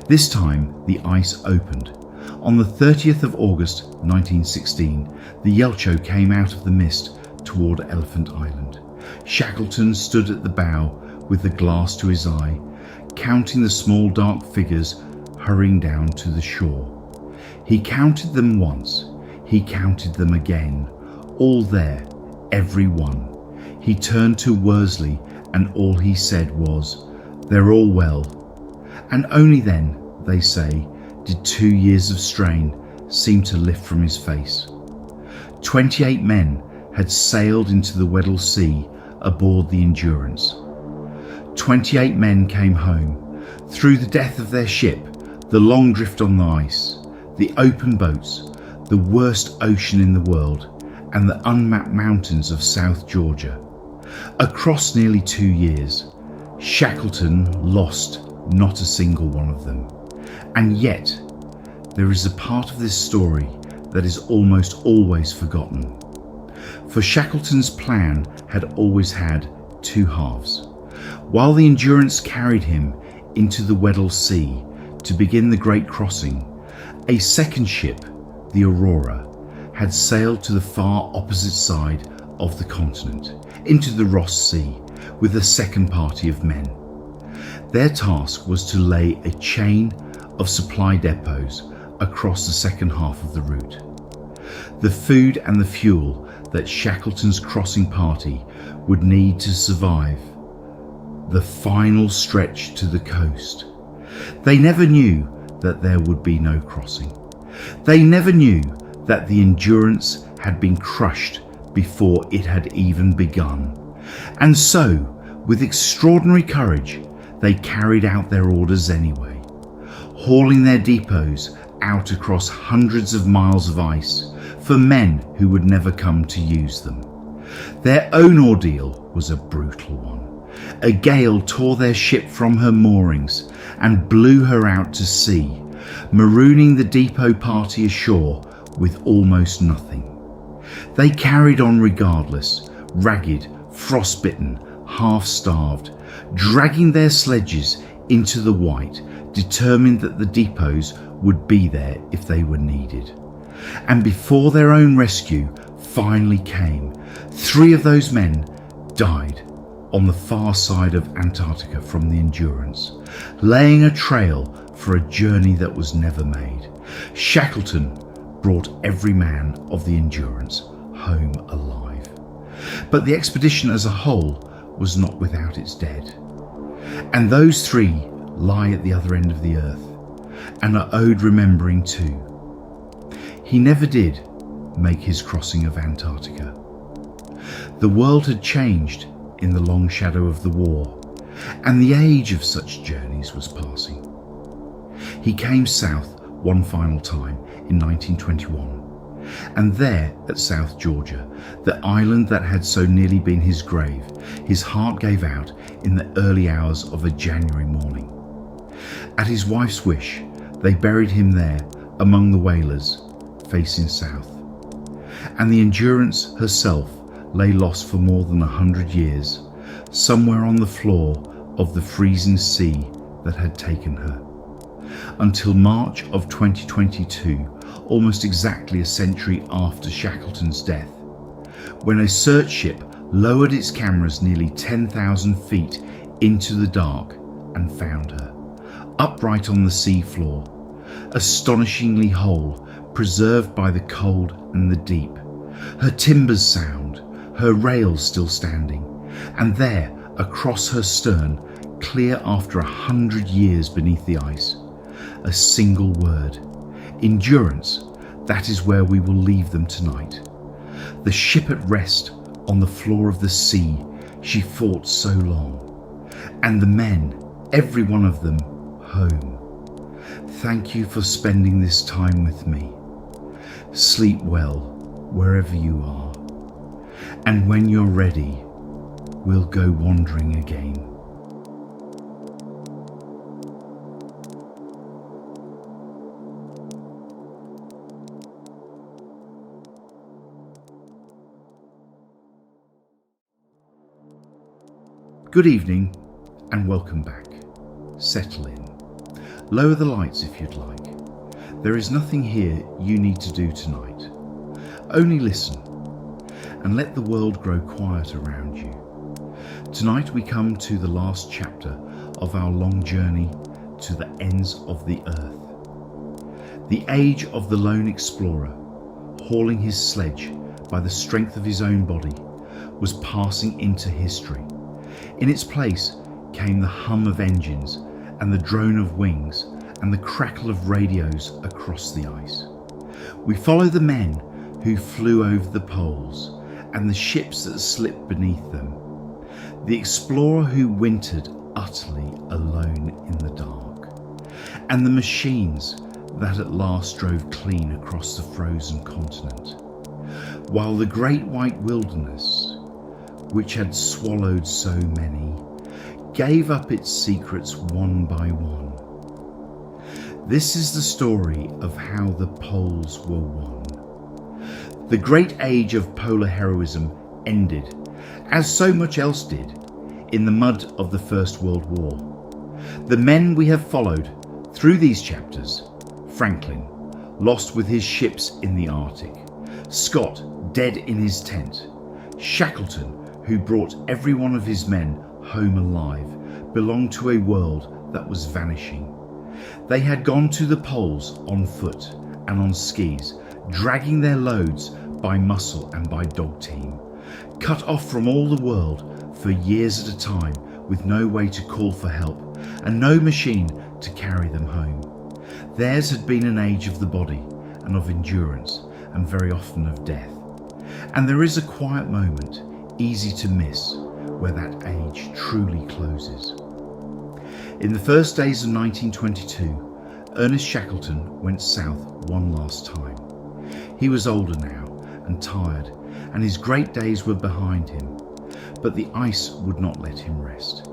This time the ice opened. On the 30th of August 1916, the Yelcho came out of the mist toward Elephant Island. Shackleton stood at the bow with the glass to his eye, counting the small dark figures hurrying down to the shore. He counted them once, he counted them again, all there, every one. He turned to Worsley and all he said was, "They're all well." And only then, they say, did 2 years of strain seem to lift from his face. 28 men had sailed into the Weddell Sea aboard the Endurance. 28 men came home through the death of their ship, the long drift on the ice, the open boats, the worst ocean in the world, and the unmapped mountains of South Georgia. Across nearly 2 years, Shackleton lost not a single one of them. And yet, there is a part of this story that is almost always forgotten. For Shackleton's plan had always had 2 halves. While the Endurance carried him into the Weddell Sea to begin the Great Crossing, a second ship, the Aurora, had sailed to the far opposite side of the continent, into the Ross Sea, with a second party of men. Their task was to lay a chain of supply depots across the second half of the route. The food and the fuel that Shackleton's crossing party would need to survive the final stretch to the coast. They never knew that there would be no crossing. They never knew that the Endurance had been crushed before it had even begun. And so, with extraordinary courage, they carried out their orders anyway, hauling their depots out across hundreds of miles of ice for men who would never come to use them. Their own ordeal was a brutal one. A gale tore their ship from her moorings and blew her out to sea, marooning the depot party ashore with almost nothing. They carried on regardless, ragged, frostbitten, half-starved, dragging their sledges into the white, determined that the depots would be there if they were needed. And before their own rescue finally came, 3 of those men died on the far side of Antarctica from the Endurance, laying a trail for a journey that was never made. Shackleton brought every man of the Endurance home alive. But the expedition as a whole was not without its dead. And those 3 lie at the other end of the earth and are owed remembering too. He never did make his crossing of Antarctica. The world had changed in the long shadow of the war, and the age of such journeys was passing. He came south one final time in 1921, and there at South Georgia, the island that had so nearly been his grave, his heart gave out in the early hours of a January morning. At his wife's wish, they buried him there among the whalers, facing south. And the Endurance herself lay lost for more than 100 years, somewhere on the floor of the freezing sea that had taken her. Until March of 2022, almost exactly a century after Shackleton's death, when a search ship lowered its cameras nearly 10,000 feet into the dark and found her, upright on the sea floor, astonishingly whole, preserved by the cold and the deep, her timbers sound, her rails still standing, and there, across her stern, clear after 100 years beneath the ice, a single word: endurance. That is where we will leave them tonight. The ship at rest on the floor of the sea she fought so long, and the men, every one of them, home. Thank you for spending this time with me. Sleep well wherever you are, and when you're ready, we'll go wandering again. Good evening and welcome back. Settle in. Lower the lights if you'd like. There is nothing here you need to do tonight. Only listen and let the world grow quiet around you. Tonight we come to the last chapter of our long journey to the ends of the earth. The age of the lone explorer, hauling his sledge by the strength of his own body, was passing into history. In its place came the hum of engines and the drone of wings and the crackle of radios across the ice. We follow the men who flew over the poles and the ships that slipped beneath them. The explorer who wintered utterly alone in the dark, and the machines that at last drove clean across the frozen continent, while the great white wilderness, which had swallowed so many, gave up its secrets one by one. This is the story of how the poles were won. The great age of polar heroism ended, as so much else did, in the mud of the First World War. The men we have followed through these chapters: Franklin, lost with his ships in the Arctic; Scott, dead in his tent; Shackleton, who brought every one of his men home alive, belonged to a world that was vanishing. They had gone to the poles on foot and on skis, dragging their loads by muscle and by dog team, cut off from all the world for years at a time, with no way to call for help and no machine to carry them home. Theirs had been an age of the body and of endurance, and very often of death. And there is a quiet moment, easy to miss, where that age truly closes. In the first days of 1922, Ernest Shackleton went south one last time. He was older now and tired, and his great days were behind him, but the ice would not let him rest.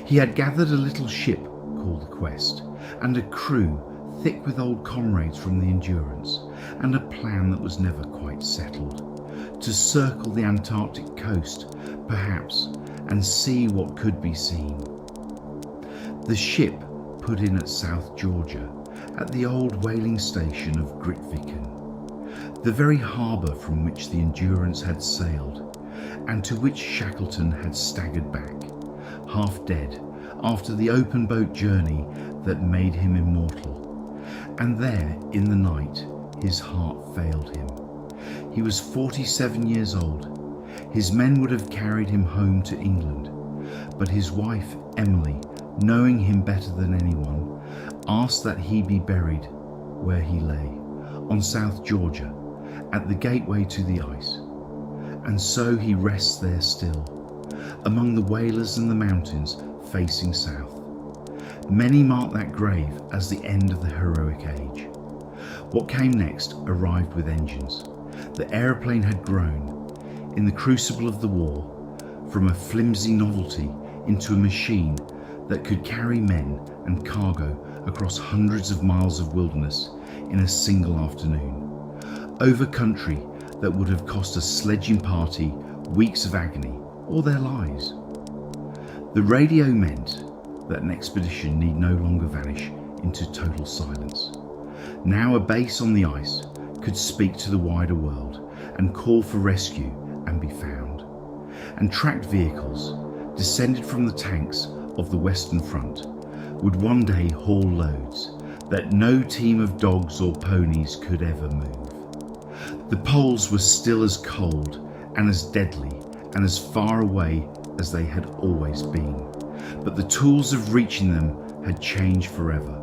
He had gathered a little ship called the Quest, and a crew thick with old comrades from the Endurance, and a plan that was never quite settled: to circle the Antarctic coast, perhaps, and see what could be seen. The ship put in at South Georgia, at the old whaling station of Grytviken, the very harbour from which the Endurance had sailed, and to which Shackleton had staggered back, half dead, after the open boat journey that made him immortal. And there, in the night, his heart failed him. He was 47 years old. His men would have carried him home to England, but his wife, Emily, knowing him better than anyone, asked that he be buried where he lay, on South Georgia, at the gateway to the ice. And so he rests there still, among the whalers and the mountains facing south. Many mark that grave as the end of the heroic age. What came next arrived with engines. The aeroplane had grown, in the crucible of the war, from a flimsy novelty into a machine that could carry men and cargo across hundreds of miles of wilderness in a single afternoon, over country that would have cost a sledging party weeks of agony or their lives. The radio meant that an expedition need no longer vanish into total silence. Now a base on the ice could speak to the wider world and call for rescue and be found. and tracked vehicles, descended from the tanks of the Western Front, would one day haul loads that no team of dogs or ponies could ever move. The poles were still as cold and as deadly and as far away as they had always been, but the tools of reaching them had changed forever,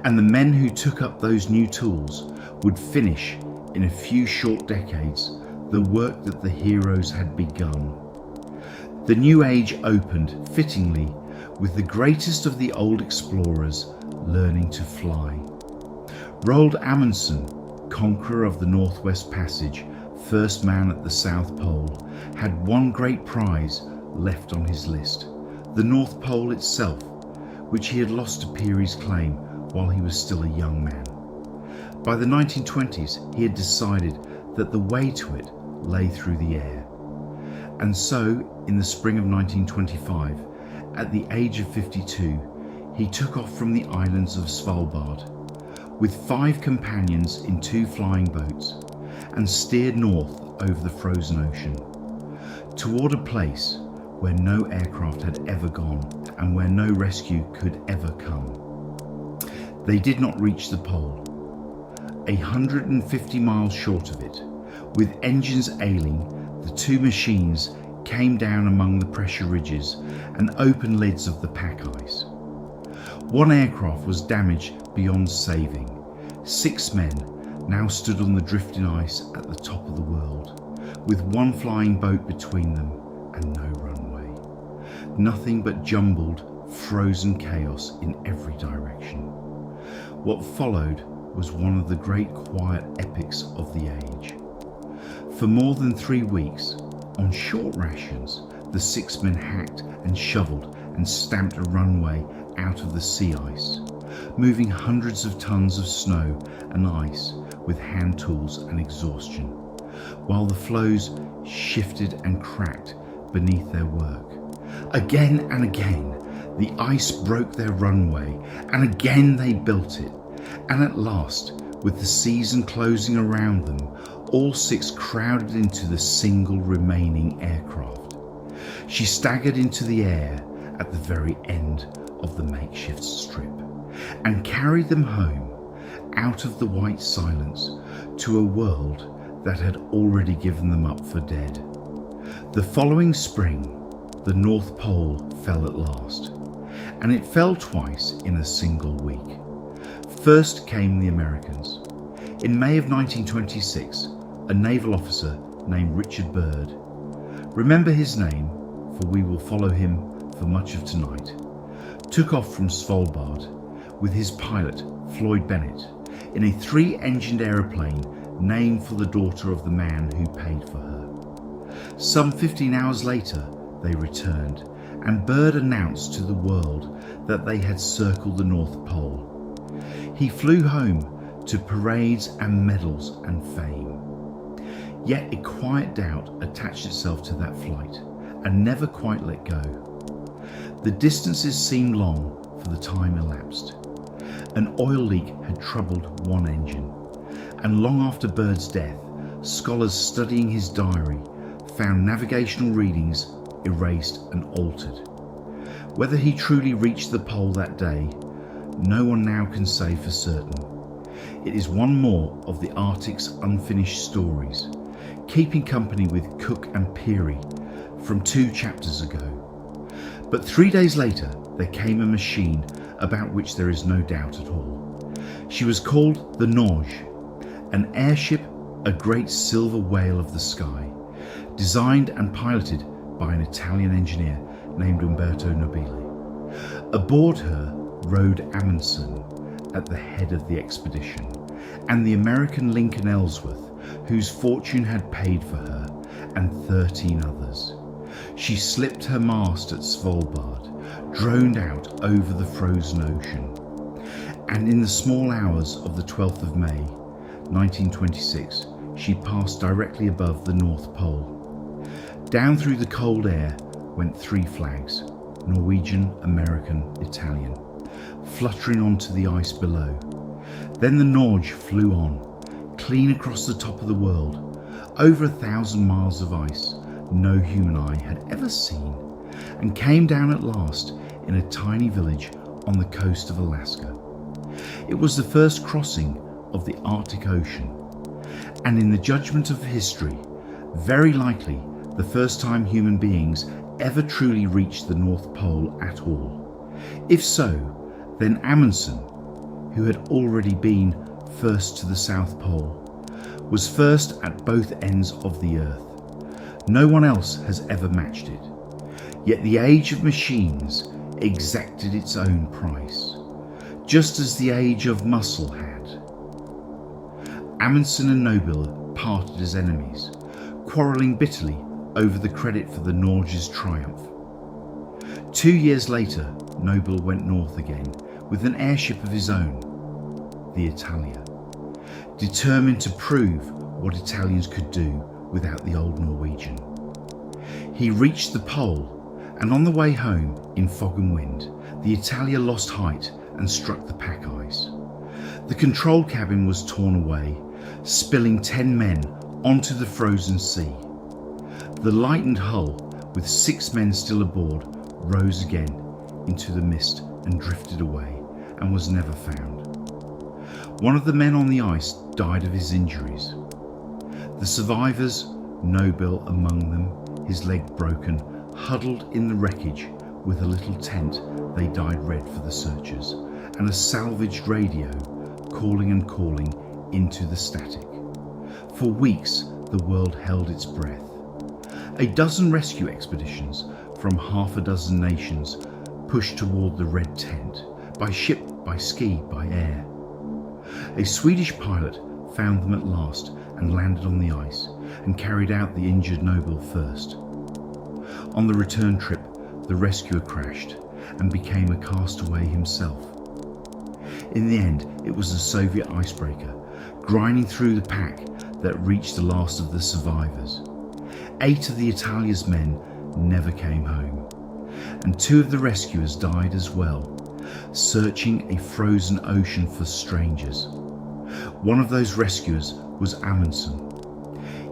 and the men who took up those new tools would finish in a few short decades the work that the heroes had begun. The new age opened fittingly with the greatest of the old explorers learning to fly. Roald Amundsen, conqueror of the Northwest Passage, first man at the South Pole, had one great prize left on his list, the North Pole itself, which he had lost to Peary's claim while he was still a young man. By the 1920s, he had decided that the way to it lay through the air. And so, in the spring of 1925, at the age of 52, he took off from the islands of Svalbard with 5 companions in 2 flying boats and steered north over the frozen ocean toward a place where no aircraft had ever gone and where no rescue could ever come. They did not reach the pole. 150 miles short of it, with engines ailing, the 2 machines came down among the pressure ridges and open lids of the pack ice. 1 aircraft was damaged beyond saving. 6 men now stood on the drifting ice at the top of the world, with 1 flying boat between them and no runway. Nothing but jumbled, frozen chaos in every direction. What followed was one of the great quiet epics of the age. For more than 3 weeks, on short rations, the 6 men hacked and shoveled and stamped a runway out of the sea ice, moving hundreds of tons of snow and ice with hand tools and exhaustion, while the floes shifted and cracked beneath their work. Again and again, the ice broke their runway, and again they built it, and at last, with the season closing around them, all 6 crowded into the single remaining aircraft. She staggered into the air at the very end of the makeshift strip and carried them home out of the white silence to a world that had already given them up for dead. The following spring, the North Pole fell at last, and it fell twice in a single week. First came the Americans. In May of 1926, a naval officer named Richard Byrd, remember his name, for we will follow him for much of tonight, took off from Svalbard with his pilot, Floyd Bennett, in a 3-engined aeroplane named for the daughter of the man who paid for her. Some 15 hours later, they returned, and Byrd announced to the world that they had circled the North Pole. He flew home to parades and medals and fame. Yet a quiet doubt attached itself to that flight and never quite let go. The distances seemed long for the time elapsed. An oil leak had troubled 1 engine, and long after Byrd's death, scholars studying his diary found navigational readings erased and altered. Whether he truly reached the pole that day, no one now can say for certain. It is one more of the Arctic's unfinished stories, keeping company with Cook and Peary from 2 chapters ago. But 3 days later, there came a machine about which there is no doubt at all. She was called the Norge, an airship, a great silver whale of the sky, designed and piloted by an Italian engineer named Umberto Nobile. Aboard her rode Amundsen at the head of the expedition, and the American Lincoln Ellsworth, whose fortune had paid for her, and 13 others. She slipped her mast at Svalbard, droned out over the frozen ocean, and in the small hours of the 12th of May, 1926, she passed directly above the North Pole. Down through the cold air went 3 flags, Norwegian, American, Italian, fluttering onto the ice below. Then the Norge flew on, clean across the top of the world, over 1,000 miles of ice, no human eye had ever seen, and came down at last in a tiny village on the coast of Alaska. It was the first crossing of the Arctic Ocean, and in the judgment of history, very likely the first time human beings ever truly reached the North Pole at all. If so, then Amundsen, who had already been first to the South Pole, was first at both ends of the Earth. No one else has ever matched it. Yet the age of machines exacted its own price, just as the age of muscle had. Amundsen and Nobile parted as enemies, quarrelling bitterly over the credit for the Norge's triumph. 2 years later, Nobile went north again with an airship of his own, the Italia, determined to prove what Italians could do without the old Norwegian. He reached the pole, and on the way home, in fog and wind, the Italia lost height and struck the pack ice. The control cabin was torn away, spilling 10 men onto the frozen sea. The lightened hull, with 6 men still aboard, rose again into the mist and drifted away, and was never found. One of the men on the ice died of his injuries. The survivors, Nobile among them, his leg broken, huddled in the wreckage with a little tent they dyed red for the searchers, and a salvaged radio calling and calling into the static. For weeks the world held its breath. A dozen rescue expeditions from half a dozen nations pushed toward the red tent, by ship, by ski, by air. A Swedish pilot found them at last and landed on the ice, and carried out the injured Nobile first. On the return trip, the rescuer crashed and became a castaway himself. In the end, it was the Soviet icebreaker, grinding through the pack, that reached the last of the survivors. 8 of the Italia's men never came home, and 2 of the rescuers died as well, searching a frozen ocean for strangers. One of those rescuers was Amundsen.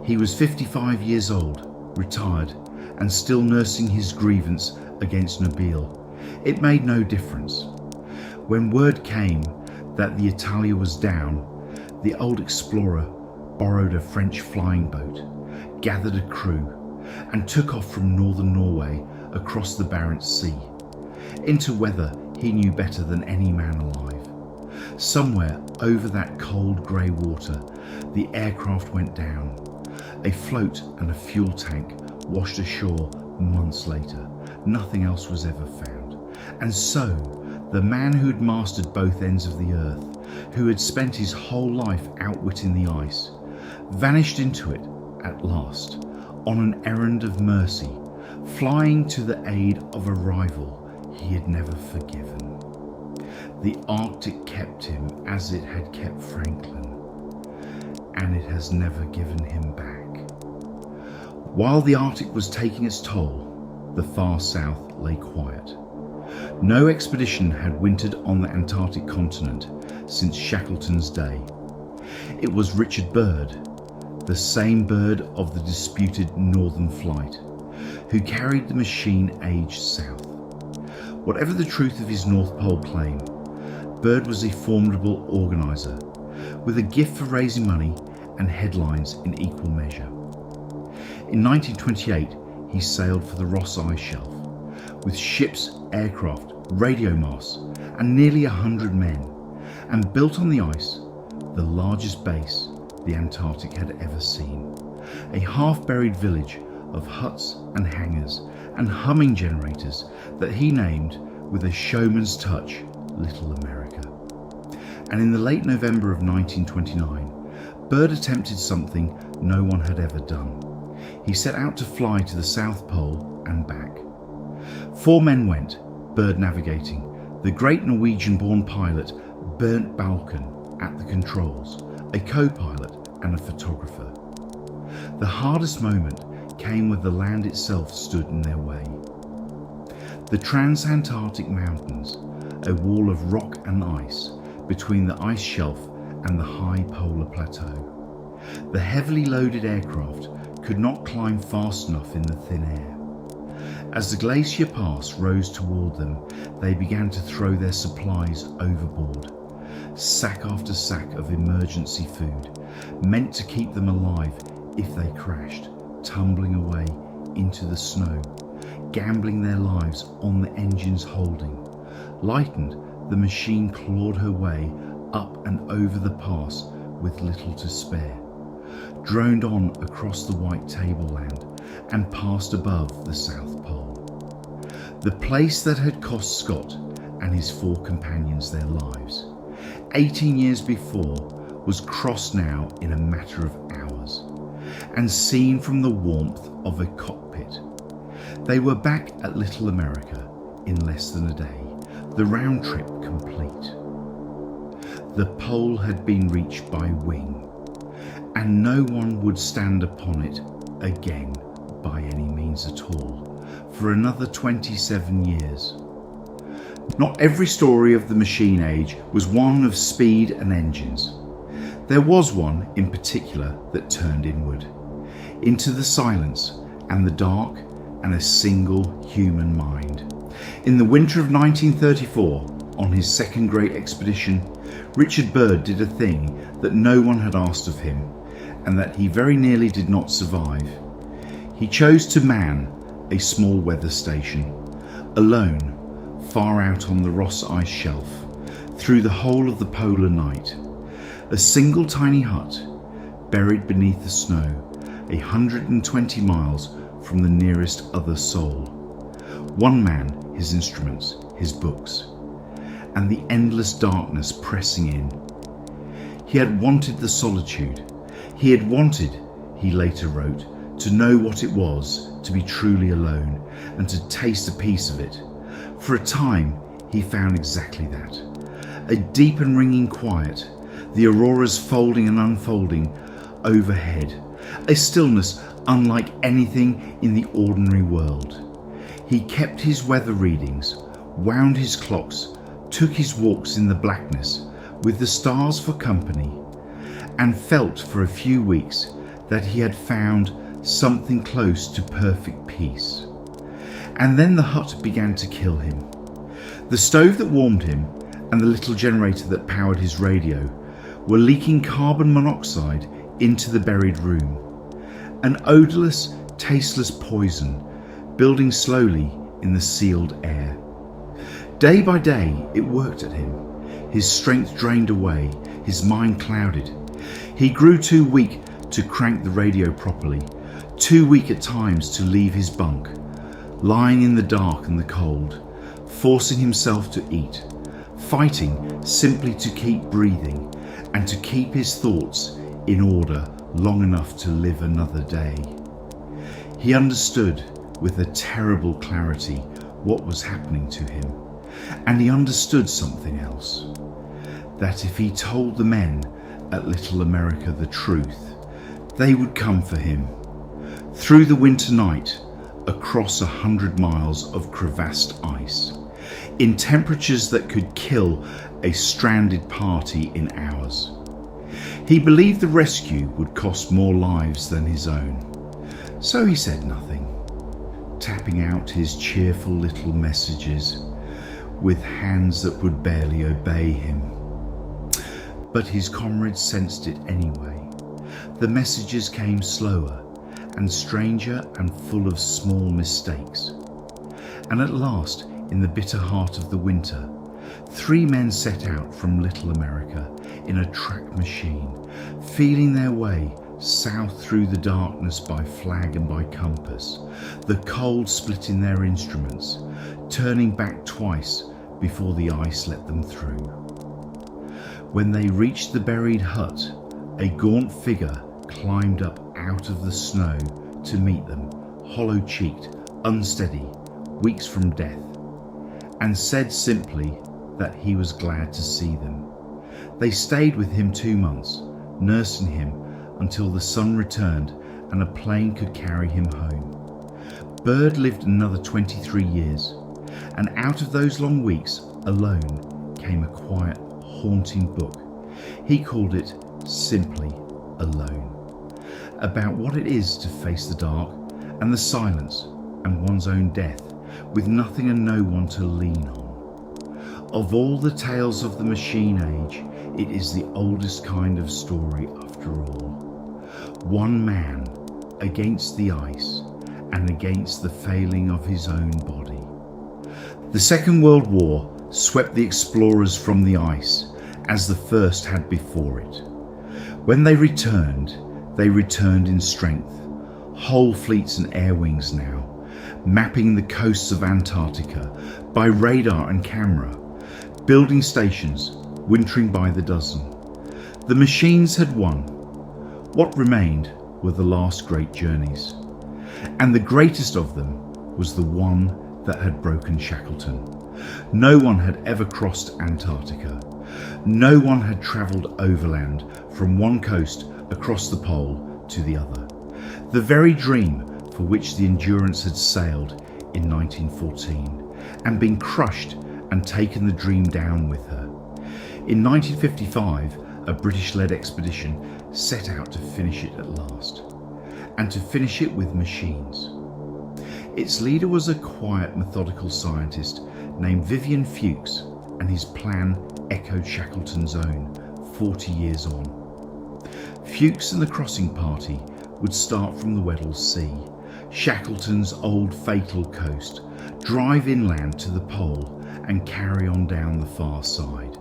He was 55 years old, retired, and still nursing his grievance against Nobile. It made no difference. When word came that the Italia was down, the old explorer borrowed a French flying boat, gathered a crew, and took off from northern Norway across the Barrow Sea, into weather he knew better than any man alive. Somewhere over that cold grey water, the aircraft went down. A float and a fuel tank washed ashore months later. Nothing else was ever found. And so, the man who had mastered both ends of the earth, who had spent his whole life outwitting the ice, vanished into it at last, on an errand of mercy, flying to the aid of a rival he had never forgiven. The Arctic kept him as it had kept Franklin, and it has never given him back. While the Arctic was taking its toll, the far south lay quiet. No expedition had wintered on the Antarctic continent since Shackleton's day. It was Richard Byrd, the same Byrd of the disputed Northern Flight, who carried the machine age south. Whatever the truth of his North Pole claim, Byrd was a formidable organiser, with a gift for raising money and headlines in equal measure. In 1928, he sailed for the Ross Ice Shelf, with ships, aircraft, radio masts, and nearly 100 men, and built on the ice the largest base the Antarctic had ever seen. A half-buried village of huts and hangars and humming generators that he named, with a showman's touch, Little America. And in the late November of 1929, Byrd attempted something no one had ever done. He set out to fly to the South Pole and back. 4 men went, Byrd navigating, the great Norwegian-born pilot Bernt Balken at the controls, a co-pilot and a photographer. The hardest moment came when the land itself stood in their way. The Transantarctic Mountains, a wall of rock and ice between the ice shelf and the high polar plateau. The heavily loaded aircraft could not climb fast enough in the thin air. As the glacier pass rose toward them, they began to throw their supplies overboard. Sack after sack of emergency food, meant to keep them alive if they crashed, tumbling away into the snow, gambling their lives on the engine's holding. Lightened, the machine clawed her way up and over the pass with little to spare, droned on across the white tableland and passed above the South Pole. The place that had cost Scott and his 4 companions their lives 18 years before was crossed now in a matter of hours, and seen from the warmth of a cockpit. They were back at Little America in less than a day, the round trip complete. The pole had been reached by wing, and no one would stand upon it again by any means at all for another 27 years. Not every story of the machine age was one of speed and engines. There was one in particular that turned inward, into the silence and the dark and a single human mind. In the winter of 1934, on his second great expedition, Richard Byrd did a thing that no one had asked of him, and that he very nearly did not survive. He chose to man a small weather station, alone, far out on the Ross ice shelf, through the whole of the polar night. A single tiny hut, buried beneath the snow, 120 miles from the nearest other soul. One man, his instruments, his books, and the endless darkness pressing in. He had wanted the solitude. He had wanted, he later wrote, to know what it was to be truly alone and to taste a piece of it. For a time, he found exactly that. A deep and ringing quiet, the auroras folding and unfolding overhead, a stillness unlike anything in the ordinary world. He kept his weather readings, wound his clocks, took his walks in the blackness with the stars for company, and felt for a few weeks that he had found something close to perfect peace. And then the hut began to kill him. The stove that warmed him and the little generator that powered his radio were leaking carbon monoxide into the buried room, an odourless, tasteless poison building slowly in the sealed air. Day by day it worked at him. His strength drained away, his mind clouded. He grew too weak to crank the radio properly, too weak at times to leave his bunk, lying in the dark and the cold, forcing himself to eat, fighting simply to keep breathing and to keep his thoughts in order long enough to live another day. He understood with a terrible clarity what was happening to him, and he understood something else, that if he told the men at Little America the truth, they would come for him. Through the winter night, across 100 miles of crevassed ice, in temperatures that could kill a stranded party in hours. He believed the rescue would cost more lives than his own, so he said nothing, tapping out his cheerful little messages with hands that would barely obey him. But his comrades sensed it anyway. The messages came slower and stranger and full of small mistakes. And at last, in the bitter heart of the winter, 3 men set out from Little America in a track machine, feeling their way south through the darkness by flag and by compass, the cold splitting their instruments, turning back twice before the ice let them through. When they reached the buried hut, a gaunt figure climbed up out of the snow to meet them, hollow-cheeked, unsteady, weeks from death, and said simply that he was glad to see them. They stayed with him 2 months, nursing him until the sun returned and a plane could carry him home. Byrd lived another 23 years, and out of those long weeks alone came a quiet, haunting book. He called it simply Alone. about what it is to face the dark and the silence and one's own death with nothing and no one to lean on. Of all the tales of the machine age, it is the oldest kind of story after all. One man against the ice and against the failing of his own body. The Second World War swept the explorers from the ice as the first had before it. When they returned in strength, whole fleets and air wings now, mapping the coasts of Antarctica by radar and camera, building stations, wintering by the dozen. The machines had won. What remained were the last great journeys, and the greatest of them was the one that had broken Shackleton. No one had ever crossed Antarctica. No one had travelled overland from one coast across the pole to the other. The very dream for which the Endurance had sailed in 1914 and been crushed and taken the dream down with her. In 1955, a British-led expedition set out to finish it at last, and to finish it with machines. Its leader was a quiet, methodical scientist named Vivian Fuchs, and his plan echoed Shackleton's own 40 years on. Fuchs and the crossing party would start from the Weddell Sea, Shackleton's old fatal coast, drive inland to the pole and carry on down the far side.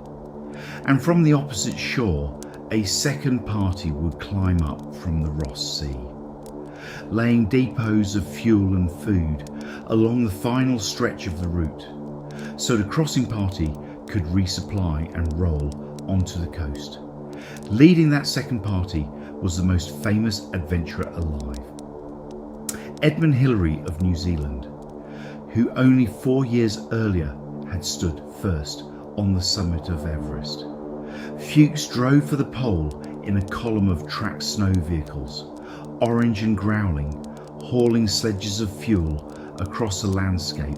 And from the opposite shore, a second party would climb up from the Ross Sea, laying depots of fuel and food along the final stretch of the route, so the crossing party could resupply and roll onto the coast. Leading that second party was the most famous adventurer alive, Edmund Hillary of New Zealand, who only 4 years earlier had stood first on the summit of Everest. Fuchs drove for the pole in a column of tracked snow vehicles, orange and growling, hauling sledges of fuel across a landscape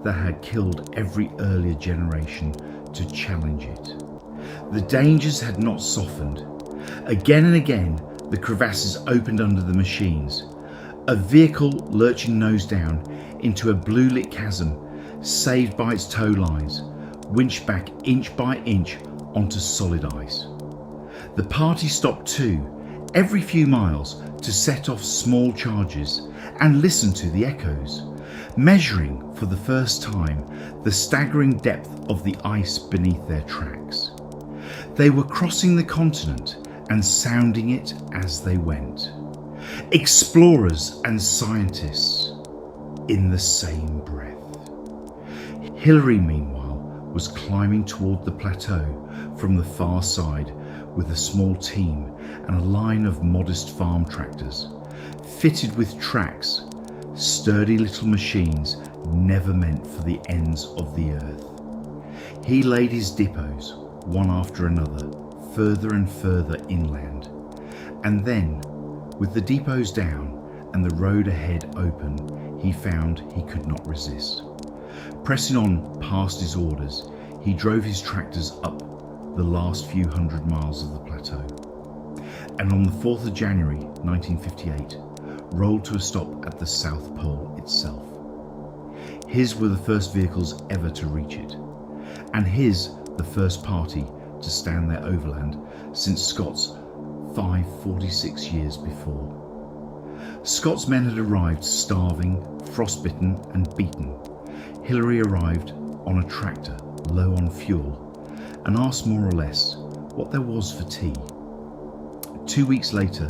that had killed every earlier generation to challenge it. The dangers had not softened. Again and again, the crevasses opened under the machines, a vehicle lurching nose down into a blue-lit chasm, saved by its tow lines, winched back inch by inch onto solid ice. The party stopped too, every few miles, to set off small charges and listen to the echoes, measuring for the first time the staggering depth of the ice beneath their tracks. They were crossing the continent and sounding it as they went. Explorers and scientists in the same breath. Hillary, meanwhile, was climbing toward the plateau from the far side with a small team and a line of modest farm tractors, fitted with tracks, sturdy little machines never meant for the ends of the earth. He laid his depots, one after another, further and further inland, and then, with the depots down and the road ahead open, he found he could not resist. Pressing on past his orders, he drove his tractors up the last few hundred miles of the plateau, and on the 4th of January 1958 rolled to a stop at the South Pole itself. His were the first vehicles ever to reach it, and his the first party to stand there overland since Scott's 46 years before. Scott's men had arrived starving, frostbitten and beaten. Hillary arrived on a tractor, low on fuel, and asked more or less what there was for tea. 2 weeks later,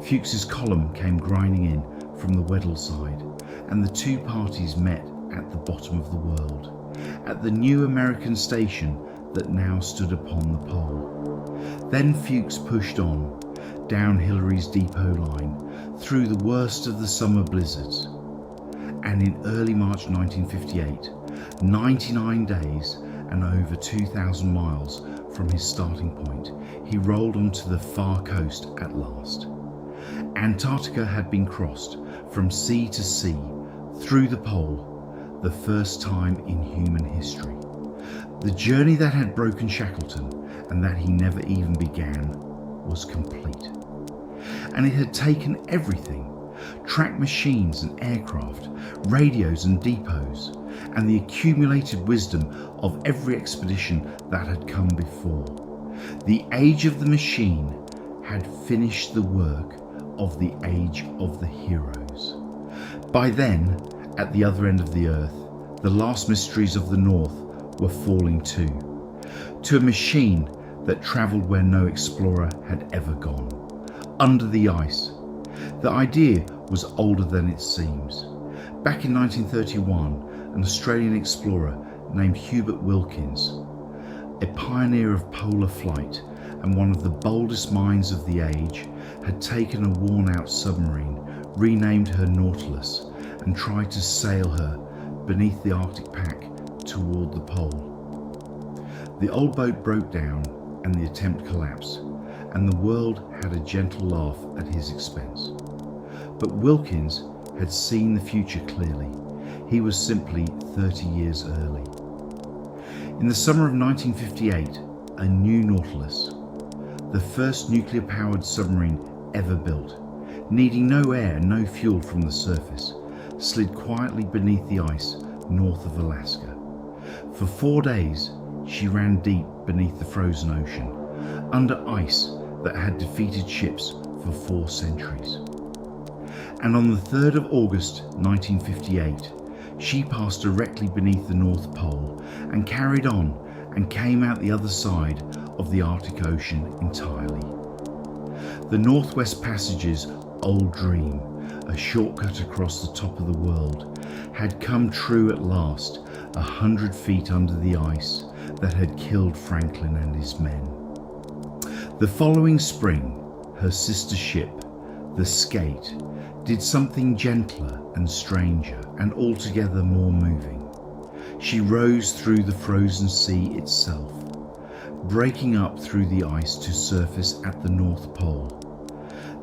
Fuchs's column came grinding in from the Weddell side, and the two parties met at the bottom of the world, at the new American station that now stood upon the pole. Then Fuchs pushed on, down Hillary's depot line, through the worst of the summer blizzards, and in early March 1958, 99 days and over 2,000 miles from his starting point, he rolled onto the far coast at last. Antarctica had been crossed from sea to sea, through the pole, the first time in human history. The journey that had broken Shackleton, and that he never even began, was complete. And it had taken everything: track machines and aircraft, radios and depots, and the accumulated wisdom of every expedition that had come before. The age of the machine had finished the work of the age of the heroes. By then, at the other end of the earth, the last mysteries of the North were falling to a machine that travelled where no explorer had ever gone, under the ice. The idea was older than it seems. Back in 1931, an Australian explorer named Hubert Wilkins, a pioneer of polar flight and one of the boldest minds of the age, had taken a worn-out submarine, renamed her Nautilus, and tried to sail her beneath the Arctic pack toward the pole. The old boat broke down and the attempt collapsed, and the world had a gentle laugh at his expense. But Wilkins had seen the future clearly. He was simply 30 years early. In the summer of 1958, a new Nautilus, the first nuclear-powered submarine ever built, needing no air and no fuel from the surface, slid quietly beneath the ice north of Alaska. For 4 days, she ran deep beneath the frozen ocean, under ice that had defeated ships for 4 centuries. And on the 3rd of August 1958, she passed directly beneath the North Pole and carried on and came out the other side of the Arctic Ocean entirely. The Northwest Passage's old dream, a shortcut across the top of the world, had come true at last, 100 feet under the ice that had killed Franklin and his men. The following spring, her sister ship, the Skate, did something gentler and stranger and altogether more moving. She rose through the frozen sea itself, breaking up through the ice to surface at the North Pole,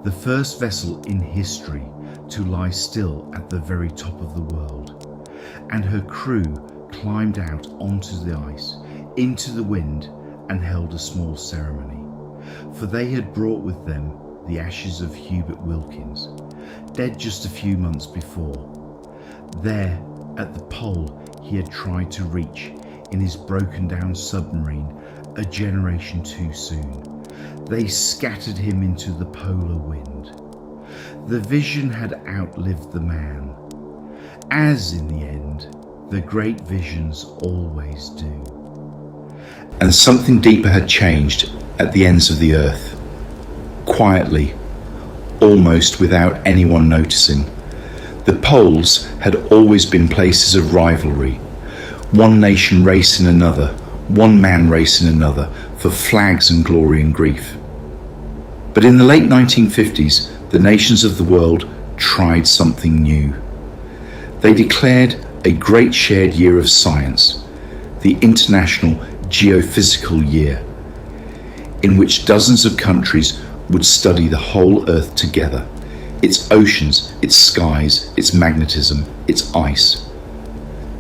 the first vessel in history to lie still at the very top of the world, and her crew climbed out onto the ice, into the wind, and held a small ceremony, for they had brought with them the ashes of Hubert Wilkins, dead just a few months before. There, at the pole he had tried to reach in his broken-down submarine a generation too soon, they scattered him into the polar wind. The vision had outlived the man, as in the end, the great visions always do. And something deeper had changed at the ends of the earth. Quietly, almost without anyone noticing. The poles had always been places of rivalry. One nation racing another, one man racing another, for flags and glory and grief. But in the late 1950s, the nations of the world tried something new. They declared a great shared year of science, the International Geophysical Year, in which dozens of countries would study the whole Earth together, its oceans, its skies, its magnetism, its ice.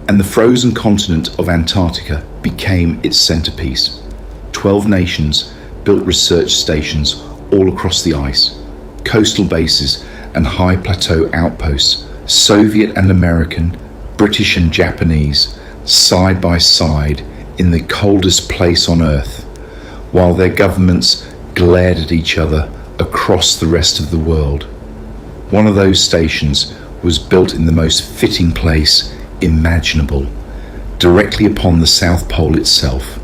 And the frozen continent of Antarctica became its centerpiece. 12 nations built research stations all across the ice, coastal bases and high plateau outposts, Soviet and American, British and Japanese, side by side in the coldest place on Earth, while their governments glared at each other across the rest of the world. One of those stations was built in the most fitting place imaginable, directly upon the South Pole itself.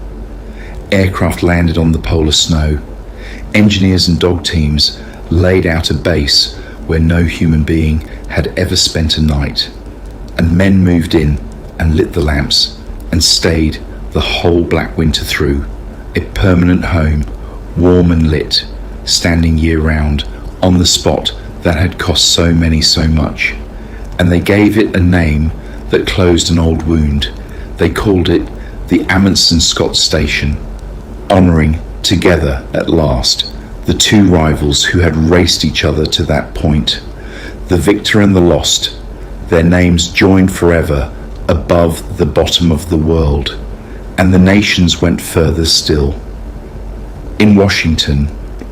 Aircraft landed on the polar snow. Engineers and dog teams laid out a base where no human being had ever spent a night, and men moved in and lit the lamps and stayed the whole black winter through, a permanent home, warm and lit, standing year-round on the spot that had cost so many so much. And they gave it a name that closed an old wound. They called it the Amundsen Scott Station, honouring together at last the two rivals who had raced each other to that point, the victor and the lost, their names joined forever above the bottom of the world. And the nations went further still. In Washington,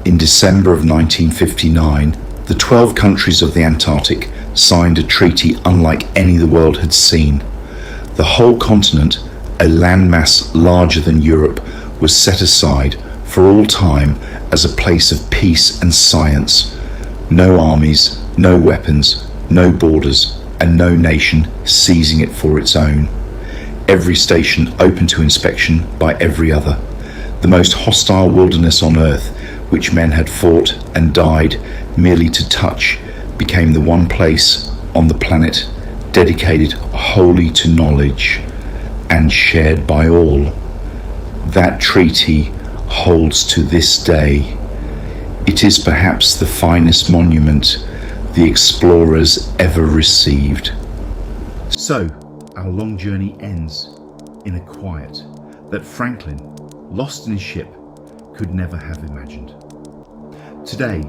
In December of 1959, the 12 countries of the Antarctic signed a treaty unlike any the world had seen. The whole continent, a landmass larger than Europe, was set aside for all time as a place of peace and science. No armies, no weapons, no borders, and no nation seizing it for its own. Every station open to inspection by every other. The most hostile wilderness on Earth, which men had fought and died merely to touch, became the one place on the planet dedicated wholly to knowledge and shared by all. That treaty holds to this day. It is perhaps the finest monument the explorers ever received. So, our long journey ends in a quiet that Franklin, lost in his ship, could never have imagined. Today,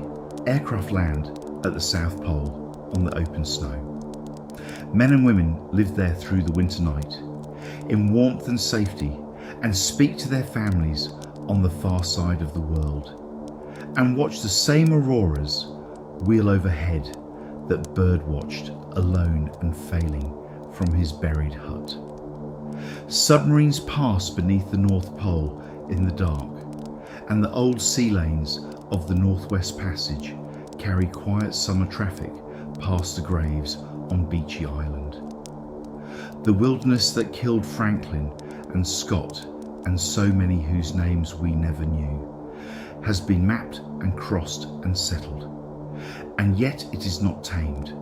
aircraft land at the South Pole on the open snow. Men and women live there through the winter night, in warmth and safety, and speak to their families on the far side of the world, and watch the same auroras wheel overhead that Byrd watched alone and failing from his buried hut. Submarines pass beneath the North Pole in the dark, and the old sea lanes of the Northwest Passage carry quiet summer traffic past the graves on Beechy Island. The wilderness that killed Franklin and Scott and so many whose names we never knew has been mapped and crossed and settled, and yet it is not tamed.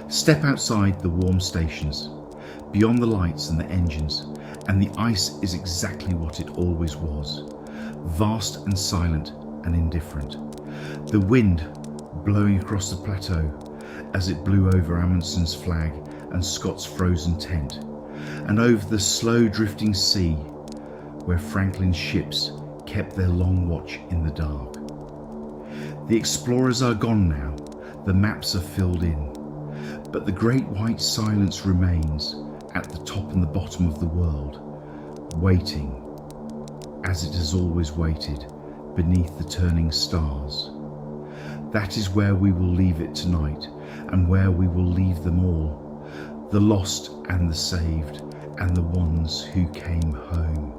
Step outside the warm stations, beyond the lights and the engines, and the ice is exactly what it always was, vast and silent and indifferent. The wind blowing across the plateau as it blew over Amundsen's flag and Scott's frozen tent, and over the slow drifting sea where Franklin's ships kept their long watch in the dark. The explorers are gone now, the maps are filled in, but the great white silence remains at the top and the bottom of the world, waiting, as it has always waited, beneath the turning stars. That is where we will leave it tonight, and where we will leave them all, the lost and the saved, and the ones who came home.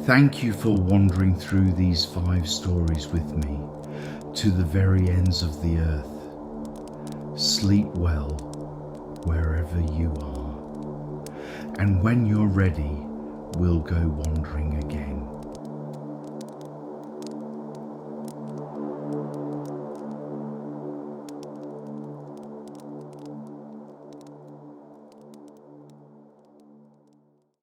Thank you for wandering through these 5 stories with me to the very ends of the earth. Sleep well wherever you are, and when you're ready, we'll go wandering again.